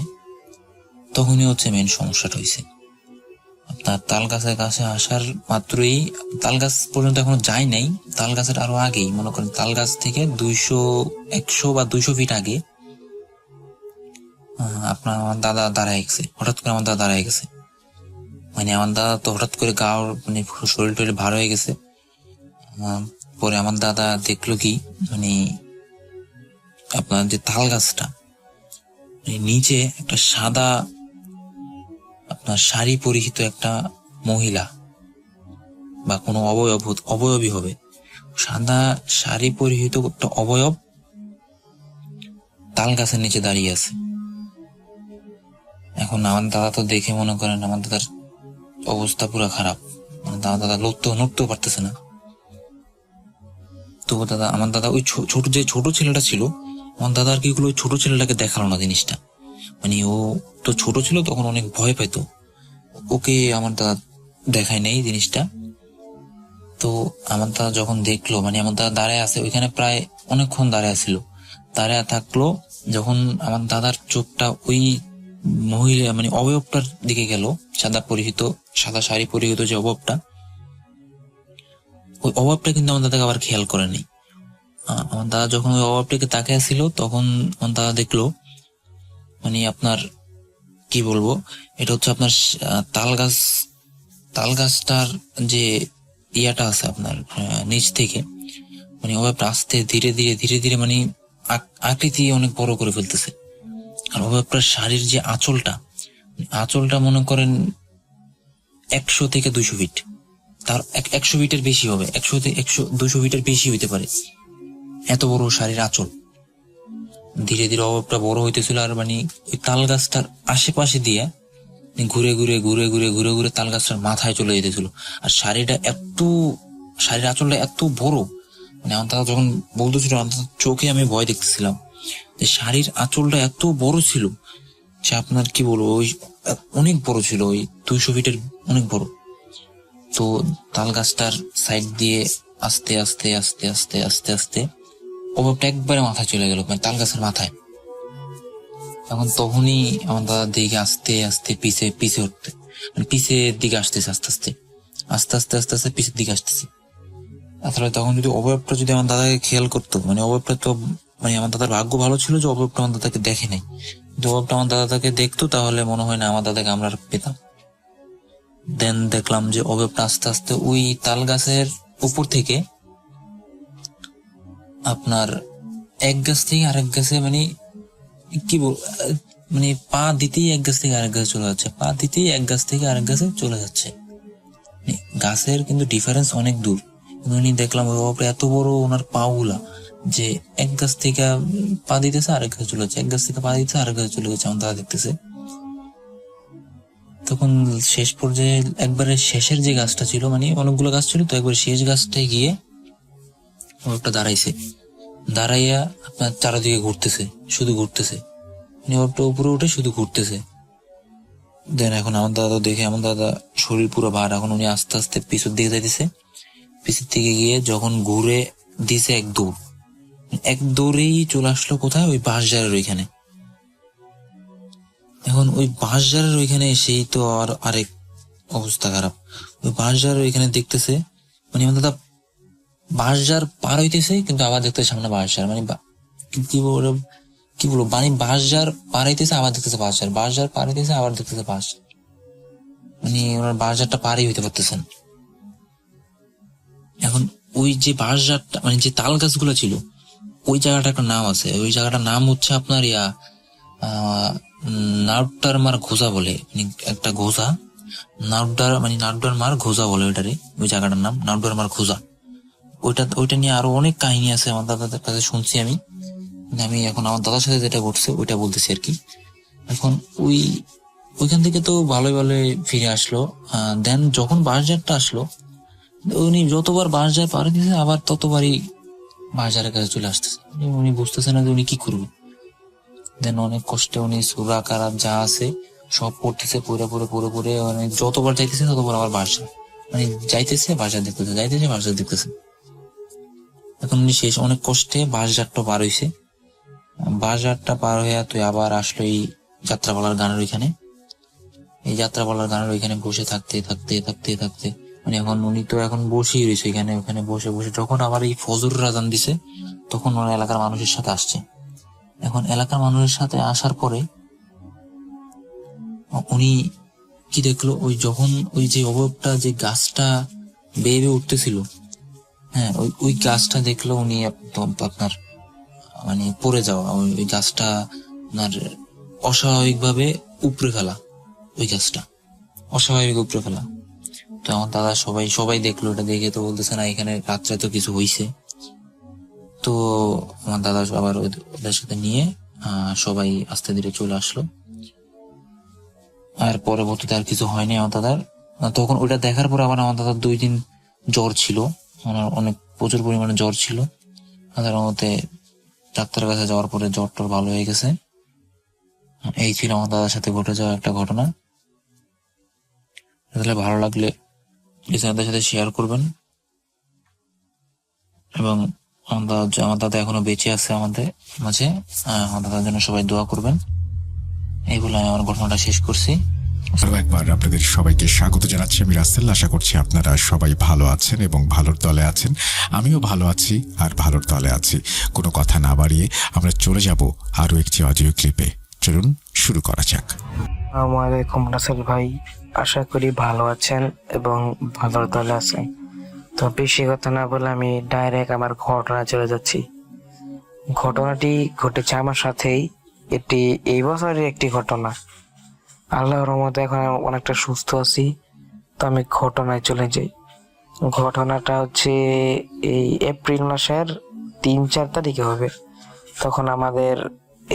তখনই হচ্ছে মেন সমস্যাটা হয়েছে। আপনার তাল গাছের কাছে আসার মাত্রই, তাল গাছ পর্যন্ত এখনো যায় নাই, তাল গাছের আরো আগেই, মনে করেন তাল গাছ থেকে 100 বা 200 ফিট আগে আপনার আমার দাদা দাঁড়ায় গেছে। হঠাৎ করে আমার দাদা দাঁড়ায় গেছে, মানে আমার দাদা তো হঠাৎ করে মানে শরীর টরীর ভার হয়ে গেছে। পরে আমার দাদা দেখলো কি, মানে আপনার যে তাল গাছটা, নিচে একটা সাদা আপনার শাড়ি পরিহিত একটা মহিলা বা কোনো অবয়বই হবে, সাদা শাড়ি পরিহিত একটা অবয়ব তাল গাছের নিচে দাঁড়িয়ে আছে। এখন আমার দাদা তো দেখে মনে করেন আমার দাদার অবস্থা পুরো খারাপ, মানে দাদা নড়তেও পারতেছে না। তো আমার দাদা ওই ছোট ছেলেটা ছিল, আমার দাদা আর কি ওই ছোট ছেলেটাকে দেখালো না জিনিসটা, মানে ও তো ছোট ছিল তখন অনেক ভয় পাইতো, ওকে আমার দাদা দেখায় নেই জিনিসটা। তো আমার দাদা যখন দেখলো, মানে আমার দাদা দাঁড়ায় আছে ওইখানে, প্রায় অনেকক্ষণ দাঁড়ায় থাকলো। যখন আমার দাদার চোখটা ওই মহিলা মানে অবয়বটার দিকে গেল, সাদা শাড়ি পরিহিত যে অবয়বটা, ওই অবয়বটা কিন্তু আমার দাদাকে আবার খেয়াল করেনি। আমার দাদা যখন ওই অবয়বটাকে তাকিয়ে ছিল, তখন আমার দাদা দেখলো, মানে আপনার কি বলবো, এটা হচ্ছে আপনার তাল গাছটার যে ইয়াটা আছে আপনার নিচ থেকে, মানে অবয়বটা আস্তে ধীরে ধীরে মানে আকৃতি অনেক বড় করে ফেলতেছে। আর অবয়বটার শাড়ির যে আঁচলটা মনে করেন 100 থেকে 200 ফিট, তার 100 ফিটের বেশি হবে, 200 ফিটের বেশি হইতে পারে, এত বড় শাড়ির আঁচল। ধীরে ধীরে অবয়বটা বড় হইতেছিল, আর মানে ওই তাল গাছটার আশেপাশে দিয়ে ঘুরে তাল গাছটার মাথায় চলে যেতেছিল। আর শাড়ির আঁচলটা এত বড়, মানে আমার দাদা যখন বলতেছিল চোখে আমি ভয় দেখতেছিলাম যে শাড়ির আঁচলটা এত বড় ছিল, সে আপনার কি বলবো, ওই অনেক বড় ছিল, ওই 200 ফিটের অনেক বড়। তো তাল গাছটার সাইড দিয়ে আস্তে আস্তে আস্তে আস্তে আস্তে আস্তে অভাবটা একবারে মাথায় চলে গেল, মানে তাল গাছের মাথায়। তখনই আমার দাদা দিকে আস্তে আস্তে পিছে উঠতে, মানে পিছের দিকে আসতেছে, আস্তে পিছের দিকে আসতেছে। আসলে তখন যদি অবয়বটা যদি আমার দাদাকে খেয়াল করতো, মানে অবয়বটা তো, মানে আমার দাদার ভাগ্য ভালো ছিল যে অবয়বটা আমার দাদাকে দেখে নাই। যদি অবয়বটা আমার দাদাকে দেখতো তাহলে মনে হয় না আমার দাদাকে আমরা পেতাম। দেন দেখলাম যে অবয়বটা আস্তে আস্তে ওই তাল গাছের উপর থেকে আপনার এক গাছ থেকে আরেক গাছে, মানে কি বল, মানে পা দিতেই এক গাছ থেকে আরেক গাছে চলে যাচ্ছে, পা দিতেই এক গাছ থেকে আরেক গাছে চলে যাচ্ছে। গাছের কিন্তু ডিফারেন্স অনেক দূর। উনি দেখলাম ওই অবয়বটা এত বড়, ওনার পা গুলা যে এক গাছ থেকে পা দিতেছে আরেক গাছে চলে যাচ্ছে, এক গাছ থেকে পা দিতেছে আরেক গাছে চলে গেছে, আমার দাদা দেখতেছে। তখন শেষ পর্যায়ে একবারে শেষের যে গাছটা ছিল, মানে অনেকগুলো গাছ ছিল, তো একবার শেষ গাছটায় গিয়ে অবয়বটা দাঁড়াইয়া আপনার চারিদিকে শুধু ঘুরতেছে, মানে অবয়বটা উপরে উঠে শুধু ঘুরতেছে। দেন এখন আমার দাদা দেখে, আমার দাদা শরীর পুরো ভার, এখন উনি আস্তে আস্তে পিছুর দিকে যাইতেছে। পিছের দিকে গিয়ে যখন ঘুরে দিছে এক দৌড়েই চলে আসলো কোথায়, ওই বাঁশঝাড়ের ওইখানে। এখন ওই বাঁশঝাড়ের ওইখানে এসেই তো আর আরেক অবস্থা খারাপ। ওই বাঁশঝাড়ের ওইখানে দেখতেছে, মানে আমার দাদা বাঁশঝাড় পার হইতেছে, কিন্তু আবার দেখতেছে সামনে বাঁশঝাড়, মানে কি বলবো, কি বলবো, মানে বাঁশঝাড় পাড়াইতেছে আবার দেখতেছে বাঁশঝাড়, বাঁশঝাড় পাড়াইতেছে আবার দেখতেছে বাঁশ, মানে ওনার বাঁশঝাড়টা পাড়ি হইতে পারতেছেন। এখন ওই যে বাঁশঝাড়টা মানে যে তাল গাছগুলো ছিল, ওই জায়গাটা একটা নাম আছে, ওই জায়গাটার নাম হচ্ছে আপনার নাউডার মার ঘোষা বলে, মানে একটা ঘোষা, নাউডার মার ঘোষা বলে ওইটারে, ওই জায়গাটার নাম নাউডার মার ঘোষা। ওইটা নিয়ে আরো অনেক কাহিনী আছে আমার দাদাদের কাছে শুনছি আমি। আমি এখন আমার দাদার সাথে যেটা ঘটছে ওইটা বলতেছি আর কি। এখন ওইখান থেকে তো ভালোই ভালোই ফিরে আসলো। দেন যখন বাঁশঝাড়টা আসলো, উনি যতবার বাঁশঝাড় পাড়ি দিয়েছে আবার ততবারই বাঁশঝাড়ের কাছে চলে আসতেছে। উনি বুঝতেছে না যে উনি কি করবে। দেন অনেক কষ্টে উনি সুরা কারাত যা আছে সব পড়তেছে, পড়ে মানে যতবার যাইতেছে ততবার আবার বাঁশঝাড়, মানে যাইতেছে বাঁশঝাড় দেখতেছে, যাইতেছে বাঁশঝাড় দেখতেছে। এখন উনি শেষ অনেক কষ্টে বাঁশঝাড়টা পার হইছে। বাঁশঝাড়টা পার হইয়া তুই আবার আসলো এই যাত্রাপালার গানের ওইখানে। এই যাত্রাপালার গানের ওইখানে বসে থাকতে মানে এখন উনি তো এখন বসেই রয়েছে ওখানে বসে যখন আবার এই ফজর আজান দিছে তখন ওনার এলাকার মানুষের সাথে আসছে। এখন এলাকার মানুষের সাথে আসার পরে উনি কি দেখলো, যখন ওই যে অবয়বটা যে গাছটা বেয়ে উঠতেছিল, হ্যাঁ ওই গাছটা দেখলো উনি আপনার মানে পড়ে যাওয়া, ওই গাছটা আপনার অস্বাভাবিক ভাবে উপড়ে ফেলা, ওই গাছটা অস্বাভাবিক উপড়ে ফেলা। তো আমার দাদা সবাই দেখলো, এটা দেখে তো বলতেছে না এখানে রাত্রে তো কিছু হইছে। তো আমার দাদা আবার ওদের সাথে নিয়ে সবাই আস্তে ধীরে চলে আসলো। আর পরবর্তীতে আর কিছু হয়নি আমার দাদার। তখন ওইটা দেখার পর আবার আমার দাদার 2 দিন জ্বর ছিল, অনেক প্রচুর পরিমাণে জ্বর ছিল। সাধারণত ডাক্তারের কাছে যাওয়ার পরে জ্বর টর ভালো হয়ে গেছে। এই ছিল আমার দাদার সাথে ঘটে যাওয়া একটা ঘটনা। তাহলে ভালো লাগলে লিসেনারদের সাথে শেয়ার করবেন। এবং আমার দাদা এখনো বেঁচে আছে আমাদের মাঝে, আমার দাদার জন্য সবাই দোয়া করবেন। এইগুলো আমি আমার ঘটনাটা শেষ করছি। আরো একবার আপনাদের সবাইকে স্বাগত জানাচ্ছি আমি রাসেল। আশা করছি আপনারা সবাই ভালো আছেন এবং ভালোর দলে আছেন। আমিও ভালো আছি আর ভালোর দলে আছি। কোনো কথা না বাড়িয়ে আমরা চলে যাব আরো একটি অডিও ক্লিপে। চলুন শুরু করা যাক। আসসালামু আলাইকুম রাসেল ভাই, আশা করি ভালো আছেন এবং ভালোর দলে আছেন। তো বেশি কথা না বলে আমি ডাইরেক্ট আমার ঘটনা চলে যাচ্ছি। ঘটনাটি ঘটেছে আমার সাথেই, এটি এই বছরের একটি ঘটনা। আল্লাহর রহমতে এখন আমি অনেকটা সুস্থ আছি। তো আমি ঘটনায় চলে যাই। ঘটনাটা হচ্ছে এই এপ্রিল মাসের 3-4 তারিখে হবে। তখন আমাদের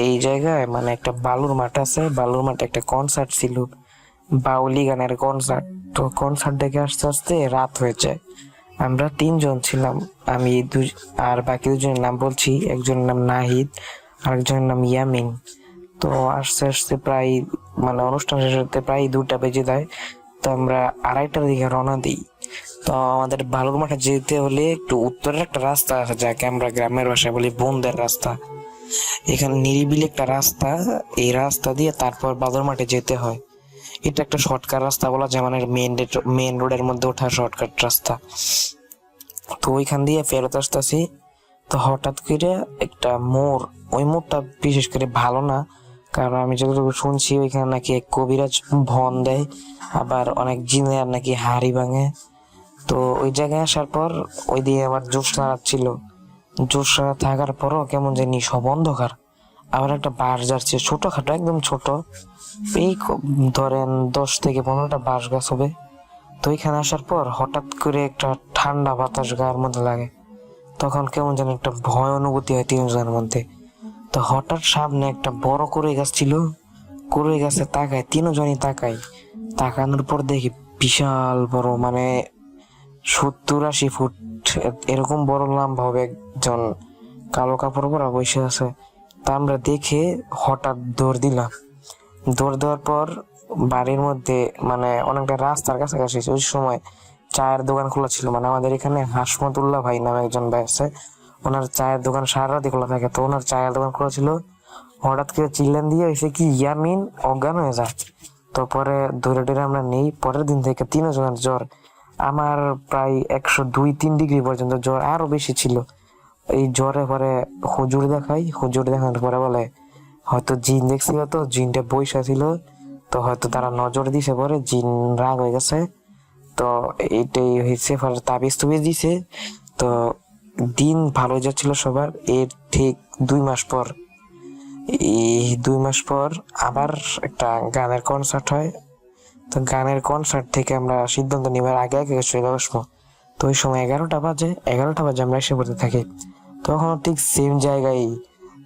এই জায়গায় মানে একটা বালুর মাঠ আছে, বালুর মাঠে একটা কনসার্ট ছিল, বাউলি গানের কনসার্ট। তো কনসার্ট দেখে আস্তে আস্তে রাত হয়ে যায়। আমরা 3 জন ছিলাম, আমি আর বাকি 2 জনের নাম বলছি। একজনের নাম নাহিদ, আরেকজনের নাম ইয়ামিন। তো আস্তে আস্তে প্রায় মানে অনুষ্ঠান শেষ হতে প্রায় 2টা বেজে যায়। তো আমরা 2:30টার দিকে রওনা দিই। তো আমাদের বালুর মাঠে যেতে হলে একটু উত্তরের একটা রাস্তা আছে, যাকে আমরা গ্রামের ভাষায় বলি বন্দের রাস্তা। এখানে নিরিবিলি একটা রাস্তা, এই রাস্তা দিয়ে তারপর বালুর মাঠে যেতে হয়। এটা একটা শর্টকাট রাস্তা বলা যায়, মানে মেন রোডের মধ্যে ওঠা শর্টকাট রাস্তা। তো ওইখান দিয়ে ফেরত আসতেছি। তো হঠাৎ করে একটা মোড়, ওই মোড়টা বিশেষ করে ভালো না, কারণ আমি যতটুকু শুনছি ওইখানে নাকি এক কবিরাজ ভন দেয়, আবার অনেক জিনের নাকি হাড়ি ভাঙে। তো ওই জায়গায় আসার পর ওই দিয়ে আবার জ্যোৎস্না রাত ছিল। জ্যোৎস্না থাকার পরও কেমন জানি সব অন্ধকার। আবার একটা বাঁশ যাচ্ছে, ছোটখাটো একদম ছোট, এই ধরেন 10 থেকে 15টা বাঁশ গাছ হবে। তো ওইখানে আসার পর হঠাৎ করে একটা ঠান্ডা বাতাস গায়ের মধ্যে লাগে। তখন কেমন যেন একটা ভয় অনুভূতি হয় 3 জনের মধ্যে। তো হঠাৎ সামনে একটা বড় কড়ই গাছ ছিল, কড়ই গাছে তাকায়, 3 জনই তাকানোর পর দেখি বিশাল বড়, মানে 70-80 ফুট এরকম বড় লম্বা হবে, একজন কালো কাপড় পরা বসে আছে। তা আমরা দেখে হঠাৎ দৌড় দিলাম। দৌড় দেওয়ার পর বাড়ির মধ্যে মানে অনেকটা রাস্তার কাছাকাছি, ওই সময় চায়ের দোকান খোলা ছিল। মানে আমাদের এখানে হাসমতুল্লাহ ভাই নামে একজন ভাই আছে, ওনার চায়ের দোকান সারা রাতি খোলা থাকে। তো ওনার চায়ের দোকান খোলা ছিল। হঠাৎ করে চিল্লান দিয়ে এসে কি ইয়ামিন অজ্ঞান হয়ে যায়। তো পরে ধরে আমরা নেই। পরের দিন থেকে 3 জনের জ্বর। আমার প্রায় 102-3 ডিগ্রি পর্যন্ত জ্বর, আরো বেশি ছিল। এই জ্বরে পরে হুজুর দেখানোর পরে বলে হয়তো জিন দেখছিল, তো জিনটা বইসা ছিল, তো হয়তো তারা নজর দিছে, পরে জিন রাগ হয়ে গেছে। তো এইটাই হয়েছে, ফলে তাবিজ তুবিজ দিছে। তো দিন ভালো যাচ্ছিল সবার। এর ঠিক 2 মাস পর, এই 2 মাস পর আবার একটা গানের কনসার্ট হয়। তো গানের কনসার্ট থেকে আমরা সিদ্ধান্ত নিবার আগে আগে চলে আসবো। তো ওই সময় 11টা বাজে আমরা এসে পড়তে থাকি। তখন ঠিক সেম জায়গায়,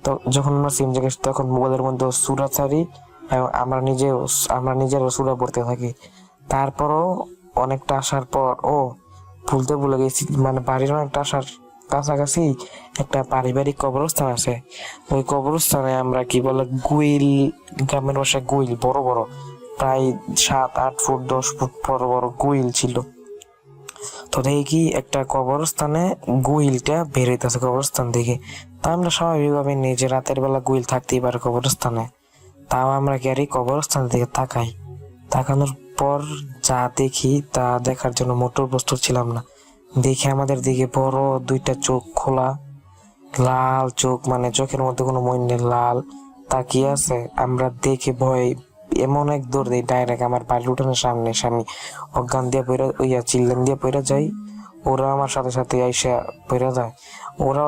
তো যখন আমরা সেম জায়গায় তখন মোবাইলের মধ্যে সূরা ছাড়ি এবং আমরা নিজেরও সূরা পড়তে থাকি। তারপরও অনেকটা আসার পর ভুলতে ভুলে গেছি, মানে বাড়ির অনেকটা আসার কাছাকাছি একটা পারিবারিক কবরস্থান আছে। ওই কবরস্থানে আমরা কি বলে গুইল, গ্রামের ভাষায় গুইল, বড় বড় প্রায় 7-8 ফুট 10 ফুট বড় বড় গুইল ছিল। তো দেখি একটা কবরস্থানে গুইলটা বেরোইতেছে কবরস্থান থেকে। তা আমরা স্বাভাবিকভাবে নিই যে রাতের বেলা গুইল থাকতেই পারে কবরস্থানে। তাও আমরা কি আর এই কবরস্থান থেকে তাকানোর পর যা দেখি তা দেখার জন্য মোটর প্রস্তুত ছিলাম না। দেখে আমাদের দিকে বড় 2টা চোখ খোলা, লাল চোখ, মানে চোখের মধ্যে কোনো মই নেই, লাল তাকিয়ে আছে। আমরা দেখে ভয় এমন এক দৌড় দিই ডাইরেক্ট আমার বাড়ির উঠানের সামনে। আমি অজ্ঞান দিয়ে চিল্লান দিয়ে পড়ে যাই। ওরা আমার সাথে সাথে আইসা পড়ে যায়। ওরা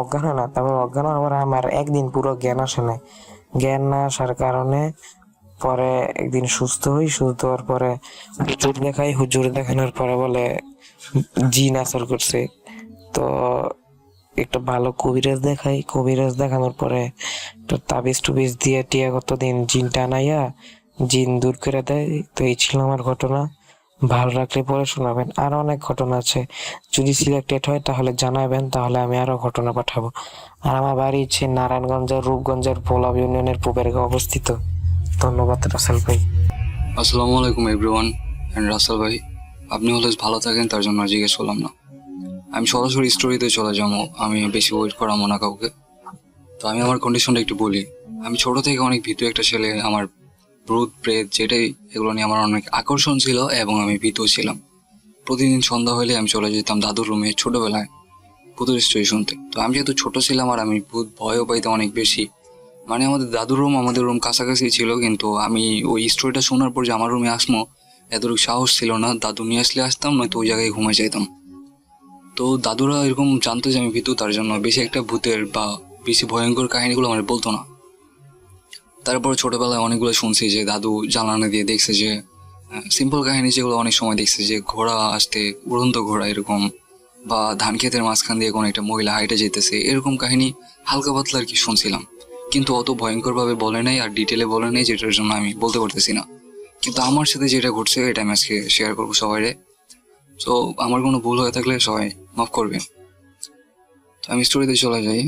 অজ্ঞান হয় না, তারপর অজ্ঞান হওয়ার আমার একদিন পুরো জ্ঞান আসে না। জ্ঞান না আসার কারণে পরে একদিন সুস্থ হওয়ার পরে হুজুর দেখানোর পরে বলে জিন আসর করছে। তো একটা ভালো কবিরাজ দেখানোর পরে তো তাবিজ টুবিজ দিয়ে টিয়া কতদিন জিন টানাইয়া জিন দূর করে দেয়। তো এই ছিল আমার ঘটনা। ভালো লাগলে পরে শোনাবেন, আরো অনেক ঘটনা আছে। যদি সিলেক্টেড হয় তাহলে জানাবেন, তাহলে আমি আরো ঘটনা পাঠাবো। আর আমার বাড়ি হচ্ছে নারায়ণগঞ্জের রূপগঞ্জের ভোলাব ইউনিয়নের পুবেরগাঁও অবস্থিত। ধন্যবাদ রাসেল ভাই। আসসালামু আলাইকুম এভরিওয়ান। অ্যান্ড রাসেল ভাই, আপনি অলওয়েজ ভালো থাকেন, তার জন্য জিজ্ঞেস করলাম না। আমি সরাসরি স্টোরিতে চলে যাবো, আমি বেশি ওয়েট করাবো না কাউকে। তো আমি আমার কন্ডিশনটা একটু বলি। আমি ছোট থেকে অনেক ভীতু একটা ছেলে। আমার ভূত প্রেত যেটাই, এগুলো নিয়ে আমার অনেক আকর্ষণ ছিল এবং আমি ভীতু ছিলাম। প্রতিদিন সন্ধ্যা হলে আমি চলে যেতাম দাদুর রুমে ছোটবেলায় ভূতের স্টোরি শুনতে। তো আমি যেহেতু ছোট ছিলাম আর আমি ভূত ভয়ও পাইতাম অনেক বেশি। মানে আমাদের রুম কাছাকাছি ছিল, কিন্তু আমি ওই স্টোরিটা শোনার পর যে আমার রুমে আসবো এতটুকু সাহস ছিল না। দাদু নিয়ে আসলে আসতাম, নয়তো ওই জায়গায় ঘুমাই যাইতাম। তো দাদুরা এরকম জানতো যে আমি ভীতু, তার জন্য বেশি একটা ভূতের বা বেশি ভয়ঙ্কর কাহিনীগুলো আমার বলতো না। তারপরে ছোটবেলায় অনেকগুলো শুনছি যে দাদু জানালা দিয়ে দেখছে যে সিম্পল কাহিনী, যেগুলো অনেক সময় দেখছে যে ঘোড়া আসতে, উড়ন্ত ঘোড়া এরকম, বা ধান ক্ষেতের মাঝখান দিয়ে কোনো একটা মহিলা হাইটে যেতেছে, এরকম কাহিনী হালকা পাতলা আর কি শুনছিলাম। কিন্তু অত ভয়ঙ্কর ভাবে বলে নাই আর ডিটেলে বলে নাই, যেটার জন্য আমি বলতে পারতেছি না। কিন্তু আমার সাথে যেটা ঘটছে এটা আমি আজকে শেয়ার করবো সবাইরে। তো আমার কোনো ভুল হয়ে থাকলে সবাই মাফ করবেন। তো আমি স্টোরিতে চলে যাই।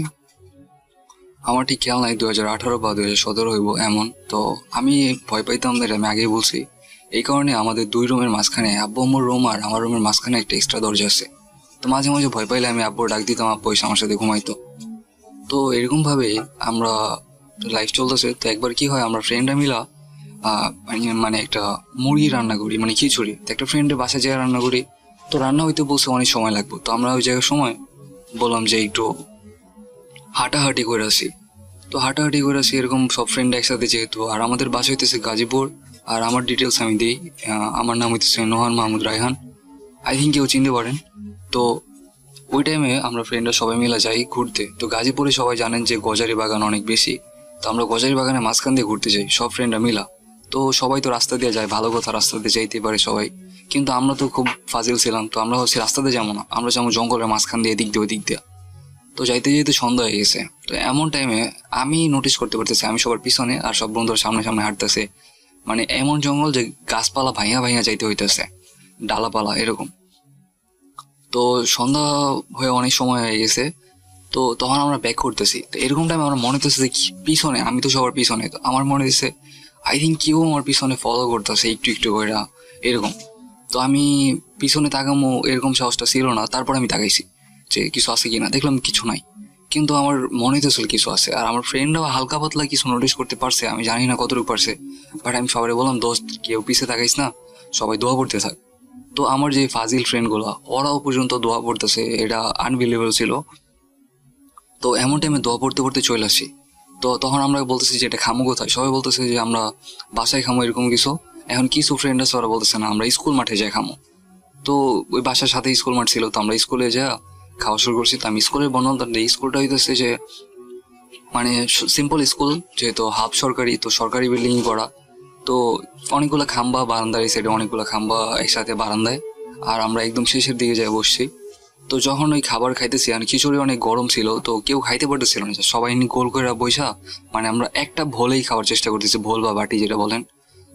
আমার ঠিক খেয়াল নাই 2018 বা 2017 হইব এমন। তো আমি ভয় পাইতাম, এটা আমি আগেই বলছি। এই কারণে আমাদের 2 রুমের মাঝখানে, আব্বু আম্মুর রুম আর আমার রুমের মাঝখানে একটা এক্সট্রা দরজা আছে। তো মাঝে মাঝে ভয় পাইলে আমি আব্বুর ডাক দিতাম, আব্বু এসে আমার সাথে ঘুমাইতো। তো এরকম ভাবে আমরা লাইফ চলতেছে। তো একবার কি হয়, আমরা ফ্রেন্ডরা মিলা মানে একটা মুরগি রান্না করি, মানে খিচুড়ি। তো একটা ফ্রেন্ডের বাসায় যেয়ে রান্না করি। তো রান্না হইতে বলছে অনেক সময় লাগবে। তো আমরা ওই জায়গার সময় বললাম যে একটু হাঁটাহাঁটি করে আসি। তো হাঁটাহাঁটি করে আসি এরকম সব ফ্রেন্ড একসাথে যেহেতু। আর আমাদের বাসা হইতেছে গাজীপুর। আর আমার ডিটেলস আমি দিই। আমার নাম হইতেছে নোহান মাহমুদ রায়হান, আই থিঙ্ক কেউ চিনতে পারেন। তো ওই টাইমে আমরা ফ্রেন্ডরা সবাই মিলে যাই ঘুরতে। তো গাজীপুরে সবাই জানেন যে গজারি বাগান অনেক বেশি। তো আমরা গজারি বাগানের মাঝখান দিয়ে ঘুরতে যাই সব ফ্রেন্ডরা মিলা। তো সবাই তো রাস্তা দিয়ে যায়, ভালো কথা, রাস্তা দিয়ে যাইতে পারে সবাই। কিন্তু আমরা তো খুব ফাজিল ছিলাম। তো আমরা হচ্ছে রাস্তাতে যাবো না, আমরা যাবো জঙ্গলের মাঝখান দিয়ে, এদিক দিয়ে ওই দিক দিয়ে। তো যাইতে যাইতে সন্ধ্যা হয়ে গেছে। তো এমন টাইমে আমি নোটিস করতে পারতেছি আমি সবার পিছনে আর সব বন্ধুরা সামনে সামনে হাঁটতেছে। মানে এমন জঙ্গল যে গাছপালা ভাইয়া ভাইয়া যাইতে হইতেছে, ডালাপালা এরকম। তো সন্ধ্যা হয়ে অনেক সময় হয়ে গেছে। তো তখন আমরা ব্যাক করতেছি। তো এরকম টাইমে আমার মনে হতেছে যে পিছনে, আমি তো সবার পিছনে, তো আমার মনে হচ্ছে আই থিঙ্ক কেউ আমার পিছনে ফলো করতেছে একটু একটু করে এরকম। তো আমি পিছনে তাকামো এরকম সাহসটা ছিল না। তারপর আমি তাকাইছি যে কিছু আছে কিনা, দেখলাম কিছু নাই। কিন্তু আমার মনে হইতেছিল কিছু আছে। আর আমার ফ্রেন্ডরাও হালকা পাতলা কিছু নোটিস করতে পারছে, আমি জানি না কতটুকু পারছে। বাট আমি সবাই বললাম, দোস্ত কেউ পিছিয়ে তাকাইস না, সবাই দোয়া পড়তে থাক। তো আমার যে ফাজিল ফ্রেন্ডগুলো ওরাও পর্যন্ত দোয়া পড়তেছে, এটা আনবিলিভেবল ছিল। তো এমন টাইমে দোয়া পড়তে পড়তে চলে আসি। তো তখন আমরা বলতেছি যে এটা খামো কোথায়, সবাই বলতেছে যে আমরা বাসায় খামো এরকম কিছু। এখন কিছু ফ্রেন্ড আছে ওরা বলতেছে না আমরা স্কুল মাঠে যাই খামো। তো ওই বাসার সাথে স্কুল মাঠ ছিল, তো আমরা স্কুলে যা খাওয়া শুরু করছি। তো আমি স্কুলের বর্ণনা, স্কুলটা হইতেছে যে মানে সিম্পল স্কুল, যেহেতু হাফ সরকারি, তো সরকারি বিল্ডিং করা। তো অনেকগুলো খাম্বা বারান্দার এই সাইডে, অনেকগুলো খাম্বা একসাথে বারান্দায়। আর আমরা একদম শেষের দিকে যাই বসছি। তো যখন ওই খাবার খাইতেছি আর খিচুড়ি অনেক গরম ছিল, তো কেউ খাইতে পারতেছিল না, সবাই গোল করে বইসা মানে আমরা একটা ভোলেই খাওয়ার চেষ্টা করতেছি, ভোল বা বাটি যেটা বলেন।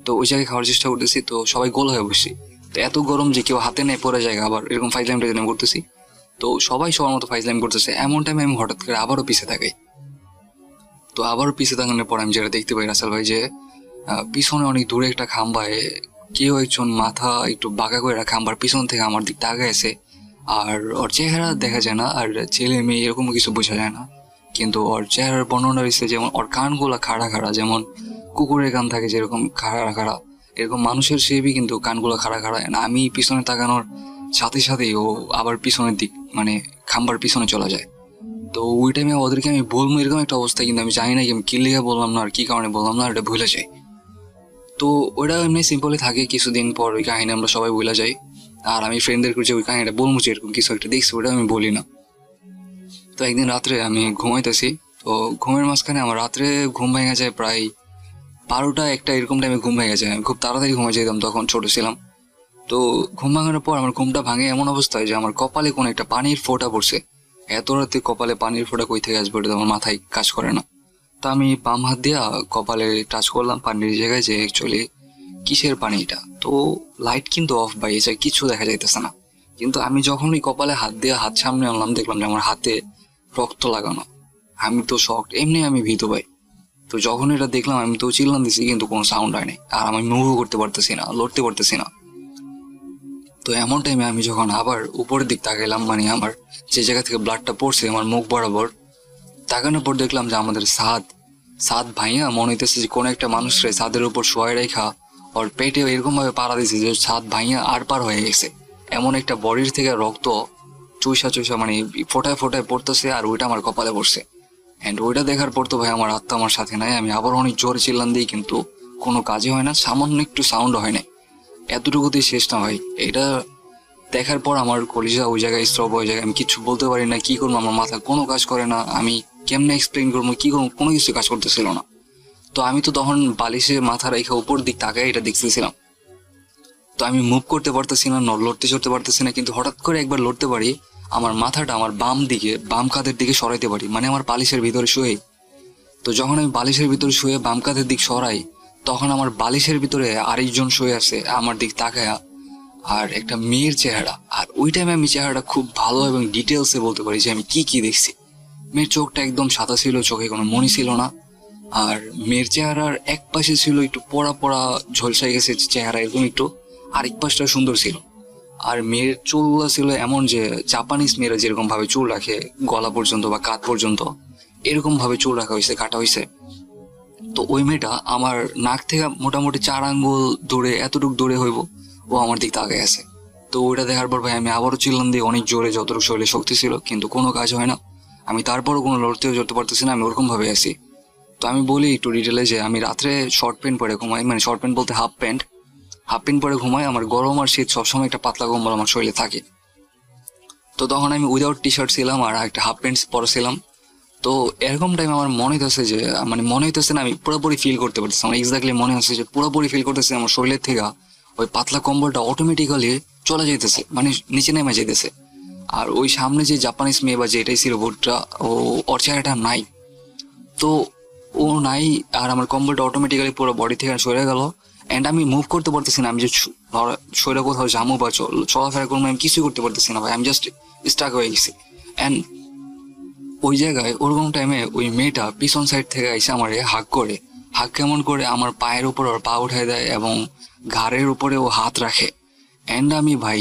তো ওই জায়গায় খাওয়ার চেষ্টা করতেছি, তো সবাই গোল হয়ে বসছি। তো এত গরম যে কেউ হাতে নেই পড়ে যায়, আবার এরকম ফাইজলাম টাইজলাম করতেছি। তো সবাই সবার মতো ফাইজলাম করতেছে, এমন টাইমে আমি হঠাৎ করে আবারও পিছে থাকাই। তো আবারও পিছে থাকানোর পর আমি যেটা দেখতে পাই রাসেল ভাই, যে পিছনে অনেক দূরে একটা খাম্বায় কেউ একজন মাথা একটু বাঁকা করে খাম্বার পিছন থেকে আমার দিক তাকাইছে। আর ওর চেহারা দেখা যায় না, আর ছেলে মেয়ে এরকম কিছু বোঝা যায় না, কিন্তু ওর চেহারার বর্ণনা রয়েছে যেমন ওর কানগুলা খাড়া খাড়া, যেমন কুকুরের কান থাকে যেরকম খাড়া খাড়া, এরকম মানুষের শেপই কিন্তু কানগুলো খাড়া খাড়া। আমি পিছনে তাকানোর সাথে সাথেই ও আবার পিছনের দিক মানে খাম্বার পিছনে চলে যায়। তো ওই টাইমে ওদেরকে আমি বলবো এরকম একটা অবস্থা, কিন্তু আমি জানি না কি আমি কি লিগে বললাম না আর কি কারণে বললাম না, এটা ভুলে যাই। তো ওটা এমনি সিম্পলি থাকে, কিছুদিন পর ওই কাহিনী আমরা সবাই ভুলে যাই। আর আমি ফ্রেন্ডদেরকে যে ওই কাহিনীটা বলবো যে এরকম কিছু একটা দেখছি, ওটা আমি বলি না। তো একদিন রাত্রে আমি ঘুমাইতেছি, তো ঘুমের মাঝখানে আমার রাত্রে ঘুম ভেঙে যায় প্রায় 12টা 1টা এরকম টাইমে ঘুম ভেঙে যায়। আমি খুব তাড়াতাড়ি ঘুমে যেতাম, তখন ছোট ছিলাম। তো ঘুম ভাঙানোর পর আমার ঘুমটা ভাঙে এমন অবস্থায় যে আমার কপালে কোনো একটা পানির ফোঁটা পড়ছে। এত রাতে কপালে পানির ফোঁটা কই থেকে আসবে, এটা আমার মাথায় কাজ করে না। তো আমি বাম হাত দিয়া কপালে টাচ করলাম পানির জায়গায়, যে অ্যাকচুয়ালি কিসের পানি এটা। তো লাইট কিন্তু অফ বাই যায়, কিছু দেখা যাইতেছে না। কিন্তু আমি যখন ওই কপালে হাত দিয়ে হাত সামনে আনলাম, দেখলাম যে আমার হাতে রক্ত লাগানো। আমি তো শক, এমনি আমি ভীত পাই। তো যখন এটা দেখলাম আমি তো চিল্লান দিছি, কিন্তু কোনো সাউন্ড হয়নি। আর আমি মুভও করতে পারতেছি না, লড়তে পারতেছি না। তো এমন টাইমে আমি যখন আবার উপরের দিক তাকাইলাম, মানে আমার যে জায়গা থেকে ব্লাডটা পড়ছে আমার মুখ বরাবর, তাকানোর পর দেখলাম যে আমাদের সাদ ভাইয়া মনে হইতেছে যে কোনো একটা মানুষরে ছাদের উপর শোয়াই রেখা ওর পেটে এরকম ভাবে পাড়া দিয়েছে যে সাদ ভাইয়া আর পার হয়ে গেছে। এমন একটা বডির থেকে রক্ত চুইসা মানে ফোটায় ফোটায় পড়তেছে, আর ওইটা আমার কপালে পড়ছে। অ্যান্ড ওইটা দেখার পর তো ভাই আমার আত্মা আমার সাথে নাই। আমি আবার অনেক জোরে চিল্লান দিই, কিন্তু কোনো কাজই হয় না, সামান্য একটু সাউন্ড হয় না। এতটুকুতেই শেষ না ভাই। এটা দেখার পর আমার কলিজা ওই জায়গায় স্ট্রপ হয়ে যায়। আমি কিছু বলতে পারি না, কি করবো, আমার মাথা কোনো কাজ করে না। আমি কেমনে এক্সপ্লেন করবো, কি করবো, কোনো কিছু কাজ করতেছিল না। তো আমি তো তখন বালিশে মাথা রেখে উপর দিক তাকায় এটা দেখতেছিলাম। তো আমি মুভ করতে পারতেছি না, লড়তে চড়তে পারতেছি না। কিন্তু হঠাৎ করে একবার লড়তে পারি, আমার মাথাটা আমার বাম কাঁধের দিকে সরাইতে পারি, মানে আমার বালিশের ভিতরে শুয়ে। তো যখন আমি বালিশের ভিতরে শুয়ে বাম কাঁধের দিক সরাই, তখন আমার বালিশের ভিতরে আরেকজন শুয়ে আছে আমার দিক তাকায়া, আর একটা মেয়ের চেহারা। আর ওই টাইমে আমি চেহারাটা খুব ভালো এবং ডিটেলসে বলতে পারি যে আমি কি দেখছি। মেয়ের চোখটা একদম সাদা ছিল, চোখে কোনো মনি ছিল না। আর মেয়ের চেহারার এক পাশে ছিল একটু পোড়া ঝলসাই গেছে চেহারা এরকম একটু, আরেক পাশটা সুন্দর ছিল। আর মেয়ের চুলগুলো ছিল এমন যে জাপানিজ মেয়েরা যেরকম ভাবে চুল রাখে গলা পর্যন্ত বা কাঁধ পর্যন্ত, এরকম ভাবে চুল রাখা হয়েছে, কাটা হয়েছে। তো ওই মেয়েটা আমার নাক থেকে মোটামুটি 4 আঙ্গুল দূরে, এতটুকু দূরে হইব, ও আমার দিক তাকায় আছে। তো ওইটা দেখার পর ভাই আমি আবারও চিল্লান দিয়ে অনেক জোরে, যতটুকু শরীরে শক্তি ছিল, কিন্তু কোনো কাজ হয় না। আমি তারপরও কোনো লড়তেও চড়তে পারতেছি না, আমি ওরকম ভাবে আছি। তো আমি বলি একটু ডিটেলে যে আমি রাত্রে শর্ট প্যান্ট পরে ঘুমাই, মানে শর্ট প্যান্ট বলতে হাফ প্যান্ট পরে ঘুমাই। আমার গরম আর শীত সবসময় একটা পাতলা কম্বল আমার শরীরে থাকে। তো তখন আমি উইদাউট টি শার্ট ছিলাম আর একটা হাফ প্যান্ট পরেছিলাম। তো এরকম টাইম আমার মনে হইতেছে যে, মানে মনে হইতেছে না, আমি পুরোপুরি ফিল করতে পারতেছি, আমার এক্স্যাক্টলি মনে হচ্ছে যে পুরোপুরি ফিল করতেছে আমার শরীরের থেকে ওই পাতলা কম্বলটা অটোমেটিক্যালি চলে যাইতেছে, মানে নিচে নেমে যাইতেছে। আর ওই সামনে যে জাপানিজ মেয়ে বা যেটাই ছিল ভোটটা, ওর চেহারাটা নাই। তো ও নাই, আর আমার কম্বলটা অটোমেটিক্যালি পুরো বডি থেকে সরে গেল। অ্যান্ড আমি মুভ করতে পারতেছি না, আমি যে শরীরে কোথাও জামু বা চলাফেরা করবো আমি কিছুই করতে পারতেছি না ভাই, আমি জাস্ট স্টাক হয়ে গেছি। অ্যান্ড ওই জায়গায় ওরকম টাইমে ওই মেয়েটা পিছন সাইড থেকে এসে আমার হাক কেমন করে আমার পায়ের উপর ওর পা উঠাই দেয় এবং ঘাড়ের উপরে ও হাত রাখে। অ্যান্ড আমি ভাই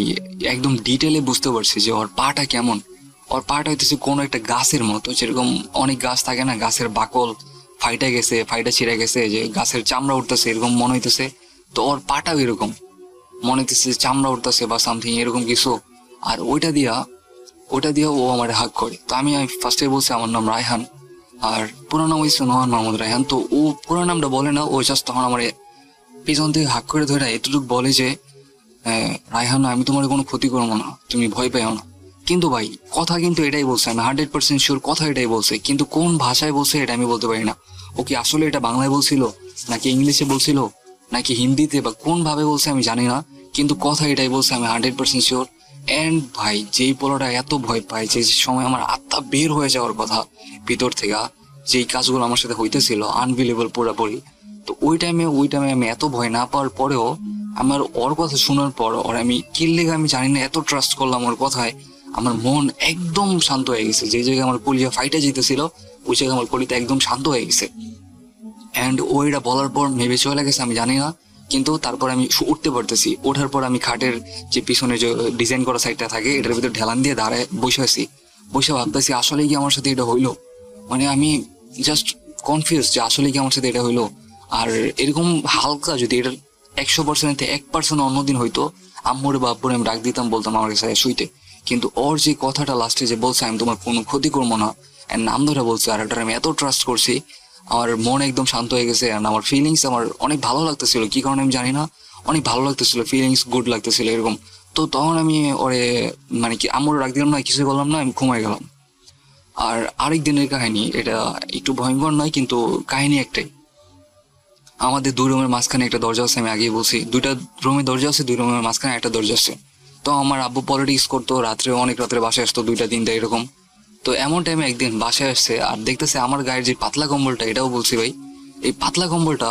একদম ডিটেলে বুঝতে পারছি যে ওর পাটা কেমন। ওর পাটা হইতেছে কোনো একটা গাছের মতো, যেরকম অনেক গাছ থাকে না, গাছের বাকল ফাইটা ছিঁড়ে গেছে, যে গাছের চামড়া উঠতেছে এরকম মনে হইতেছে। তো ওর পাটাও এরকম মনে হইতেছে চামড়া উঠতেছে বা সামথিং এরকম কিছু। আর ওইটা দিয়া ও আমার হাক করে। তো আমি ফার্স্টে বলছি আমার নাম রায়হান। আর পুরো নাম হয়েছে নোহান মাহমুদ রায়হান। তো ও পুরো নামটা বলে না, ও জাস্ট তখন আমার পিছন থেকে হাক করে ধরে এতটুকু বলে যে রায়হান আমি তোমার কোনো ক্ষতি করবো না, তুমি ভয় পেও না। কিন্তু ভাই কথা কিন্তু এটাই বলছে, আমি 100% শিওর কথা এটাই বলছে, কিন্তু কোন ভাষায় বলছে এটা আমি বলতে পারি না। ও কি আসলে এটা বাংলায় বলছিল নাকি ইংলিশে বলছিল নাকি হিন্দিতে বা কোন ভাবে বলছে আমি জানি না, কিন্তু কথা এটাই বলছে, আমি 100% শিওর। এন্ড ভাই যেই পোলাটা এত ভয় পায়, যে সময় আমার আত্মা বের হয়ে যাওয়ার কথা ভিতর থেকে, যেই কাজগুলো আমার সাথে হইতেছিল আনবিলিভেবল পুরোপুরি, তো ওই টাইমে আমি এত ভয় না পাওয়ার পরেও আমার ওর কথা শোনার পর ওর আমি কিল্লেগে আমি জানি না এত ট্রাস্ট করলাম ওর কথায়, আমার মন একদম শান্ত হয়ে গেছে। যে জায়গায় আমার কলিজা ফাইটে যেতেছিল ওই জায়গায় আমার কলিটা একদম শান্ত হয়ে গেছে। অ্যান্ড ওইটা বলার পর মেবে চলে গেছে আমি জানি না, কিন্তু তারপর আমি উঠতে পারতেছি। ওঠার পর আমি খাটের যে পিছনে যে ডিজাইন করা সাইডটা থাকে এটার ভিতরে ঢেলান দিয়ে দাঁড়ায় বসে আছি, বসে ভাবতেছি আসলে কি আমার সাথে এটা হইলো, মানে আমি জাস্ট কনফিউজ যে আসলে কি আমার সাথে এটা হইলো। আর এরকম হালকা যদি এটার 100% 1% অন্যদিন হইতো, আম্মুর বা আব্বুর আমি ডাক দিতাম, বলতাম আমার কাছে শুইতে। কিন্তু ওর যে কথাটা লাস্টে যে বলছে আমি তোমার কোনো ক্ষতি করবো না, এর নাম ধরে বলছে, আর এটার আমি এত ট্রাস্ট করছি, আমার মন একদম শান্ত হয়ে গেছে। আর আমার ফিলিংস আমার অনেক ভালো লাগতেছিল, কি কারণে আমি জানি না, অনেক ভালো লাগতেছিল, ফিলিংস গুড লাগতেছিল এরকম। তো তখন আমি ওরে মানে কি আম্মুর ডাক দিলাম না, কিছু বললাম না, আমি ঘুমাই গেলাম। আর আরেক দিনের কাহিনী, এটা একটু ভয়ঙ্কর নয় কিন্তু কাহিনী একটাই। আমাদের 2 রুমের মাঝখানে একটা দরজা আছে, আমি আগেই বলছি 2টা রুমের দরজা আছে, 2 রুমের মাঝখানে একটা দরজা আছে। তো আমার আব্বু পলিটিক্স করতো, রাত্রে অনেক রাত্রে বাসায় আসতো 2টা 3টা এরকম। তো এমন টাইমে একদিন বাসায় আসছে আর দেখতেছে আমার গায়ের যে পাতলা কম্বলটা, এটাও বলছি ভাই, এই পাতলা কম্বলটা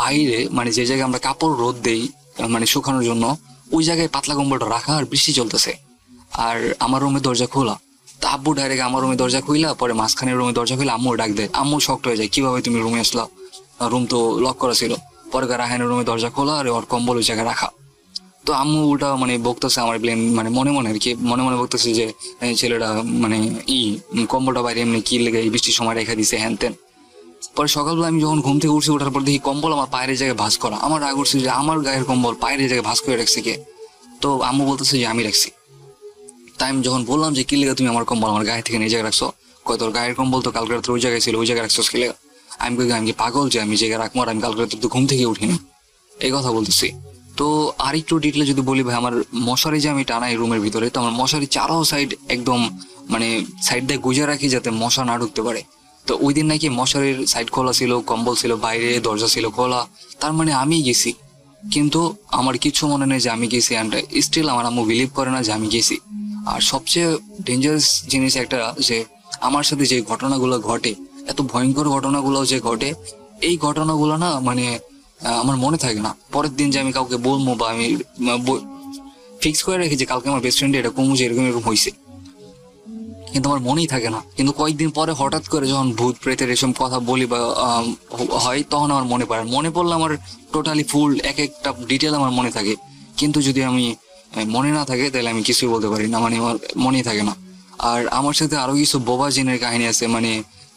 বাইরে মানে যে জায়গায় আমরা কাপড় রোদ দেই মানে শুকানোর জন্য, ওই জায়গায় পাতলা কম্বলটা রাখা, আর বৃষ্টি চলতেছে, আর আমার রুমের দরজা খোলা। তো আব্বু ডাইরেক্ট আমার রুমের দরজা খুইলা, পরে মাঝখানের রুমের দরজা খুলে আম্মু ডাক দেয়। আম্মু শক্ট হয়ে যায়, কিভাবে তুমি রুমে আসলা, রুম তো লক করা ছিল। পরে রাহানের রুমের দরজা খোলা আর ওর কম্বল ওই জায়গায় রাখা। তো আম্মু ওটা মানে বকতেছে আমার ব্লেন, মানে মনে মনে আর কি, মনে মনে বকতেছে যে ছেলেটা মানে কম্বলটা বাইরে এমনি কি লেগে এই বৃষ্টির সময় রেখে দিছে হ্যান তেন। পরে সকালবেলা আমি যখন ঘুম থেকে উঠছি, ওঠার পর দেখি কম্বল আমার পায়ের জায়গায় ভাঁজ করা। আমার রাগ উঠছে যে আমার গায়ের কম্বল পায়ের জায়গায় ভাঁজ করে রাখছে কে। তো আম্মু বলতেছে যে আমি রাখছি। তাই আমি যখন বললাম যে কি লেগে তুমি আমার কম্বল আমার গায়ে থেকে নিয়ে জায়গায় রাখছো, কয় তোর গায়ের কম্বল তো কালকে রাত্রে ওই জায়গায় ছিল, ওই জায়গায় রাখছো কি লেগে। আমি কই আমি কি পাগল যে আমি জায়গায় রাখবো, আর আমি কালকে রাত্রে তো ঘুম থেকে উঠিনি, এই কথা বলতেছি। তো আর একটু ডিটেলে যদি বলি ভাই, আমার মশারি যে আমি টানাই রুমের ভিতরে, তো আমার মশারি চারো সাইড একদম মানে সাইড দিয়ে গুজে রাখি যাতে মশা না ঢুকতে পারে। তো ওই দিন নাকি মশারির সাইড খোলা ছিল, কম্বল ছিল বাইরে, দরজা ছিল খোলা, তার মানে আমি গেছি। কিন্তু আমার কিছু মনে নেই যে আমি গেছি, অ্যান্ড স্টিল আমার আম্মু বিলিভ করে না যে আমি গেছি। আর সবচেয়ে ডেঞ্জারাস জিনিস একটা, যে আমার সাথে যে ঘটনাগুলো ঘটে, এত ভয়ঙ্কর ঘটনাগুলো যে ঘটে, এই ঘটনাগুলো না মানে আমার মনে থাকে না। পরের দিন যে আমি কাউকে বলবো বা আমি ফিক্স করে রাখি যে কালকে আমার বেস্ট ফ্রেন্ড এটা কমু যে এরকম এরকম হয়েছে, কিন্তু আমার মনেই থাকে না। কিন্তু কয়েকদিন পরে হঠাৎ করে যখন ভূত প্রেতের এসব কথা বলি বা হয়, তখন আমার মনে পড়লে আমার টোটালি ফুল এক একটা ডিটেল আমার মনে থাকে। কিন্তু যদি আমি মনে না থাকে তাহলে আমি কিছুই বলতে পারি না, মানে আমার মনেই থাকে না। আর আমার সাথে আরো কিছু বোবা জিনের কাহিনী আছে, মানে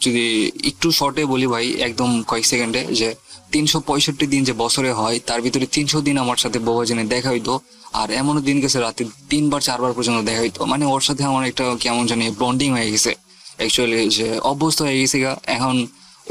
যদি একটু শর্টে বলি ভাই, একদম কয়েক সেকেন্ডে, যে 365 দিন যে বছরে হয় তার ভিতরে 300 দিন আমার সাথে বোবা জিনের দেখা হইতো। আর এমনও দিন গেছে রাতে 3বার 4বার পর্যন্ত দেখা হইতো। মানে ওর সাথে আমার একটা কেমন জানি বন্ডিং হয়ে গেছে অ্যাকচুয়ালি, যে অভ্যস্ত হয়ে গেছে গা। এখন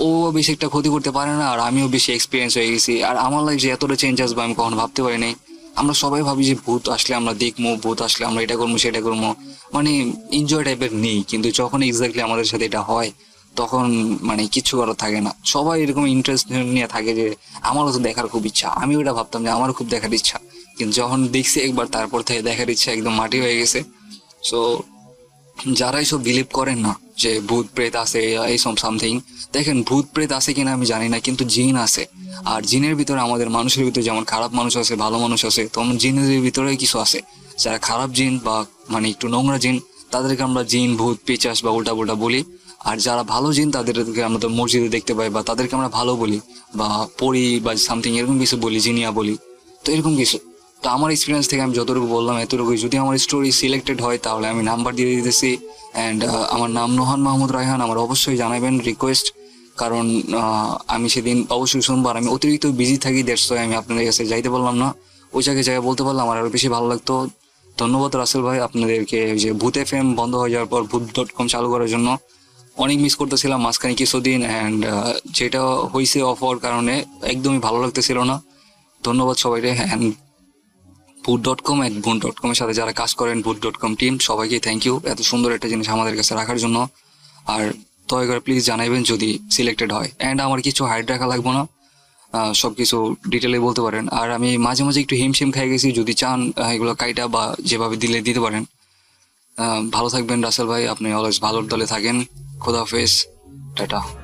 ও বেশি একটা ক্ষতি করতে পারে না, আর আমিও বেশি এক্সপিরিয়েন্স হয়ে গেছি। আর আমার লাইফ যে এতটা চেঞ্জ আসবে আমি কখনো ভাবতে পারি নাই। আমরা সবাই ভাবি যে ভূত আসলে আমরা দেখবো, ভূত আসলে আমরা এটা করবো সেটা করবো, মানে এনজয় টাইপের নেই। কিন্তু যখন এক্স্যাক্টলি আমাদের সাথে এটা হয় তখন মানে কিছু করার থাকে না। সবাই এরকম ইন্টারেস্ট নিয়ে থাকে যে আমারও তো দেখার খুব ইচ্ছা। আমি ওটা ভাবতাম যে আমারও খুব দেখার ইচ্ছা, কিন্তু যখন দেখছি একবার তারপর থেকে দেখার ইচ্ছা একদম মাটি হয়ে গেছে। সো যারা এইসব বিলিভ করেন না যে ভূত প্রেত আছে এইসব সামথিং, দেখেন ভূত প্রেত আছে কিনা আমি জানি না, কিন্তু জিন আছে। আর জিনের ভিতরে আমাদের মানুষের ভিতরে যেমন খারাপ মানুষ আছে, ভালো মানুষ আছে, তেমন জিনের ভিতরে কিছু আছে যারা খারাপ জিন বা মানে একটু নোংরা জিন, তাদেরকে আমরা জিন, ভূত, পিচাস বা উল্টা পুল্টা বলি। আর যারা ভালো জিন তাদেরকে আমরা তো মসজিদে দেখতে পাই, বা তাদেরকে আমরা ভালো বলি বা পড়ি বা সামথিং এরকম কিছু বলি, জিনিয়া বলি। তো এরকম কিছু। তো আমার এক্সপিরিয়েন্স থেকে আমি যতটুকু বললাম এতটুকুই। যদি আমার স্টোরি সিলেক্টেড হয় তাহলে আমি নাম্বার দিয়ে দিতেছি। অ্যান্ড আমার নাম নোহান মাহমুদ রায়হান। আমার অবশ্যই জানাবেন রিকোয়েস্ট, কারণ আমি সেদিন অবশ্যই শুনবো। আর আমি অতিরিক্ত বিজি থাকি, দ্যাটস ওয়াই আমি আপনাদের কাছে যাইতে পারলাম না। ওই জায়গায় বলতে পারলাম আমার আরো বেশি ভালো লাগতো। ধন্যবাদ রাসেল ভাই আপনাদেরকে যে ভূত FM বন্ধ হয়ে যাওয়ার পর ভূত.com চালু করার জন্য। অনেক মিস করতেছিলাম মাঝখানে কিছুদিন, অ্যান্ড যেটা হয়েছে অফ হওয়ার কারণে একদমই ভালো লাগতেছিল না। ধন্যবাদ সবাইকে। অ্যান্ড boot.com and boon.com এর সাথে যারা কাজ করেন, boot.com টিম, সবাইকে থ্যাংক ইউ এত সুন্দর একটা জিনিস আমাদের কাছে রাখার জন্য। আর দয়া করে প্লিজ জানাইবেন যদি সিলেক্টেড হয়। অ্যান্ড আমার কিছু হাইড রাখা লাগবে না, সব কিছু ডিটেলে বলতে পারেন। আর আমি মাঝে মাঝে একটু হিমশিম খাই গেছি, যদি চান এগুলো কাইটা বা যেভাবে দিতে পারেন। ভালো থাকবেন রাসেল ভাই, আপনি অলওয়েজ ভালোর দলে থাকেন। খোদা হাফেজ, টাটা।